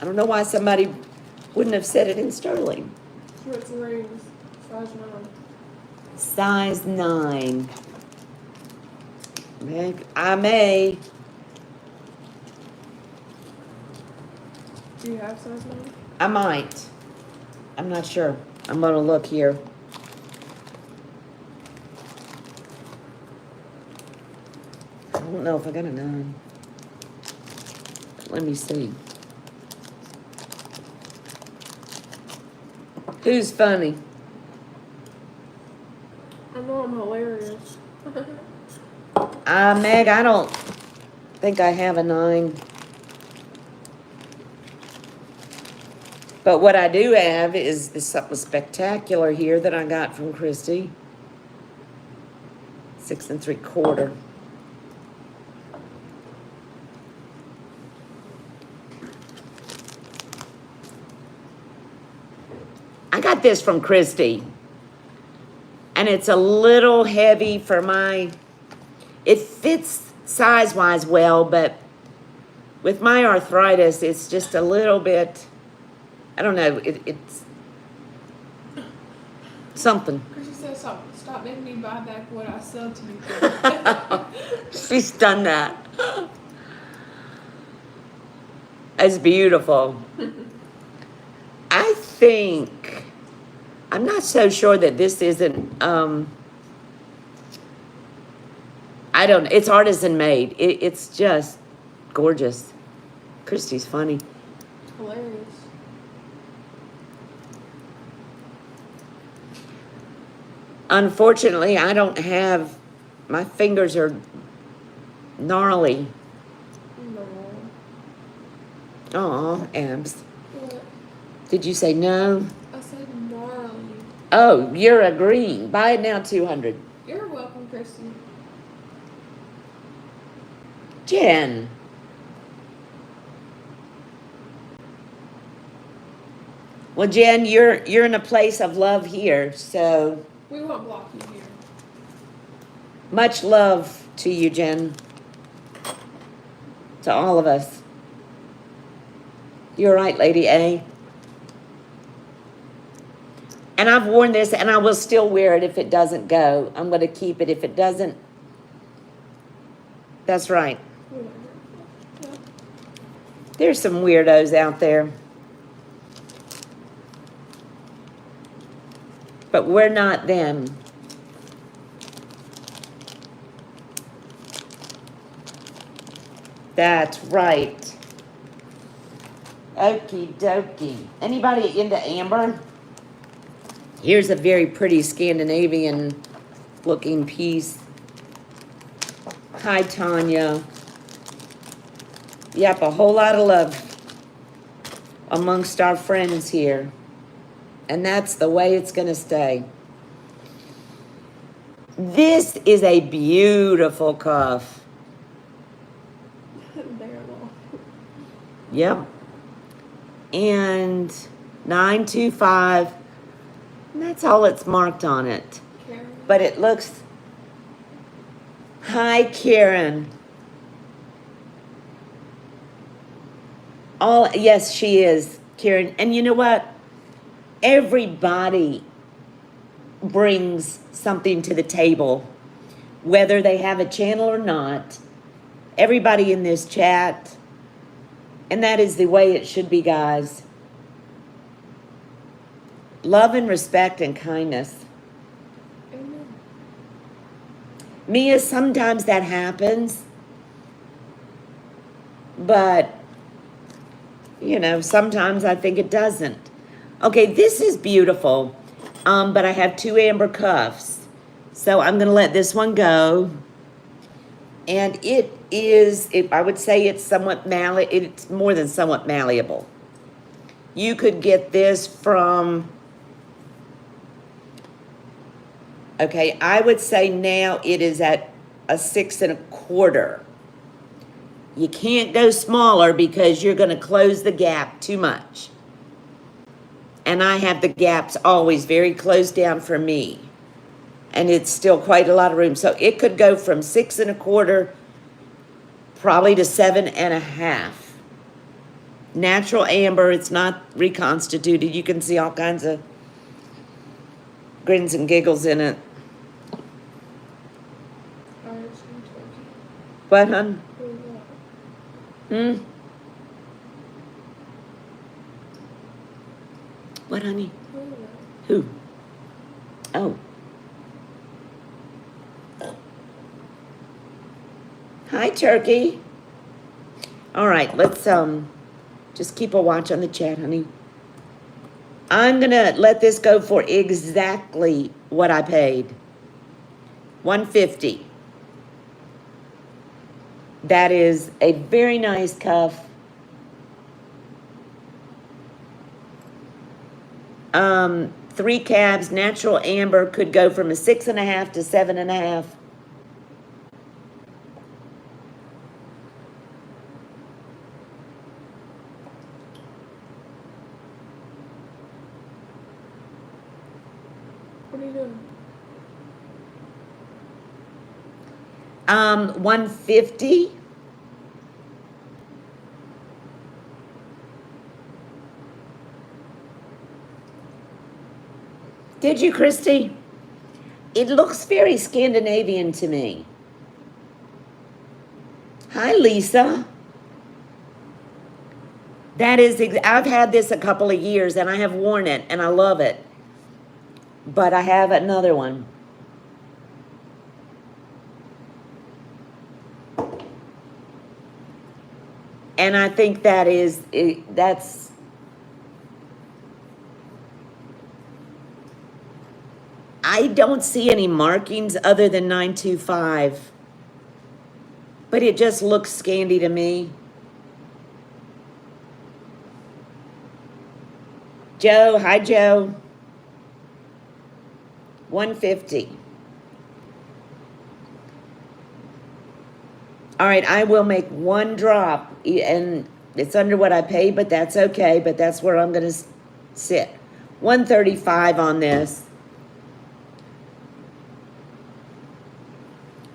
I don't know why somebody wouldn't have set it in sterling. What's the rings? Size 9. Size 9. I may. Do you have size 9? I might. I'm not sure. I'm gonna look here. I don't know if I got a 9. Let me see. Who's funny? I know I'm hilarious. Meg, I don't think I have a 9. But what I do have is this something spectacular here that I got from Christy. 6 3/4. I got this from Christy. And it's a little heavy for my, it fits size-wise well, but with my arthritis, it's just a little bit, I don't know, it's something. Chrissy says, stop making me buy back what I sell to you. She's done that. It's beautiful. I think, I'm not so sure that this isn't, I don't know, it's artisan made. It's just gorgeous. Christy's funny. Hilarious. Unfortunately, I don't have, my fingers are gnarly. No. Aw, Abs. What? Did you say no? I said gnarly. Oh, you're agreeing. Buy it now, 200. You're welcome, Christy. Jen. Well, Jen, you're in a place of love here, so We won't block you here. much love to you, Jen. To all of us. You're right, Lady A. And I've worn this, and I will still wear it if it doesn't go. I'm going to keep it if it doesn't. That's right. Yeah. There's some weirdos out there. But we're not them. That's right. Okie dokie. Anybody into amber? Here's a very pretty Scandinavian looking piece. Hi, Tanya. Yep, a whole lot of love amongst our friends here. And that's the way it's going to stay. This is a beautiful cuff. Bearable. Yep. And 925. And that's all it's marked on it. Karen. But it looks... Hi, Karen. Yes, she is, Karen. And you know what? Everybody brings something to the table, whether they have a channel or not. Everybody in this chat. And that is the way it should be, guys. Love and respect and kindness. Amen. Mia, sometimes that happens. But, you know, sometimes I think it doesn't. Okay, this is beautiful. But I have 2 amber cuffs. So I'm going to let this one go. And it is, I would say it's somewhat malleable. It's more than somewhat malleable. You could get this from... Okay, I would say now it is at a 6 1/4. You can't go smaller because you're going to close the gap too much. And I have the gaps always very closed down for me. And it's still quite a lot of room. So it could go from 6 1/4 probably to 7 1/2. Natural amber, it's not reconstituted. You can see all kinds of grins and giggles in it. Artisan turkey. What, hun? Who is that? Hmm? What, honey? Who is that? Who? Oh. Hi, Turkey. All right, let's just keep a watch on the chat, honey. I'm gonna let this go for exactly what I paid. $150. That is a very nice cuff. 3 cabs, natural amber, could go from a 6 1/2 to 7 1/2. What are you doing? 150. Did you, Christy? It looks very Scandinavian to me. Hi, Lisa. That is, I've had this a couple of years and I have worn it and I love it. But I have another one. And I think that's I don't see any markings other than 925. But it just looks Scandi to me. Joe, hi Joe. 150. All right, I will make one drop, and it's under what I paid, but that's okay, but that's where I'm going to sit. 135 on this.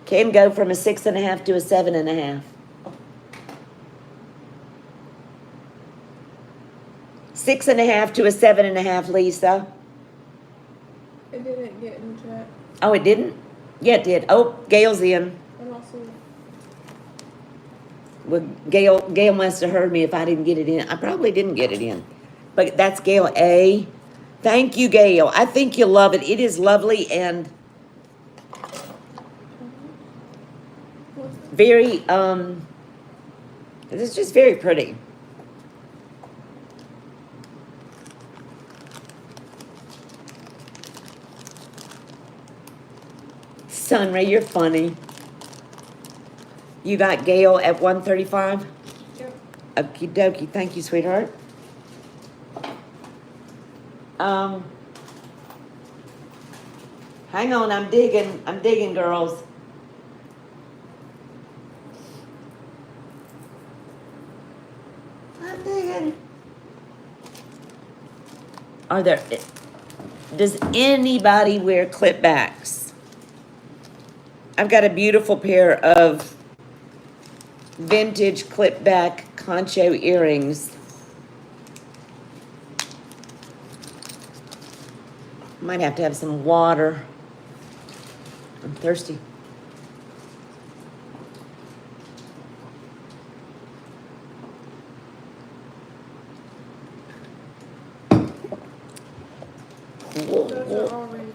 Can go from a 6 1/2 to a 7 1/2. 6 1/2 to a 7 1/2, Lisa. It didn't get in chat. Oh, it didn't? Yeah, it did. Oh, Gail's in. And also, Well, Gail must have heard me if I didn't get it in. I probably didn't get it in. But that's Gail A. Thank you, Gail. I think you'll love it. It is lovely and what's that? very, it's just very pretty. Sunray, you're funny. You got Gail at 135? Yep. Okie dokie. Thank you, sweetheart. Hang on, I'm digging, girls. I'm digging. Does anybody wear clipbacks? I've got a beautiful pair of vintage clipback concho earrings. Might have to have some water. I'm thirsty. Those are always.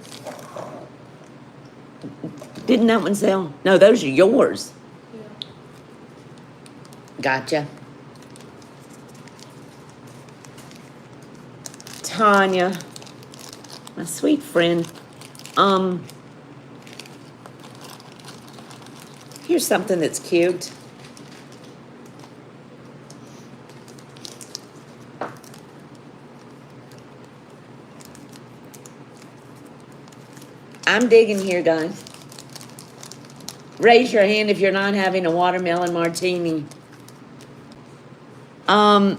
Didn't that one sell? No, those are yours. Yeah. Gotcha. Tanya, my sweet friend. Here's something that's cute. I'm digging here, guys. Raise your hand if you're not having a watermelon martini. How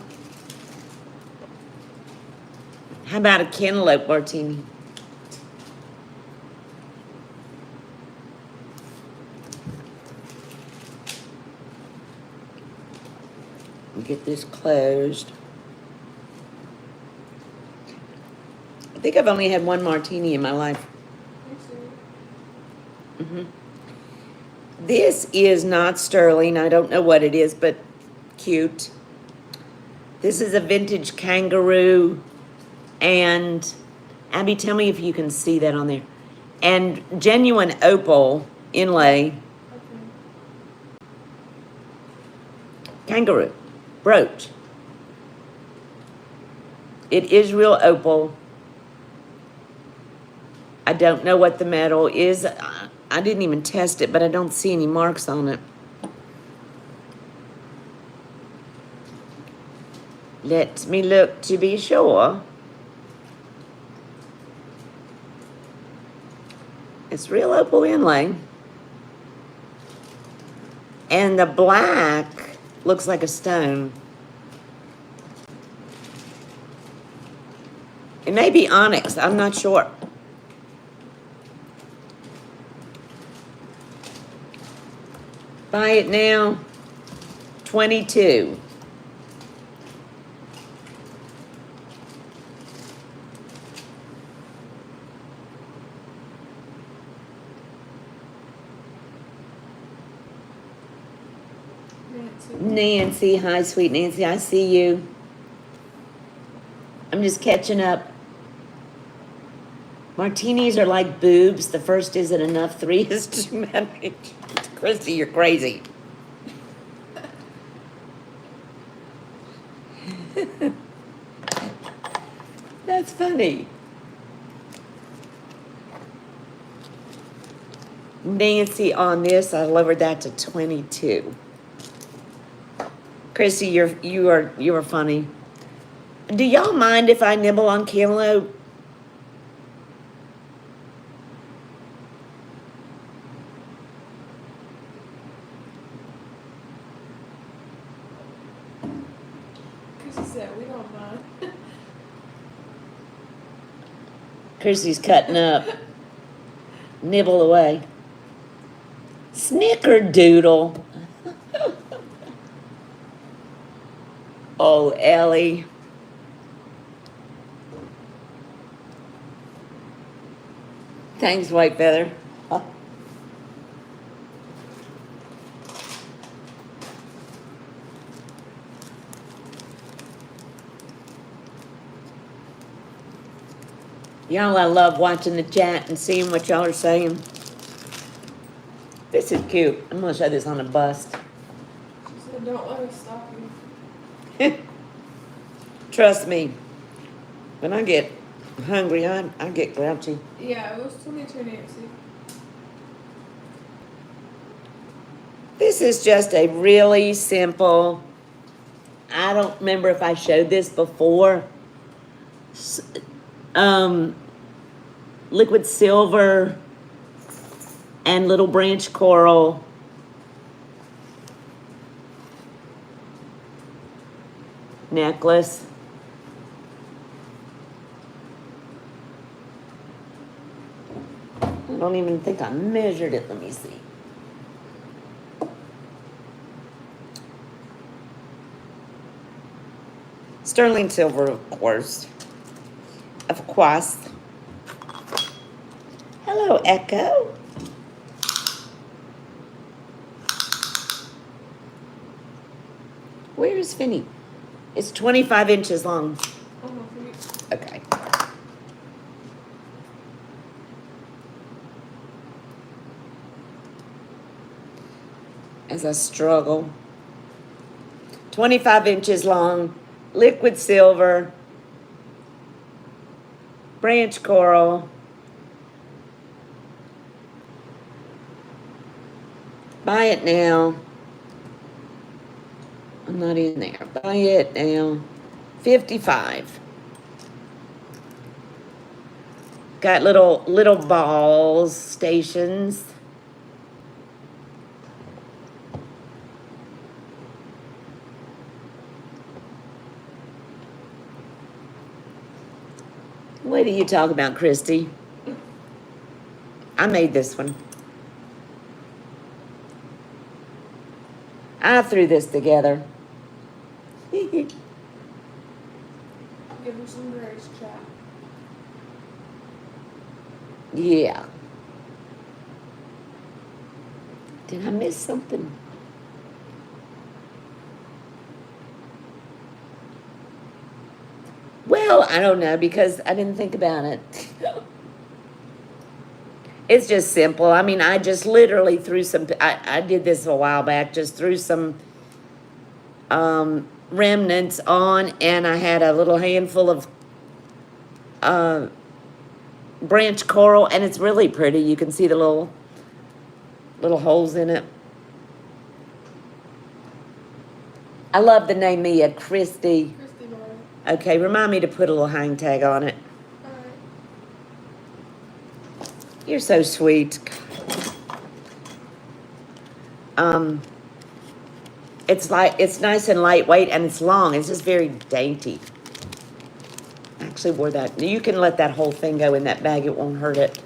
about a cantaloupe martini? Get this closed. I think I've only had one martini in my life. This is not sterling. I don't know what it is, but cute. This is a vintage kangaroo. And Abby, tell me if you can see that on there. And genuine opal inlay. Okay. Kangaroo brooch. It is real opal. I don't know what the metal is. I didn't even test it, but I don't see any marks on it. Let me look to be sure. It's real opal inlay. And the black looks like a stone. It may be onyx, I'm not sure. Buy it now, 22. Nancy, hi, sweet Nancy, I see you. I'm just catching up. Martinis are like boobs. The first isn't enough, 3 is too many. Christy, you're crazy. That's funny. Nancy, on this, I lowered that to 22. Christy, you are funny. Do y'all mind if I nibble on cantaloupe? Chrissy said we don't mind. Christy's cutting up. Nibble away. Snickerdoodle. Oh, Ellie. Thanks, White Feather. Y'all, I love watching the chat and seeing what y'all are saying. This is cute. I'm gonna show this on a bust. She said don't let us stop you. Trust me, when I get hungry, I get grouchy. Yeah, it was 22, Nancy. This is just a really simple, I don't remember if I showed this before. Liquid silver and little branch coral. Necklace. I don't even think I measured it. Let me see. Sterling silver, of course. Of course. Hello, Echo. Where is Finny? It's 25 inches long. Okay. As I struggle. 25 inches long, liquid silver, branch coral. Buy it now. I'm not in there. Buy it now. 55. Got little balls, stations. What are you talking about, Christy? I made this one. I threw this together. Give her some grace, chat. Yeah. Did I miss something? Well, I don't know because I didn't think about it. It's just simple. I mean, I just literally threw some, I did this a while back, just threw some remnants on, and I had a little handful of branch coral, and it's really pretty. You can see the little holes in it. I love the name Mia, Christy. Christy Martin. Okay, remind me to put a little hang tag on it. Alright. You're so sweet. It's nice and lightweight, and it's long. It's just very dainty. I actually wore that. You can let that whole thing go in that bag. It won't hurt it.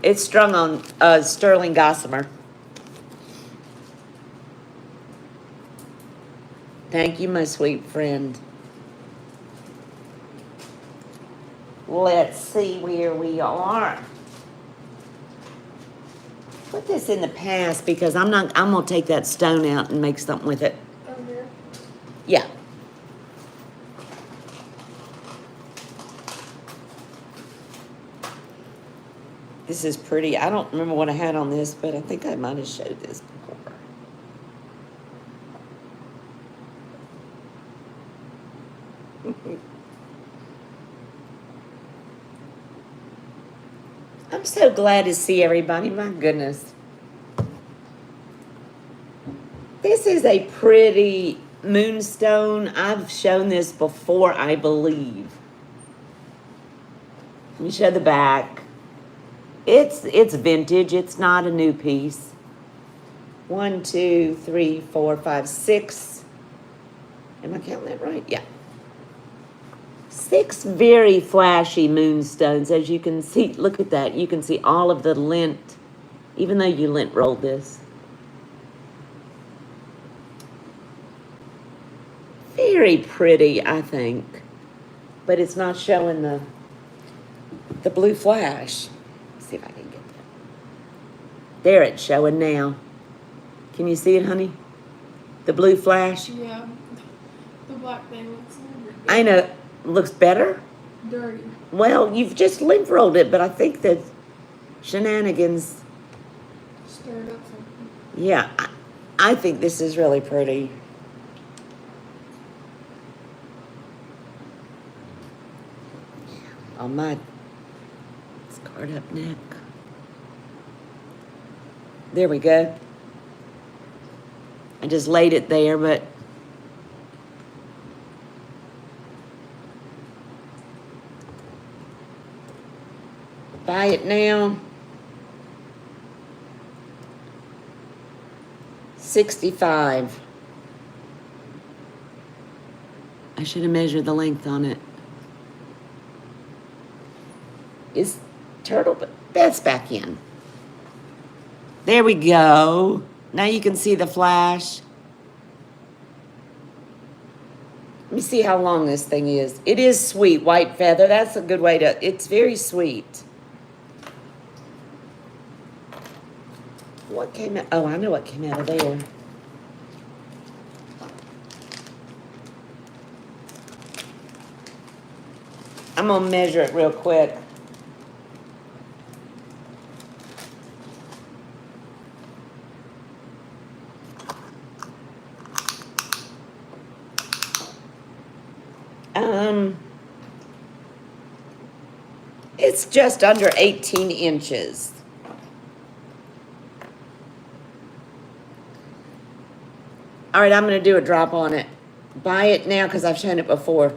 It's strung on sterling gossamer. Thank you, my sweet friend. Let's see where we are. Put this in the past because I'm gonna take that stone out and make something with it. Over here. Yeah. This is pretty. I don't remember what I had on this, but I think I might have showed this before. I'm so glad to see everybody. My goodness. This is a pretty moonstone. I've shown this before, I believe. Let me show the back. It's vintage. It's not a new piece. 1, 2, 3, 4, 5, 6. Am I counting that right? Yeah. 6 very flashy moonstones. As you can see, look at that. You can see all of the lint, even though you lint rolled this. Very pretty, I think. But it's not showing the blue flash. Let's see if I can get that. There, it's showing now. Can you see it, honey? The blue flash? Yeah. The black thing looks a little bit I know. Looks better? dirty. Well, you've just lint rolled it, but I think that shenanigans. Stirred up something. Yeah, I think this is really pretty. On my scarred up neck. There we go. I just laid it there, but buy it now. 65. I should have measured the length on it. Is turtle, but that's back in. There we go. Now you can see the flash. Let me see how long this thing is. It is sweet, white feather. That's a good way to, it's very sweet. What came out? Oh, I know what came out of there. I'm gonna measure it real quick. It's just under 18 inches. All right, I'm going to do a drop on it. Buy it now because I've shown it before.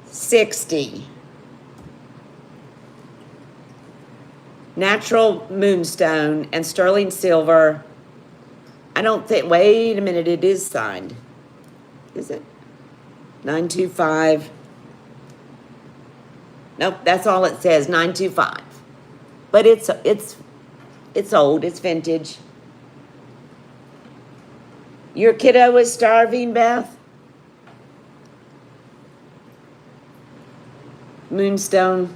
60. Natural moonstone and sterling silver. I don't think, wait a minute, it is signed. Is it? 925. Nope, that's all it says, 925. But it's old, it's vintage. Your kiddo is starving, Beth? Moonstone.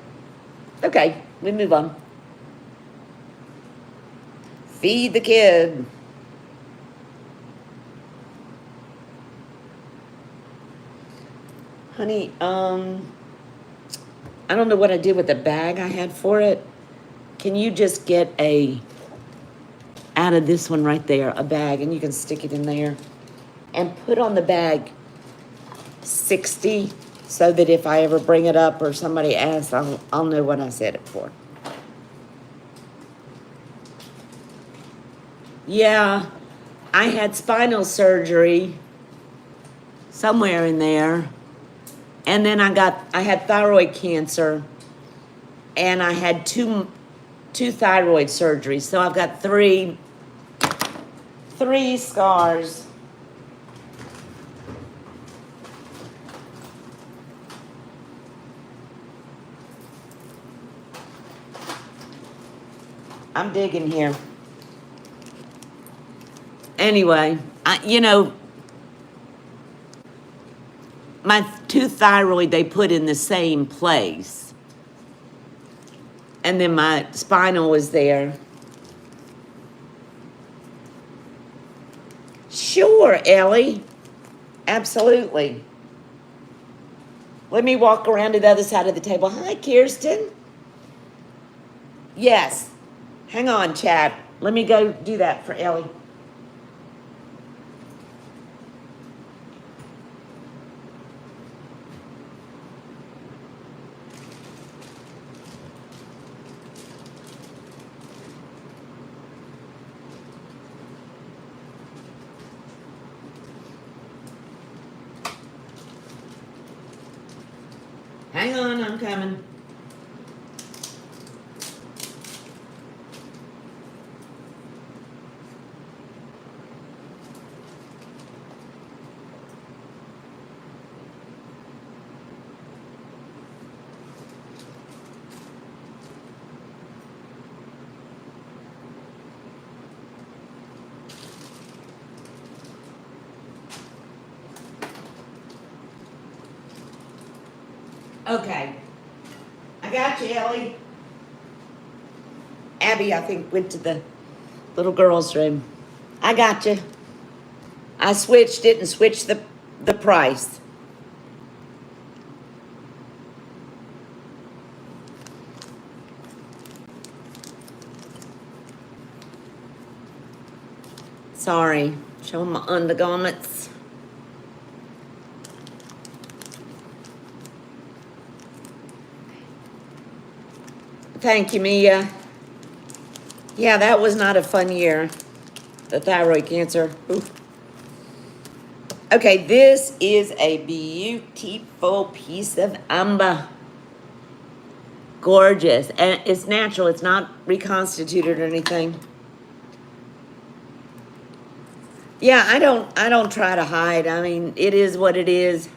Okay, we move on. Feed the kid. Honey, I don't know what I did with the bag I had for it. Can you just get out of this one right there, a bag, and you can stick it in there and put on the bag 60 so that if I ever bring it up or somebody asks, I'll know what I said it for. Yeah, I had spinal surgery somewhere in there. And then I had thyroid cancer, and I had two thyroid surgeries. So I've got three scars. I'm digging here. Anyway, my two thyroid they put in the same place. And then my spinal was there. Sure, Ellie. Absolutely. Let me walk around to the other side of the table. Hi, Kirsten. Yes. Hang on, Chad. Let me go do that for Ellie. Hang on, I'm coming. Okay. I got you, Ellie. Abby, I think, went to the little girl's room. I got you. I switched it and switched the price. Sorry. Show them my undergarments. Thank you, Mia. Yeah, that was not a fun year. The thyroid cancer. Oof. Okay, this is a beautiful piece of amber. Gorgeous. And it's natural. It's not reconstituted or anything. Yeah, I don't try to hide. I mean, it is what it is.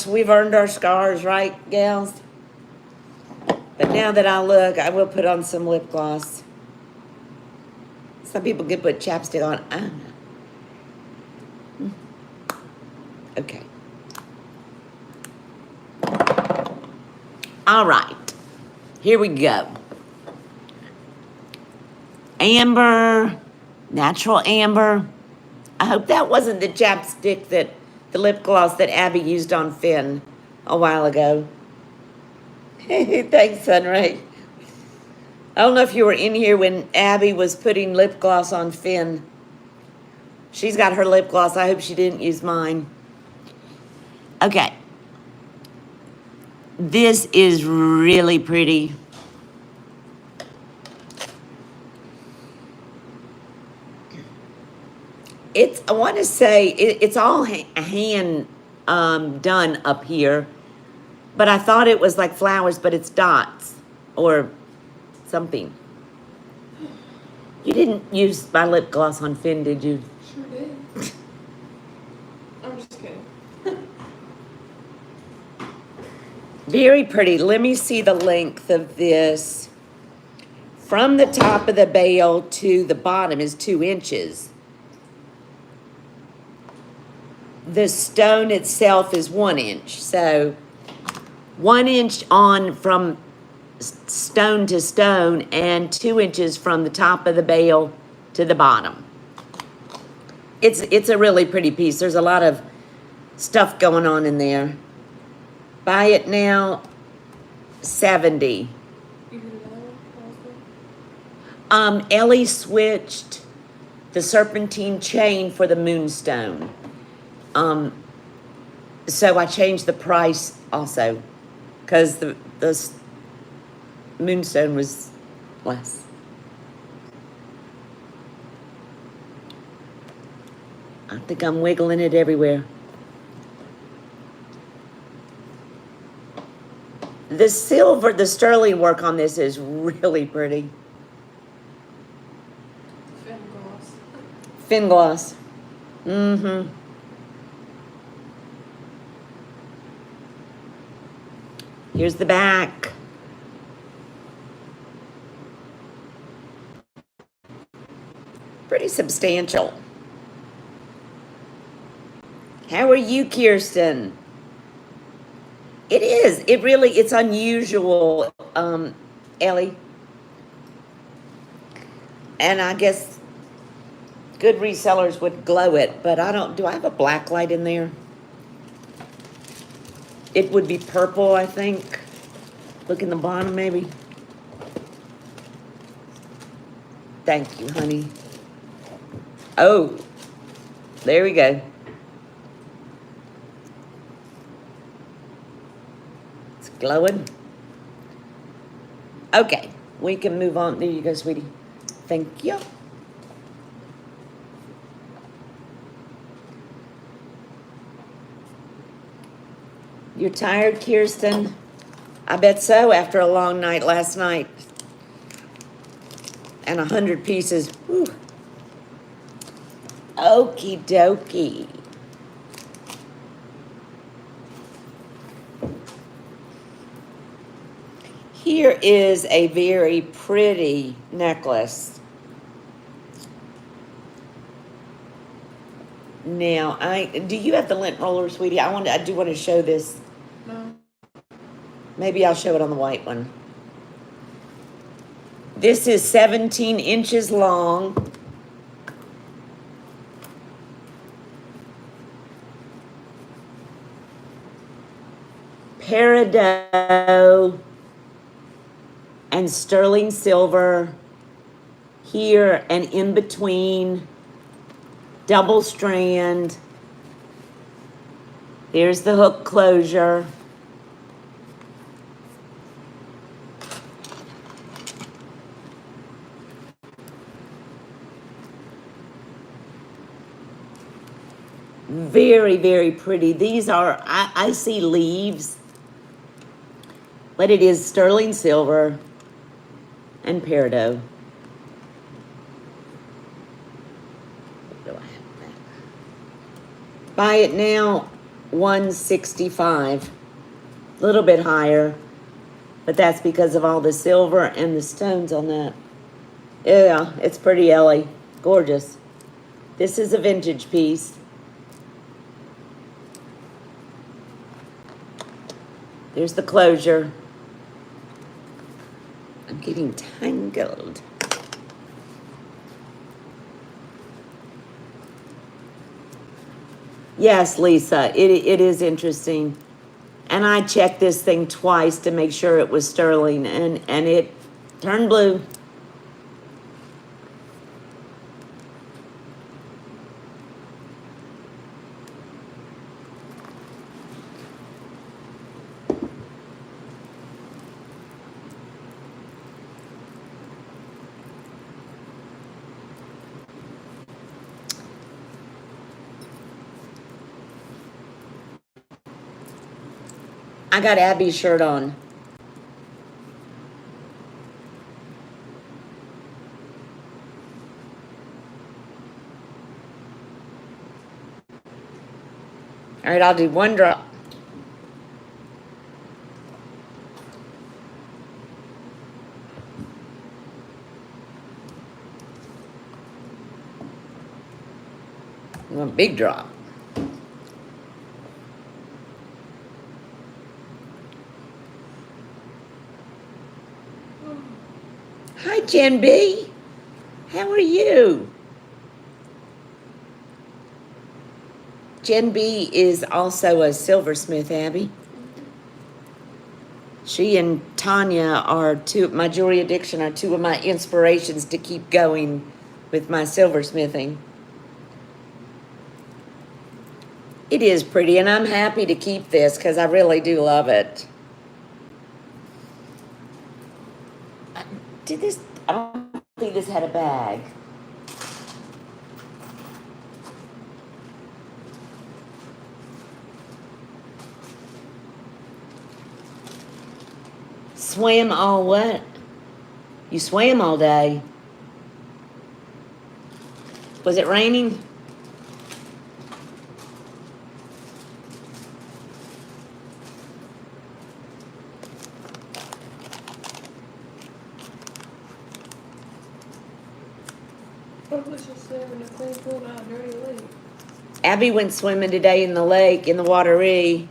We've earned our scars, right, gals? But now that I look, I will put on some lip gloss. Some people can put chapstick on. I don't know. Okay. All right. Here we go. Amber. Natural amber. I hope that wasn't the chapstick the lip gloss that Abby used on Finn a while ago. Thanks, Sunray. I don't know if you were in here when Abby was putting lip gloss on Finn. She's got her lip gloss. I hope she didn't use mine. Okay. This is really pretty. I want to say, it's all hand done up here. But I thought it was like flowers, but it's dots or something. You didn't use my lip gloss on Finn, did you? Sure did. I'm just kidding. Very pretty. Let me see the length of this. From the top of the bale to the bottom is 2 inches. The stone itself is 1 inch. So 1 inch on from stone to stone and 2 inches from the top of the bale to the bottom. It's a really pretty piece. There's a lot of stuff going on in there. Buy it now, 70. You did another one also? Ellie switched the serpentine chain for the moonstone. So I changed the price also, because the moonstone was less. I think I'm wiggling it everywhere. The silver, the sterling work on this is really pretty. Fin gloss. Fin gloss. Mm-hmm. Here's the back. Pretty substantial. How are you, Kirsten? It is. It really, it's unusual, Ellie. And I guess good resellers would glow it, but I don't, do I have a black light in there? It would be purple, I think. Look in the bottom, maybe. Thank you, honey. Oh, there we go. It's glowing. Okay, we can move on. There you go, sweetie. Thank you. You're tired, Kirsten? I bet so, after a long night last night. And 100 pieces. Whew. Okie dokie. Here is a very pretty necklace. Now, do you have the lint roller, sweetie? I do want to show this. No. Maybe I'll show it on the white one. This is 17 inches long. Peridot and sterling silver here and in between. Double strand. There's the hook closure. Very, very pretty. These are, I see leaves, but it is sterling silver and peridot. Buy it now, $165. A little bit higher, but that's because of all the silver and the stones on that. Yeah, it's pretty, Ellie. Gorgeous. This is a vintage piece. There's the closure. I'm getting tangled. Yes, Lisa, it is interesting. And I checked this thing twice to make sure it was sterling, and it turned blue. I got Abby's shirt on. All right, I'll do one drop. A big drop. Hi, Jen B. How are you? Jen B is also a silversmith, Abby. She and Tanya are my jewelry addiction are two of my inspirations to keep going with my silversmithing. It is pretty, and I'm happy to keep this because I really do love it. I don't think this had a bag. Swam all what? You swam all day. Was it raining? What was just saying when the thing pulled out dirty lake? Abby went swimming today in the lake, in the watery,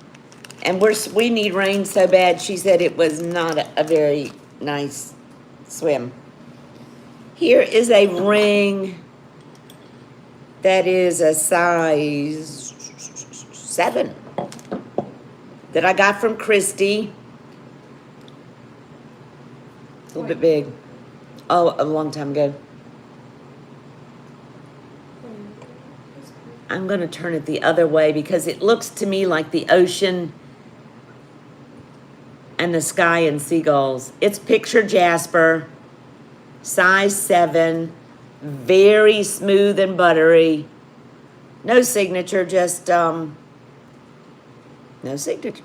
and we need rain so bad. She said it was not a very nice swim. Here is a ring that is a size 7 that I got from Christy. It's a little bit big. Oh, a long time ago. I'm going to turn it the other way because it looks to me like the ocean and the sky and seagulls. It's picture jasper, size 7, very smooth and buttery. No signature, just no signature.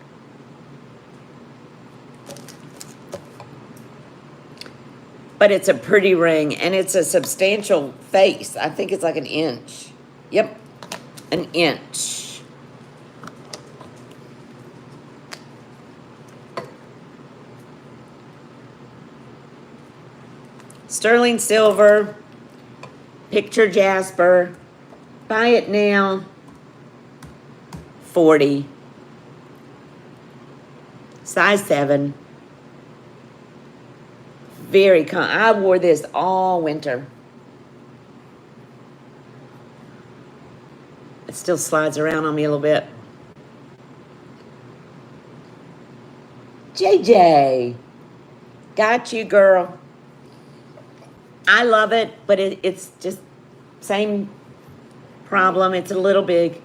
But it's a pretty ring, and it's a substantial face. I think it's like an inch. Yep, an inch. Sterling silver, picture jasper. Buy it now. 40. Size 7. Very I wore this all winter. It still slides around on me a little bit. JJ. Got you, girl. I love it, but it's just same problem. It's a little big.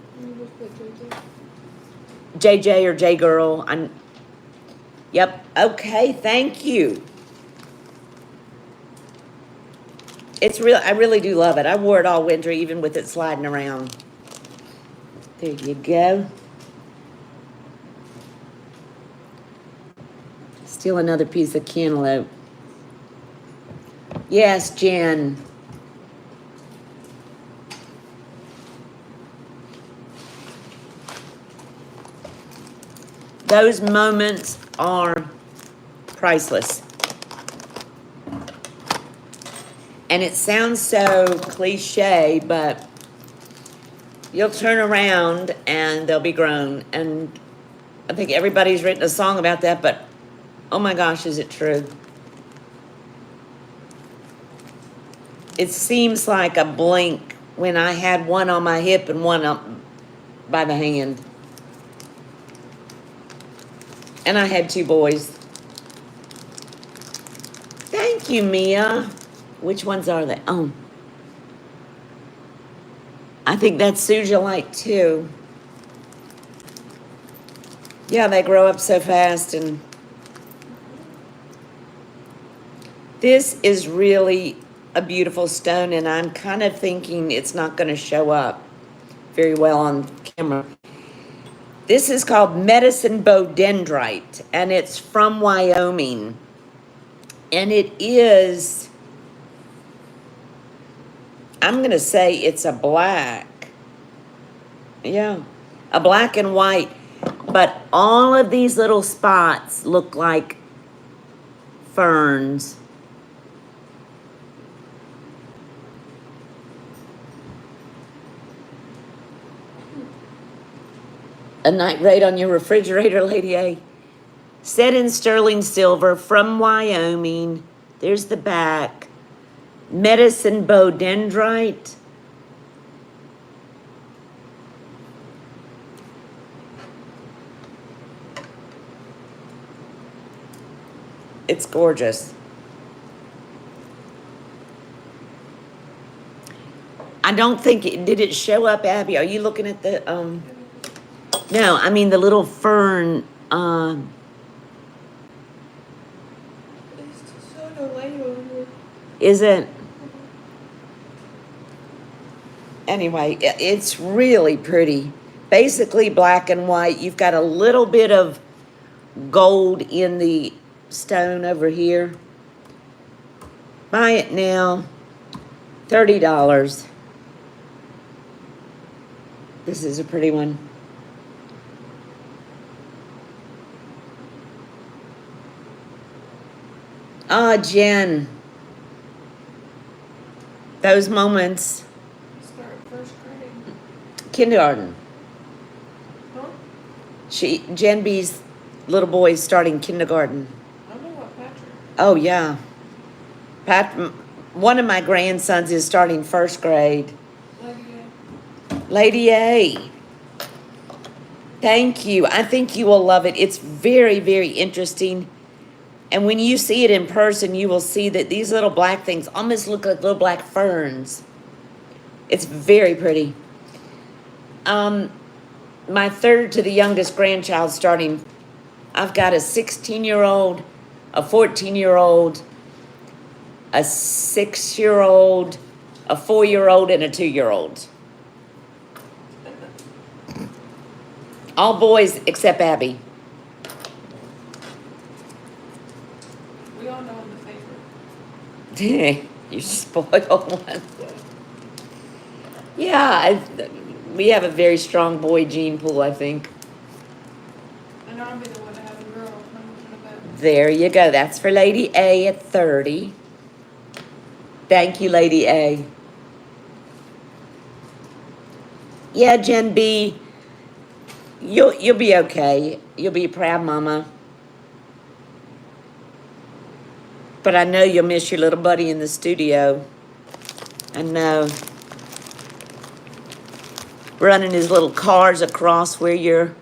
JJ or J girl. Yep. Okay. Thank you. It's real. I really do love it. I wore it all winter, even with it sliding around. There you go. Still another piece of cantaloupe. Yes, Jen. Those moments are priceless. And it sounds so cliche, but you'll turn around and they'll be grown. And I think everybody's written a song about that, but oh my gosh, is it true? It seems like a blink when I had one on my hip and one up by the hand. And I had 2 boys. Thank you, Mia. Which ones are they? Oh. I think that's Sujolite too. Yeah, they grow up so fast. And this is really a beautiful stone, and I'm kind of thinking it's not going to show up very well on camera. This is called medicine bow dendrite, and it's from Wyoming. And it is, I'm going to say it's a black. Yeah, a black and white. But all of these little spots look like ferns. A night rate on your refrigerator, Lady A. Set in sterling silver from Wyoming. There's the back. Medicine bow dendrite. It's gorgeous. I don't think did it show up, Abby? Are you looking at the no, I mean the little fern It's so no light over here. isn't anyway, it's really pretty. Basically black and white. You've got a little bit of gold in the stone over here. Buy it now. $30. This is a pretty one. Ah, Jen. Those moments. Start first grade. Kindergarten. Huh? Jen B's little boy is starting kindergarten. I know what Patrick. Oh, yeah. One of my grandsons is starting first grade. Lady A. Thank you. I think you will love it. It's very, very interesting. And when you see it in person, you will see that these little black things almost look like little black ferns. It's very pretty. My third to the youngest grandchild starting, I've got a 16-year-old, a 14-year-old, a 6-year-old, a 4-year-old, and a 2-year-old. All boys except Abby. We all know I'm the favorite. You spoiled one. Yeah, we have a very strong boy gene pool, I think. I know I'll be the one to have a girl. I'm gonna bet. There you go. That's for Lady A at 30. Thank you, Lady A. Yeah, Jen B. You'll be okay. You'll be a proud mama. But I know you'll miss your little buddy in the studio. I know. Running his little cars across where you're.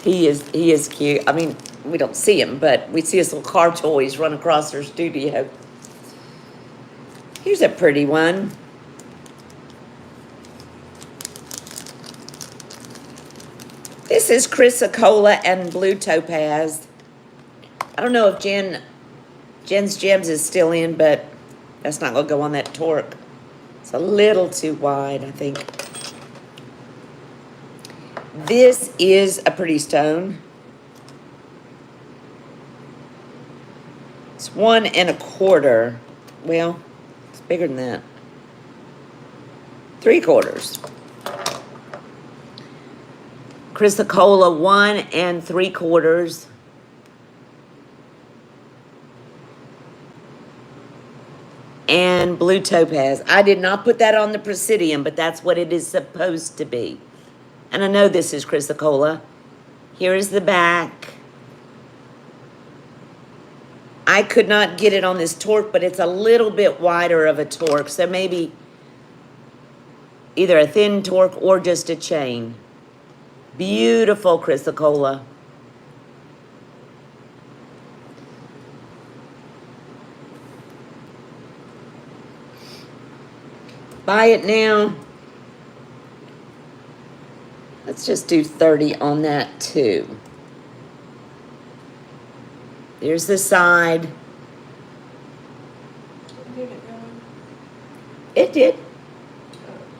He is cute. I mean, we don't see him, but we see his little car toys run across our studio. Here's a pretty one. This is chrysocolla and blue topaz. I don't know if Jen's Gems is still in, but that's not going to go on that torque. It's a little too wide, I think. This is a pretty stone. It's 1 1/4. Well, it's bigger than that. 3/4. Chrysocolla 1 3/4. And blue topaz. I did not put that on the Presidium, but that's what it is supposed to be. And I know this is chrysocolla. Here is the back. I could not get it on this torque, but it's a little bit wider of a torque. So maybe either a thin torque or just a chain. Beautiful chrysocolla. Buy it now. Let's just do 30 on that too. There's the side. Did it going? It did.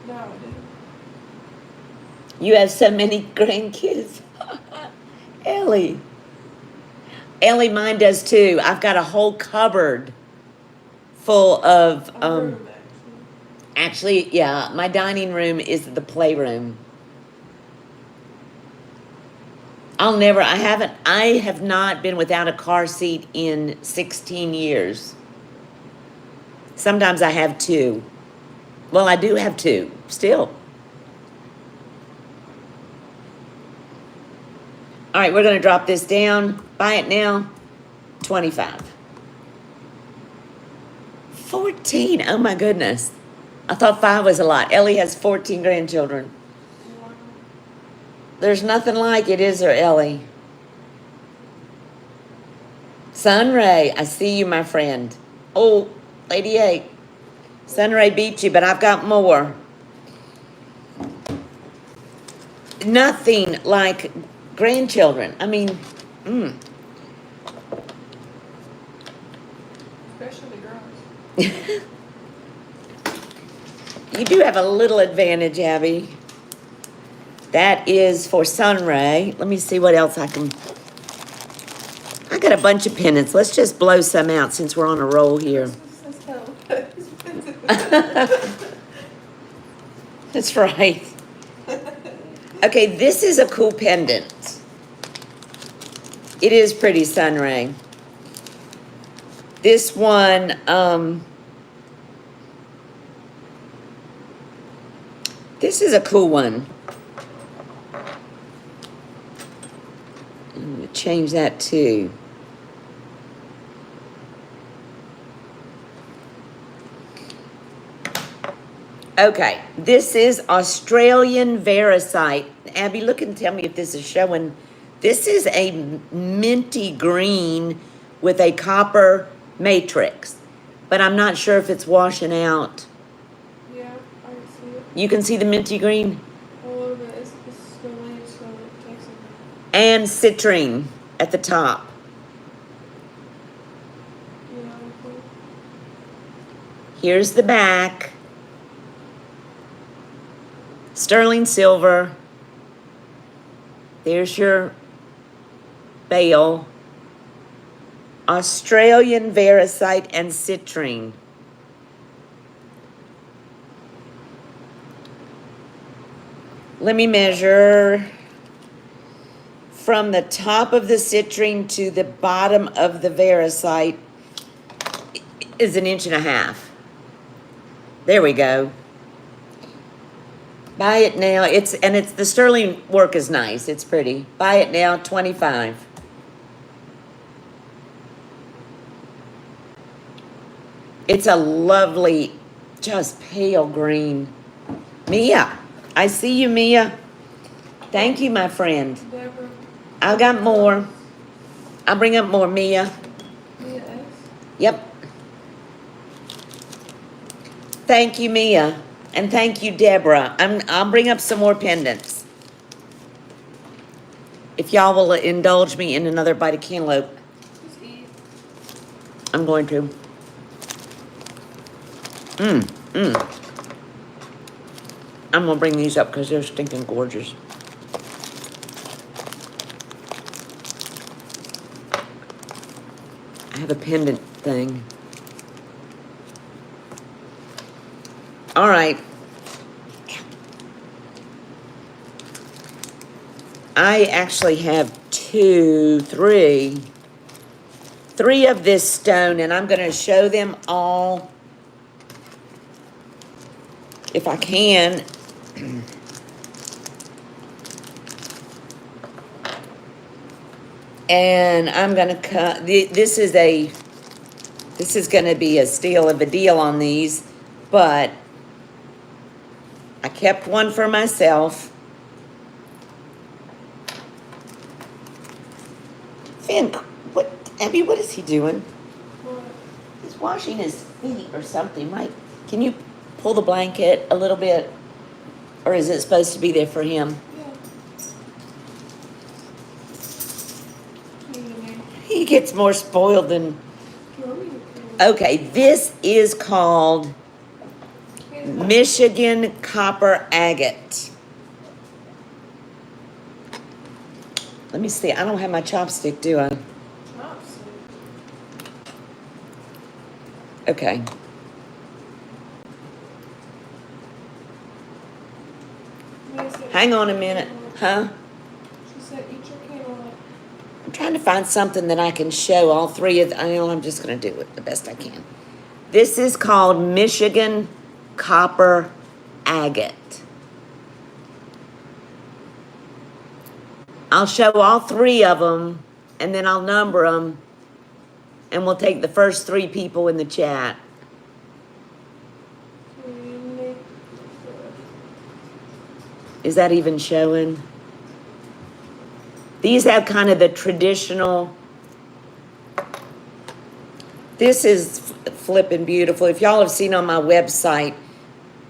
No, it didn't. You have so many grandkids. Ellie. Ellie, mine does too. I've got a whole cupboard full of, I've heard of that, actually, yeah, my dining room is the playroom. I have not been without a car seat in 16 years. Sometimes I have 2. Well, I do have two, still. All right, we're gonna drop this down. Buy it now, 25. 14, oh my goodness. I thought 5 was a lot. Ellie has 14 grandchildren. Wow. There's nothing like it, is there, Ellie? Sunray, I see you, my friend. Oh, Lady 8. Sunray beat you, but I've got more. Nothing like grandchildren. I mean, Especially girls. You do have a little advantage, Abby. That is for Sunray. Let me see what else I can. I got a bunch of pendants. Let's just blow some out since we're on a roll here. That's right. Okay, this is a cool pendant. It is pretty, Sunray. This one, this is a cool one. I'm gonna change that too. Okay, this is Australian Veracite. Abby, look and tell me if this is showing. This is a minty green with a copper matrix, but I'm not sure if it's washing out. Yeah, I can see it. You can see the minty green? A little bit. It's delayed, so it takes a minute. And citrine at the top. Yeah, okay. Here's the back. Sterling silver. There's your bail. Australian Veracite and citrine. Let me measure from the top of the citrine to the bottom of the Veracite is 1.5 inches. There we go. Buy it now. It's the sterling work is nice. It's pretty. Buy it now, 25. It's a lovely, just pale green. Mia, I see you, Mia. Thank you, my friend. Deborah. I got more. I'll bring up more, Mia. Mia S. Yep. Thank you, Mia. And thank you, Deborah. I'll bring up some more pendants. If y'all will indulge me in another bite of cantaloupe, Just eat. I'm going to. I'm gonna bring these up because they're stinking gorgeous. I have a pendant thing. All right. I actually have three of this stone, and I'm going to show them all if I can. And I'm going to cut. This is going to be a steal of a deal on these, but I kept one for myself. Finn, Abby, what is he doing? What? He's washing his feet or something. Mike, can you pull the blanket a little bit? Or is it supposed to be there for him? Yeah. He gets more spoiled than... Oh. Okay, this is called Michigan Copper Agate. Let me see. I don't have my chopstick, do I? Okay. Hang on a minute. Huh? She said, eat your candle. I'm trying to find something that I can show all three of. I'm just going to do it the best I can. This is called Michigan copper agate. I'll show all three of them, and then I'll number them, and we'll take the first three people in the chat. Is that even showing? These have kind of the traditional. This is flipping beautiful. If y'all have seen on my website,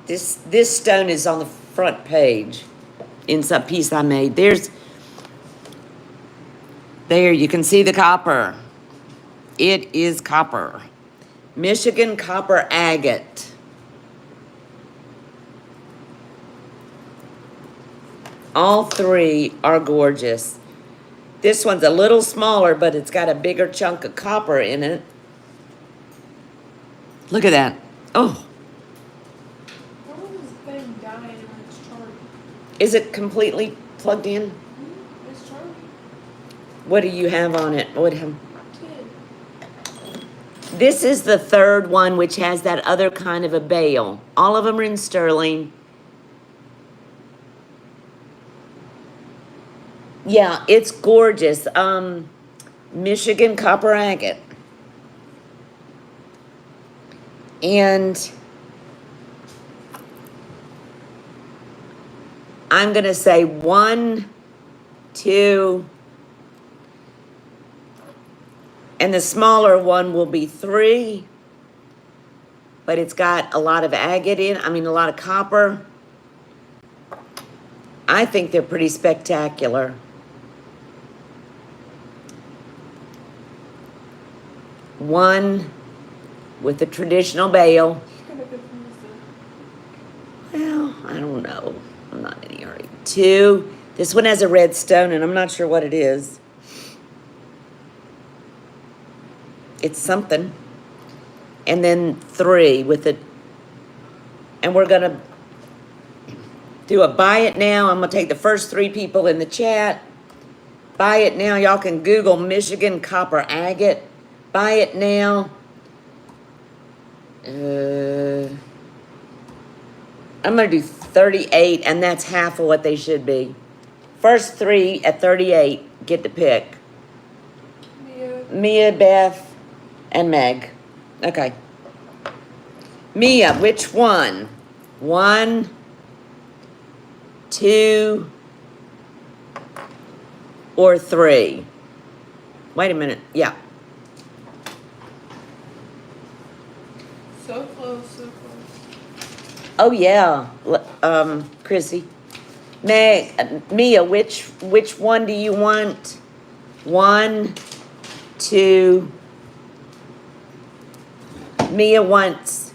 this stone is on the front page in some piece I made. There, you can see the copper. It is copper. Michigan copper agate. All three are gorgeous. This one's a little smaller, but it's got a bigger chunk of copper in it. Look at that. Oh. Why is this thing dying when it's charging? Is it completely plugged in? It's charging. What do you have on it? What? 10. This is the third one, which has that other kind of a bale. All of them are in sterling. Yeah, it's gorgeous. Michigan copper agate. And I'm going to say 1, 2, and the smaller one will be 3, but it's got a lot of agate in, a lot of copper. I think they're pretty spectacular. One with the traditional bale. Well, I don't know. I'm not in any hurry. 2, this one has a red stone, and I'm not sure what it is. It's something. And then 3 with it. And we're going to do a buy it now. I'm going to take the first 3 people in the chat. Buy it now. Y'all can Google Michigan copper agate. Buy it now. I'm going to do 38, and that's half of what they should be. First 3 at 38 get to pick. Mia, Beth, and Meg. Okay. Mia, which one? 1, 2, or 3? Wait a minute. Yeah. So close, so close. Oh yeah, Chrissy. Mia, which one do you want? 1, 2. Mia wants.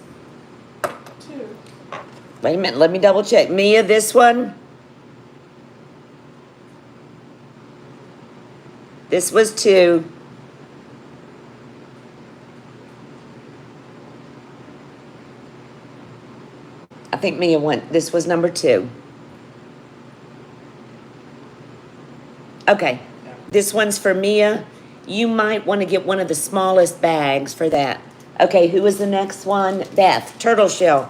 2. Wait a minute, let me double check. Mia, this one. This was 2. I think Mia went. This was number 2. Okay. This one's for Mia. You might want to get one of the smallest bags for that. Okay, who was the next one? Beth. Turtle shell.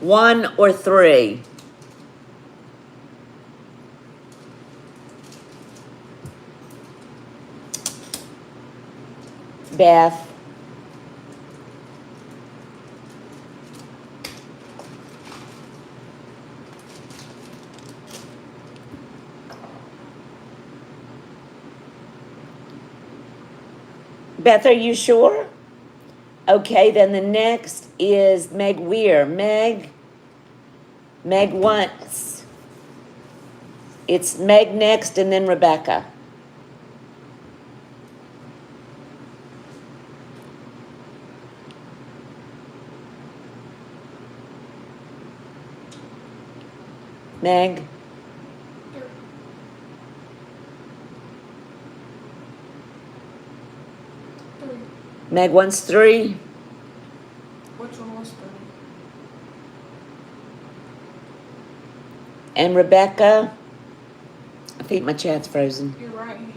1 or 3? Beth. Beth, are you sure? Okay, then the next is Meg Weir. Meg wants. It's Meg next and then Rebecca. Meg. Meg wants 3. Which one was 3? And Rebecca. I think my chat's frozen. Your right hand.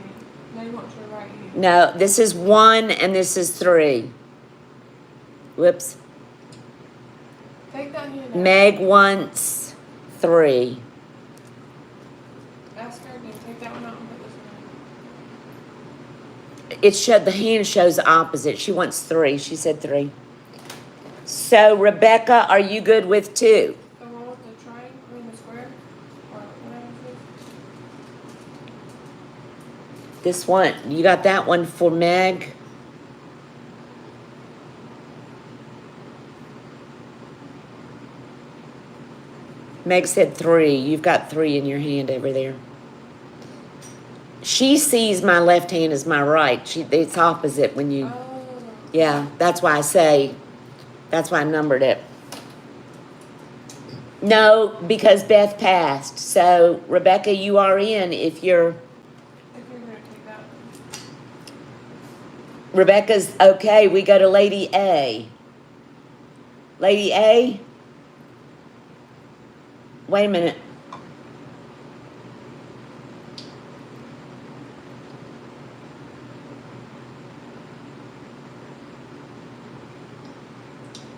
Now you want your right hand. No, this is 1 and this is 3. Whoops. Take Take that hand out. Meg wants 3. Ask her again. Take that one out and put this one in. It showed, the hand shows opposite. She wants 3. She said 3. So Rebecca, are you good with 2? The one with the triangle, I mean the square, or whatever it is. This one, you got that one for Meg? Meg said 3. You've got 3 in your hand over there. She sees my left hand as my right. It's opposite when you... Oh. Yeah, that's why I numbered it. No, because Beth passed. So, Rebecca, you are in if you're... If you're gonna take that one. Rebecca's okay. We go to Lady A. Lady A? Wait a minute.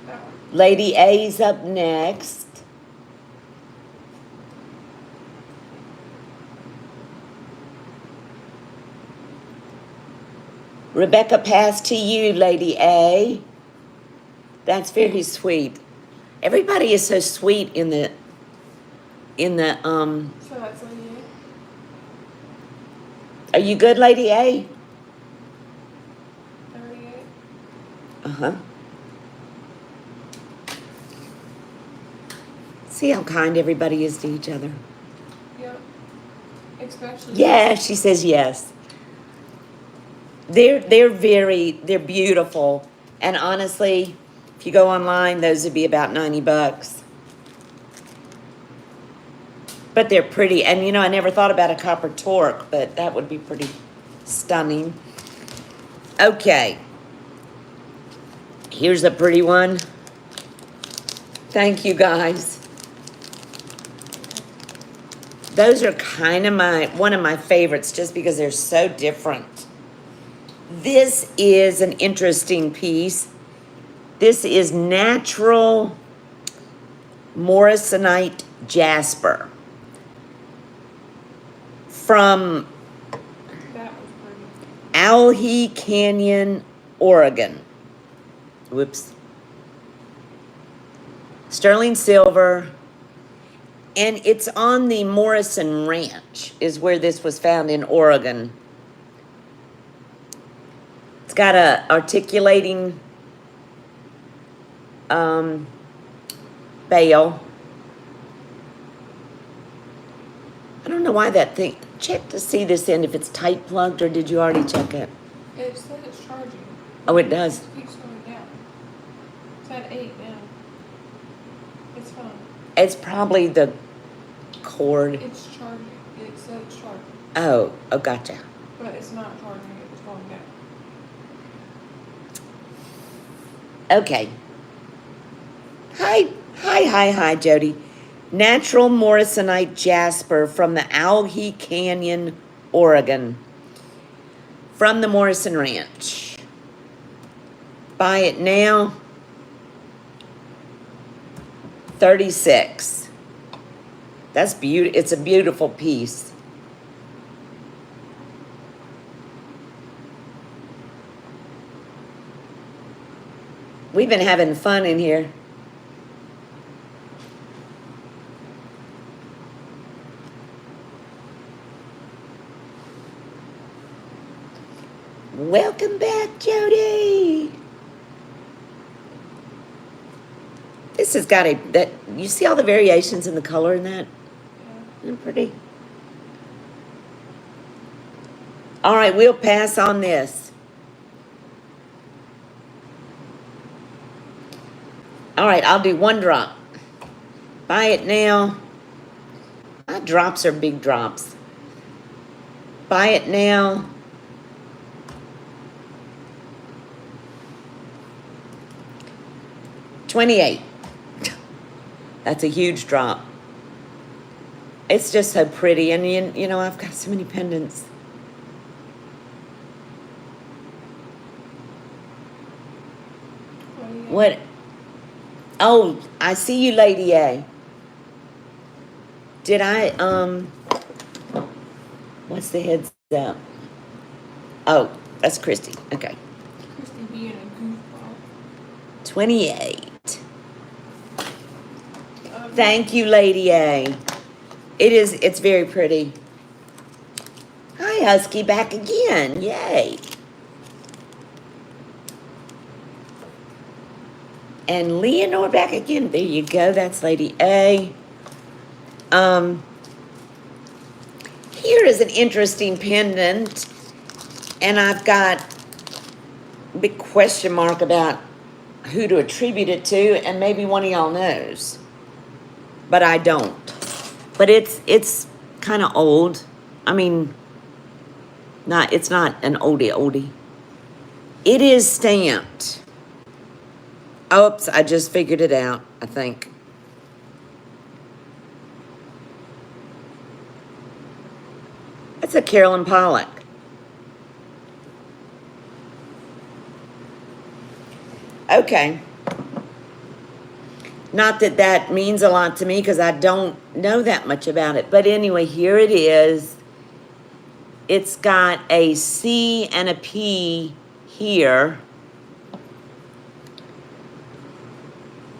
That one. Lady A's up next. Rebecca passed to you, Lady A. That's very sweet. Everybody is so sweet in the So that's Lady Are you good, Lady A? 38. Uh-huh. See how kind everybody is to each other. Yep. Especially. Yeah, she says yes. They're beautiful. And honestly, if you go online, those would be about $90. But they're pretty. And you know, I never thought about a copper torque, but that would be pretty stunning. Okay. Here's a pretty one. Thank you, guys. Those are kind of one of my favorites just because they're so different. This is an interesting piece. This is natural morrisonite jasper from That was pretty. Owlhee Canyon, Oregon. Whoops. Sterling silver. And it's on the Morrison Ranch is where this was found in Oregon. It's got a articulating bail. I don't know why that thing... Check to see this end if it's tight plugged, or did you already check it? It said it's charging. Oh, it does. It keeps going down. It's at 8 now. It's fine. It's probably the cord. It's charging. It said it's charging. Oh, gotcha. But it's not charging. It's going down. Okay. Hi, Jody. Natural morrisonite jasper from the Owlhee Canyon, Oregon. From the Morrison Ranch. Buy it now. $36. That's beautiful. It's a beautiful piece. We've been having fun in here. Welcome back, Jody. This has got you see all the variations in the color in that? Yeah. They're pretty. All right, we'll pass on this. All right, I'll do one drop. Buy it now. My drops are big drops. Buy it now. $28. That's a huge drop. It's just so pretty, and you know, I've got so many pendants. What do you What? Oh, I see you, Lady A. Did I, what's the heads up? Oh, that's Christy. Okay. Christy being a goofball. 28. Thank you, Lady A. It's very pretty. Hi, Husky, back again. Yay. And Leonore back again. There you go. That's Lady A. Here is an interesting pendant. And I've got a big question mark about who to attribute it to. And maybe one of y'all knows. But I don't. But it's kind of old. I mean, it's not an oldie. It is stamped. Oops, I just figured it out, I think. That's a Carolyn Pollock. Okay. Not that that means a lot to me because I don't know that much about it. But anyway, here it is. It's got a C and a P here.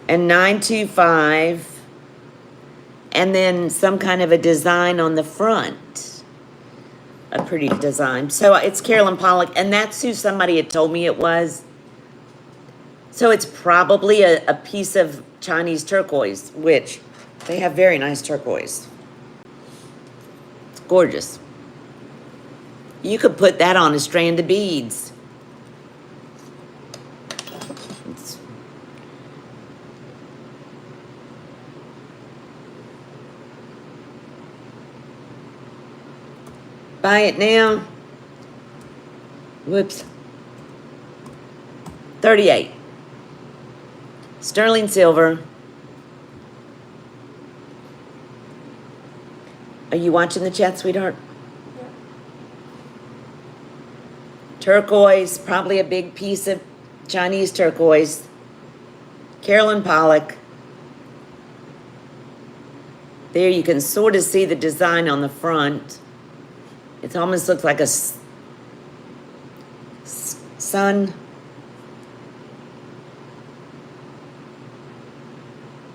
And 925. And then some kind of a design on the front. A pretty design. So it's Carolyn Pollock. And that's who somebody had told me it was. So it's probably a piece of Chinese turquoise, which they have very nice turquoise. It's gorgeous. You could put that on a strand of beads. Buy it now. Whoops. 38. Sterling silver. Are you watching the chat, sweetheart? Yeah. Turquoise, probably a big piece of Chinese turquoise. Carolyn Pollock. There you can sort of see the design on the front. It almost looks like a sun.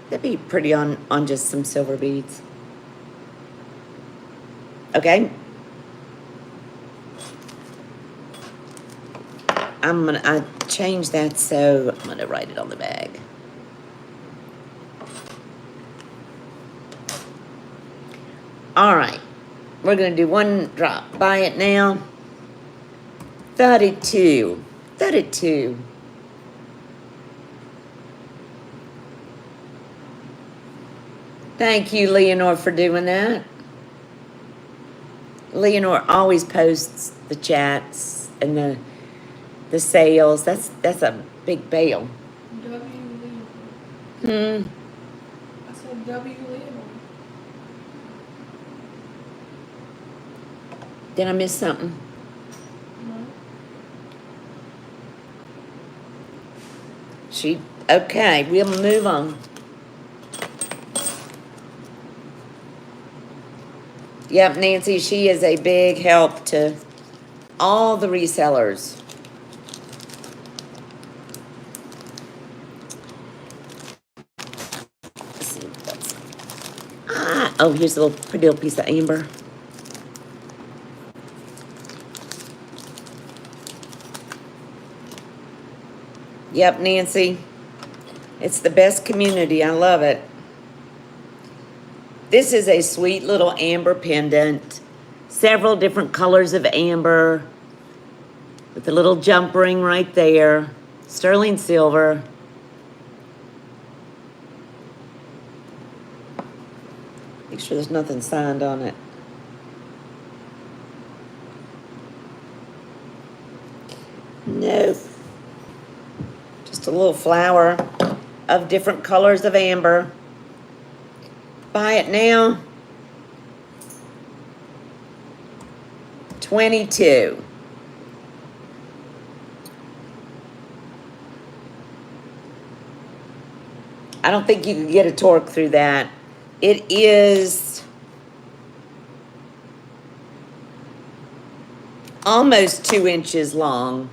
That'd be pretty on just some silver beads. Okay. I changed that, so I'm gonna write it on the bag. All right. We're gonna do one drop. Buy it now. 32. 32. Thank you, Leonore, for doing that. Leonore always posts the chats and the sales. That's a big bail. W. Leonore. Hmm. I said W. Leonore. Did I miss something? No. Okay, we'll move on. Yep, Nancy, she is a big help to all the resellers. Let's see what's... oh, here's a little pretty little piece of amber. Yep, Nancy. It's the best community. I love it. This is a sweet little amber pendant. Several different colors of amber. With a little jump ring right there. Sterling silver. Make sure there's nothing signed on it. Nope. Just a little flower of different colors of amber. Buy it now. 22. I don't think you could get a torque through that. It is almost 2 inches long.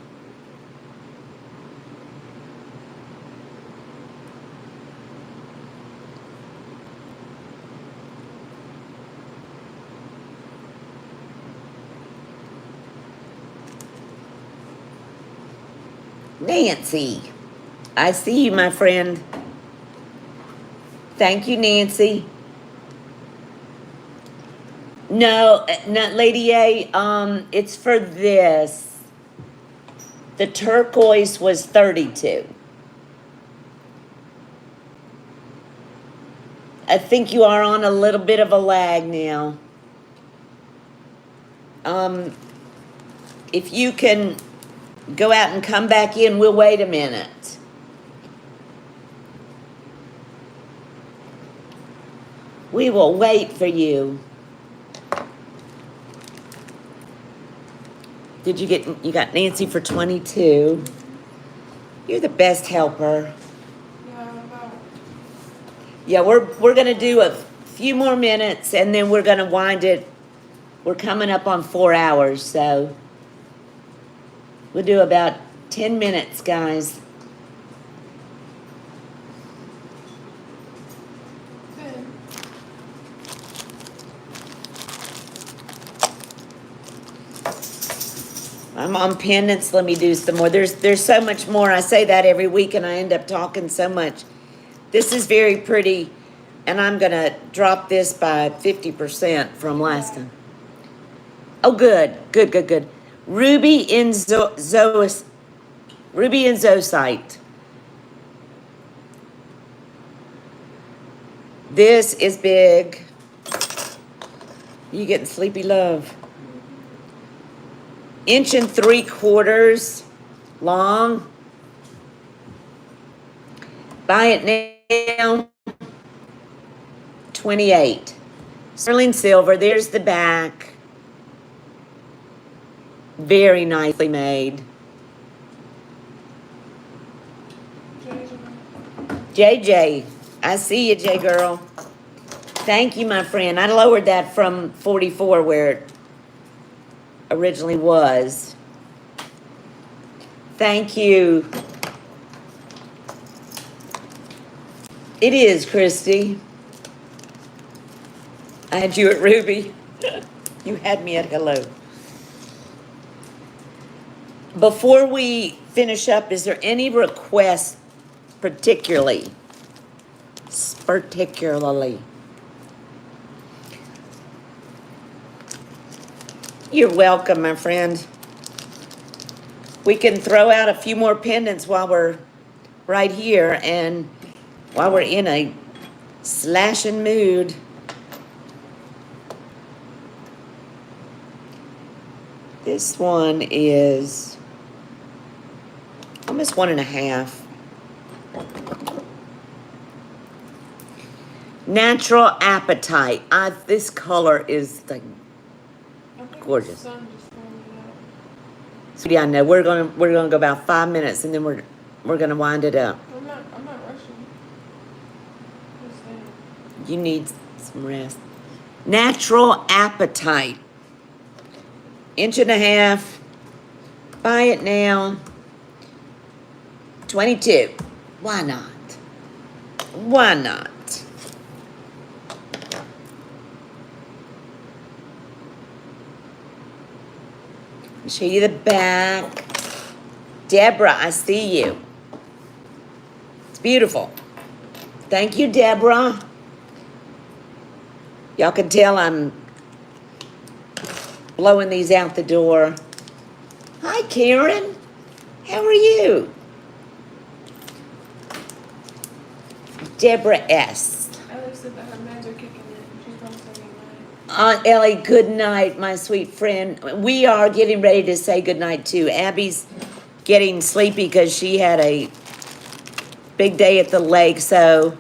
Nancy, I see you, my friend. Thank you, Nancy. No, not Lady A. It's for this. The turquoise was 32. I think you are on a little bit of a lag now. If you can go out and come back in, we'll wait a minute. We will wait for you. You got Nancy for 22. You're the best helper. Yeah, about. Yeah, we're gonna do a few more minutes and then we're gonna wind it. We're coming up on 4 hours, so we'll do about 10 minutes, guys. Good. I'm on pendants. Let me do some more. There's so much more. I say that every week and I end up talking so much. This is very pretty, and I'm gonna drop this by 50% from last time. Oh, good. Ruby in Ruby and Zoisite. This is big. You getting sleepy, love? 1 3/4 long. Buy it now. 28. Sterling silver. There's the back. Very nicely made. JJ, I see you, J girl. Thank you, my friend. I lowered that from 44 where it originally was. Thank you. It is, Christy. I had you at Ruby. You had me at hello. Before we finish up, is there any requests particularly? You're welcome, my friend. We can throw out a few more pendants while we're right here and while we're in a slashing mood. This one is almost 1.5. Natural Appetite. This color is like gorgeous. The sun just warmed it up. So yeah, I know we're gonna go about 5 minutes and then we're gonna wind it up. I'm not rushing. Just saying. You need some rest. Natural Appetite. 1.5 inches. Buy it now. 22. Why not? Why not? Show you the back. Deborah, I see you. It's beautiful. Thank you, Deborah. Y'all can tell I'm blowing these out the door. Hi, Karen. How are you? Deborah S. Alex said that her meds are kicking in. She's gonna say goodnight. Aunt Ellie, good night, my sweet friend. We are getting ready to say good night too. Abby's getting sleepy because she had a big day at the lake. So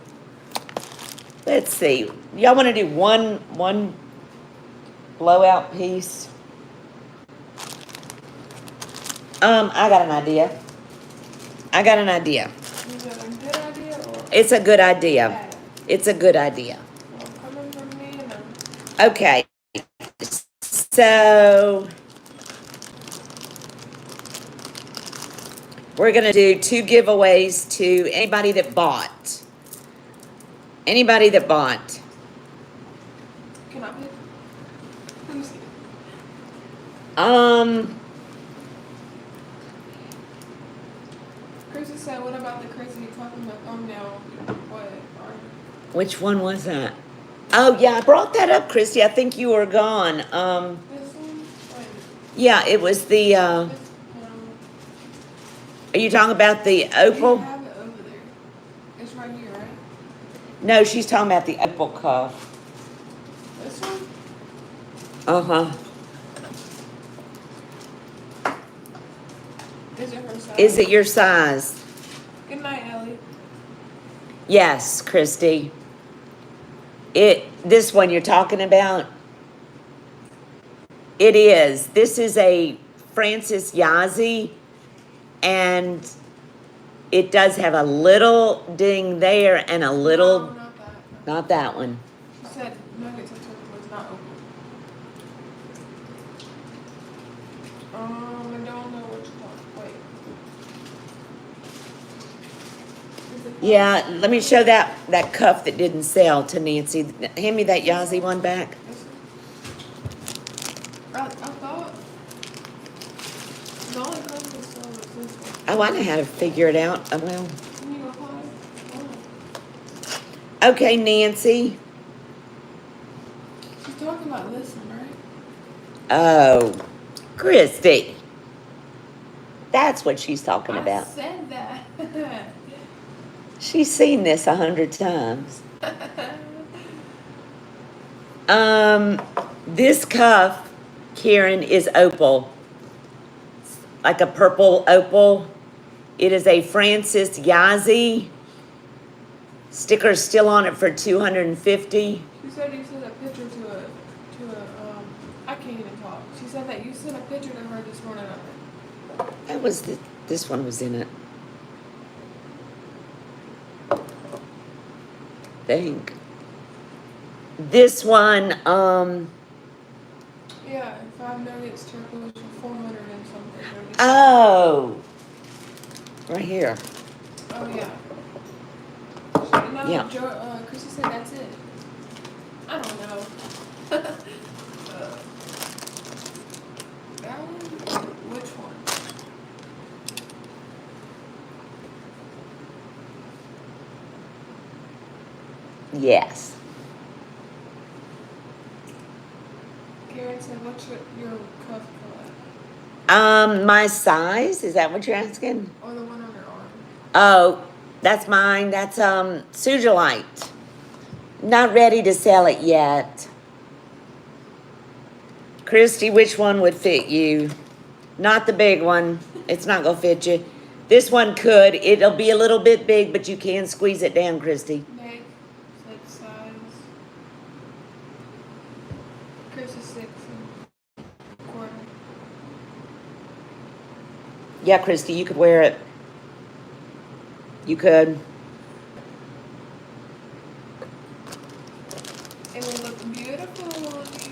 let's see. Y'all want to do one blowout piece? I got an idea. Is that a good idea or? It's a good idea. Yeah. It's a good idea. Well, coming from me, and Okay. So we're going to do 2 giveaways to anybody that bought. Anybody that bought. can I pick? Let me see. Chrissy said, "What about the crazy talking about thumbnail? What? Which one was that? Oh, yeah, I brought that up, Christy. I think you were gone. This one? Wait. Yeah, it was the, This, are you talking about the you opal? have it over there. It's right here, right? No, she's talking about the opal cuff. This one? Uh-huh. Is it her size? Is it your size? Good night, Ellie. Yes, Christy. This one you're talking about? It is. This is a Francis Yazzie, and it does have a little ding there and a little, No, not that. No. not that one. She said nuggets of turquoise, not open. I don't know which one. Wait. Is it Yeah, let me show that cuff that didn't sell to Nancy. Hand me that Yazzie one back. this one? I thought the only cup that sold was this one. Oh, I know how to figure it out. Oh, well. Can you go find it? Okay, Nancy. She's talking about this one, right? Oh, Christy. That's what she's talking about. I said that. She's seen this 100 times. This cuff, Karen, is opal. Like a purple opal. It is a Francis Yazzie. Sticker's still on it for $250. She said you sent a picture to a I can't even talk. She said that you sent a picture to her this morning of it. That was this one was in it. Think. This one, Yeah, 5 nuggets turquoise for 400 and something. oh, right here. Oh yeah. No, Yeah. Chrissy said that's it. I don't know. That one? Which one? Yes. Karen said, what's your cuff color? My size, is that what you're asking? Or the one on your arm? Oh, that's mine. That's Sujolite. Not ready to sell it yet. Christy, which one would fit you? Not the big one. It's not gonna fit you. This one could. It'll be a little bit big, but you can squeeze it down, Christy. Meg said size. Chris is 6 1/4. Yeah, Christy, you could wear it. You could. It would look beautiful on you.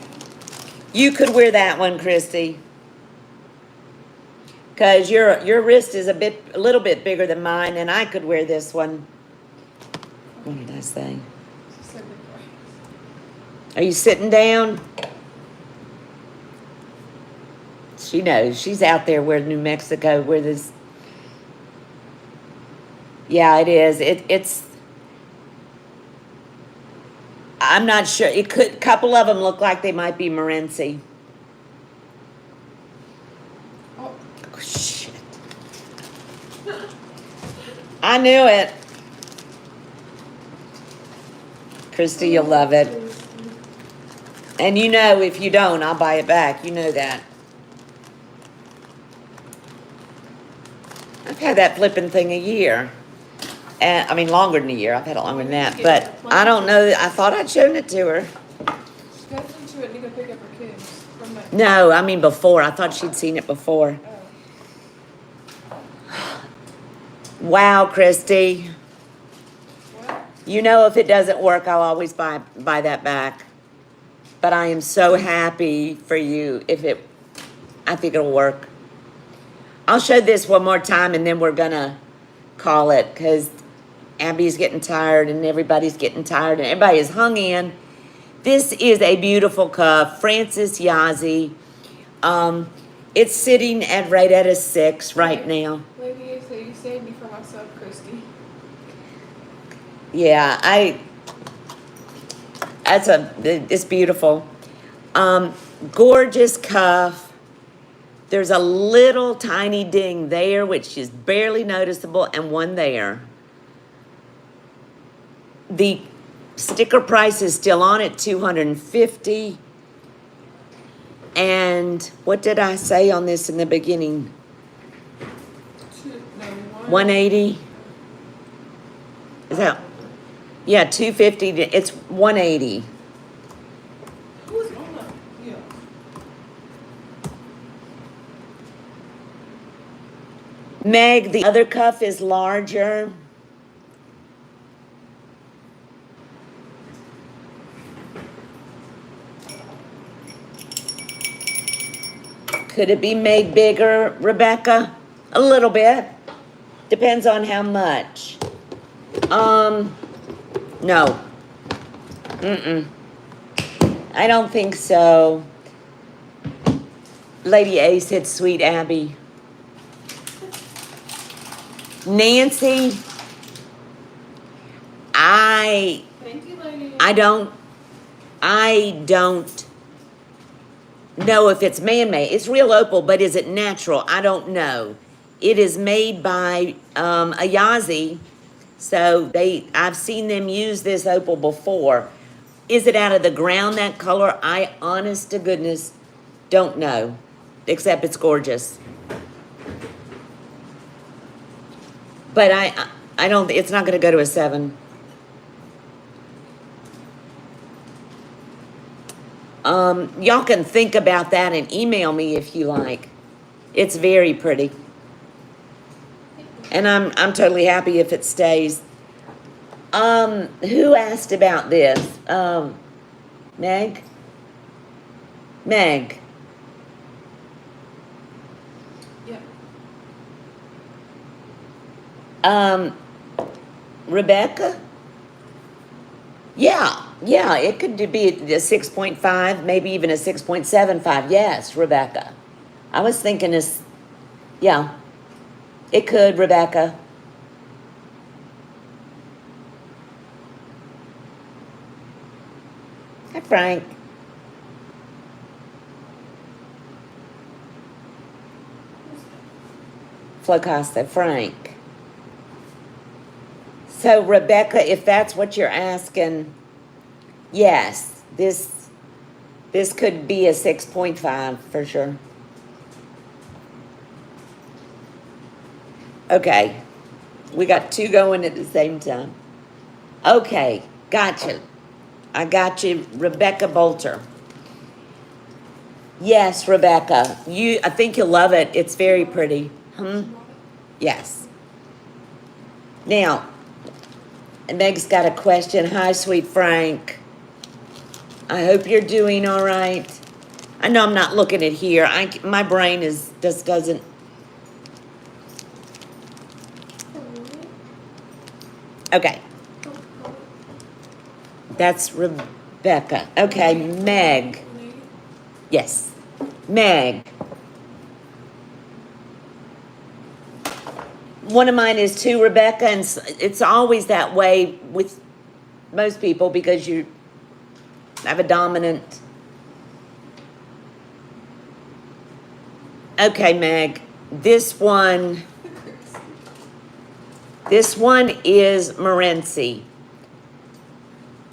You could wear that one, Christy. Cause your wrist is a little bit bigger than mine, and I could wear this one. What did I say? She said the price. Are you sitting down? She knows. She's out there where New Mexico, where this. Yeah, it is. It's. I'm not sure. It could. A couple of them look like they might be Morenci. Oh, Oh, shit. I knew it. Christy, you'll love it. And you know, if you don't, I'll buy it back. You know that. I've had that flipping thing a year. And I mean, longer than a year. I've had it longer than that. But I don't know. I thought I'd shown it to her. she got into it. Need to pick up her kids from that. No, I mean before. I thought she'd seen it before. Oh. Wow, Christy. What? You know, if it doesn't work, I'll always buy that back. But I am so happy for you if it, I think it'll work. I'll show this one more time and then we're gonna call it because Abby's getting tired and everybody's getting tired and everybody is hung in. This is a beautiful cuff, Francis Yazzie. It's sitting at right at a 6 right now. Lady, so you saved me for myself, Christy. Yeah, it's beautiful. Gorgeous cuff. There's a little tiny ding there, which is barely noticeable, and one there. The sticker price is still on at $250. And what did I say on this in the beginning? 180? Is that? Yeah, 250. It's 180. Who's on that? Yeah. Meg, the other cuff is larger. Could it be made bigger, Rebecca? A little bit. Depends on how much. No. I don't think so. Lady A said, sweet Abby. Nancy, Thank you, lady. I don't know if it's man-made. It's real opal, but is it natural? I don't know. It is made by a Yazzie, so I've seen them use this opal before. Is it out of the ground, that color? I, honest to goodness, don't know, except it's gorgeous. But I don't, it's not gonna go to a 7. Y'all can think about that and email me if you like. It's very pretty. And I'm totally happy if it stays. Who asked about this? Meg? Meg. Yeah. Rebecca? Yeah, it could be a 6.5, maybe even a 6.75. Yes, Rebecca. I was thinking this, yeah, it could, Rebecca. Hi, Frank. Flocosta, Frank. So, Rebecca, if that's what you're asking, yes, this could be a 6.5 for sure. Okay, we got 2 going at the same time. Okay, gotcha. I got you, Rebecca Bolter. Yes, Rebecca, I think you'll love it. It's very pretty. Yes. Now, Meg's got a question. Hi, sweet Frank. I hope you're doing all right. I know I'm not looking at here. My brain just doesn't. Okay. That's Rebecca. Okay, Meg. Yes, Meg. One of mine is too, Rebecca, and it's always that way with most people because you have a dominant. Okay, Meg, this one is Morenci.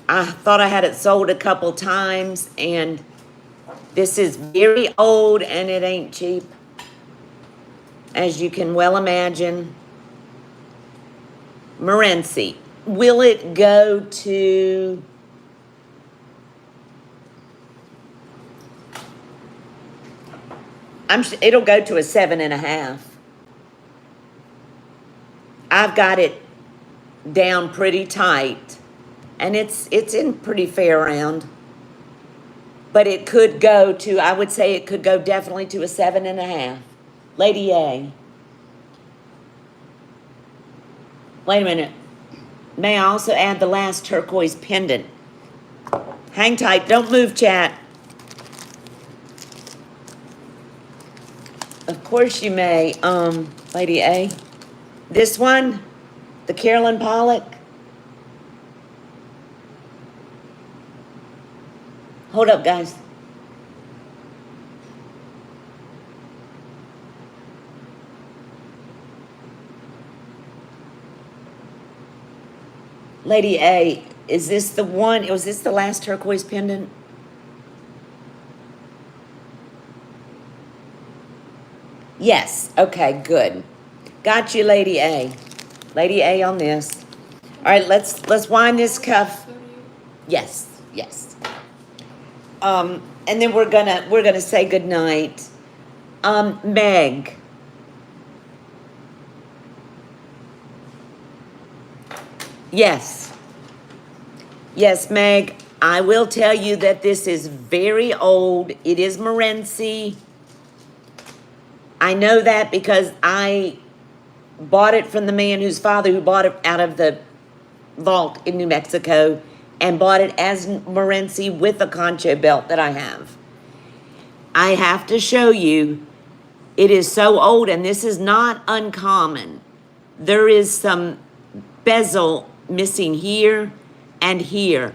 I thought I had it sold a couple times, and this is very old, and it ain't cheap, as you can well imagine. Morenci. Will it go to... it'll go to a 7.5. I've got it down pretty tight. And it's in pretty fair round. But it could go to, I would say it could go definitely to a 7.5. Lady A. Wait a minute. May I also add the last turquoise pendant? Hang tight, don't move, chat. Of course you may, Lady A. This one, the Carolyn Pollock. Hold up, guys. Lady A, is this the one, was this the last turquoise pendant? Yes, okay, good. Got you, Lady A. Lady A on this. All right, let's wind this cuff. Yes, yes. And then we're gonna say goodnight. Meg. Yes. Yes, Meg. I will tell you that this is very old. It is Morenci. I know that because I bought it from the man whose father who bought it out of the vault in New Mexico and bought it as Morenci with the concho belt that I have. I have to show you, it is so old, and this is not uncommon. There is some bezel missing here and here,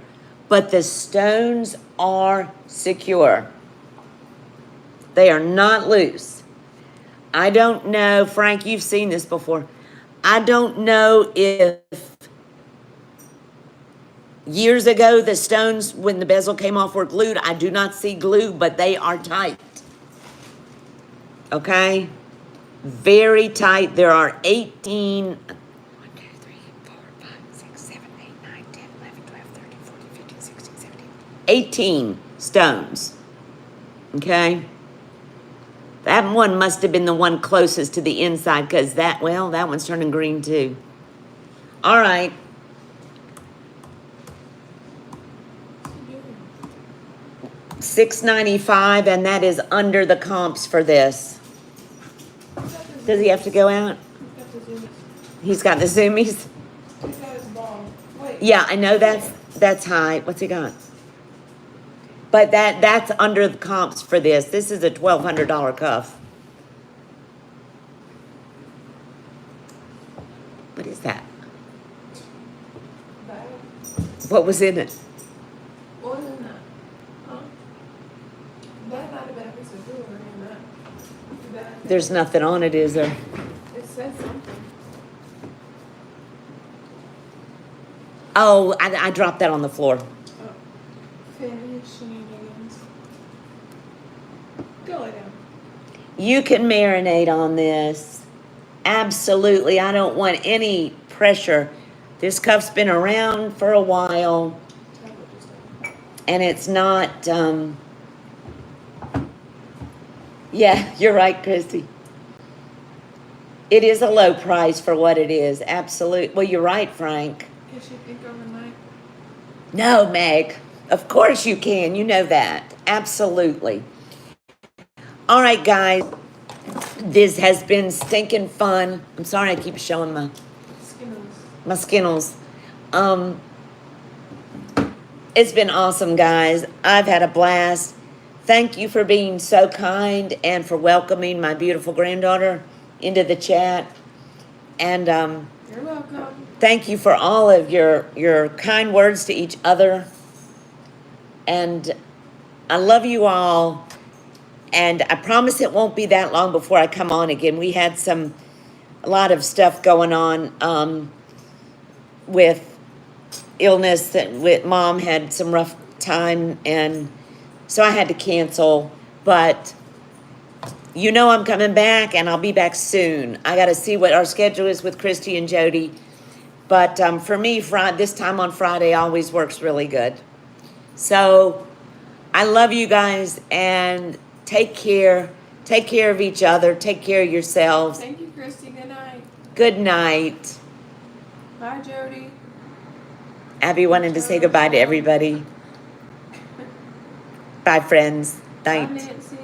but the stones are secure. They are not loose. I don't know, Frank, you've seen this before. I don't know if years ago the stones, when the bezel came off, were glued. I do not see glue, but they are tight. Okay? Very tight. There are 18... 18 stones, okay? That one must have been the one closest to the inside because that one's turning green too. All right. $6.95, and that is under the comps for this. Does he have to go out? He's got the zoomies. He's got his ball. Wait. Yeah, I know that's high. What's he got? But that's under the comps for this. This is a $1,200 cuff. What is that? That. What was in it? What was in that? Huh? That might have been a piece of jewelry in that. There's nothing on it, is there? It says something. Oh, I dropped that on the floor. Oh. Finish shenanigans. Go lay down. You can marinate on this. Absolutely. I don't want any pressure. This cuff's been around for a while. And it's not, yeah, you're right, Christy. It is a low price for what it is. Absolutely. Well, you're right, Frank. Can she think overnight? No, Meg. Of course you can. You know that. Absolutely. All right, guys. This has been stinking fun. I'm sorry I keep showing my Skinnles. It's been awesome, guys. I've had a blast. Thank you for being so kind and for welcoming my beautiful granddaughter into the chat. And You're welcome. thank you for all of your kind words to each other. And I love you all. And I promise it won't be that long before I come on again. We had a lot of stuff going on with illness. With Mom had some rough time, and so I had to cancel. But you know I'm coming back, and I'll be back soon. I got to see what our schedule is with Christy and Jody. But for me, this time on Friday always works really good. So I love you guys, and take care. Take care of each other. Take care of yourselves. Thank you, Christy. Good night. Good night. Bye, Jody. Abby wanted to say goodbye to everybody. Bye, friends. Bye, Night. Nancy.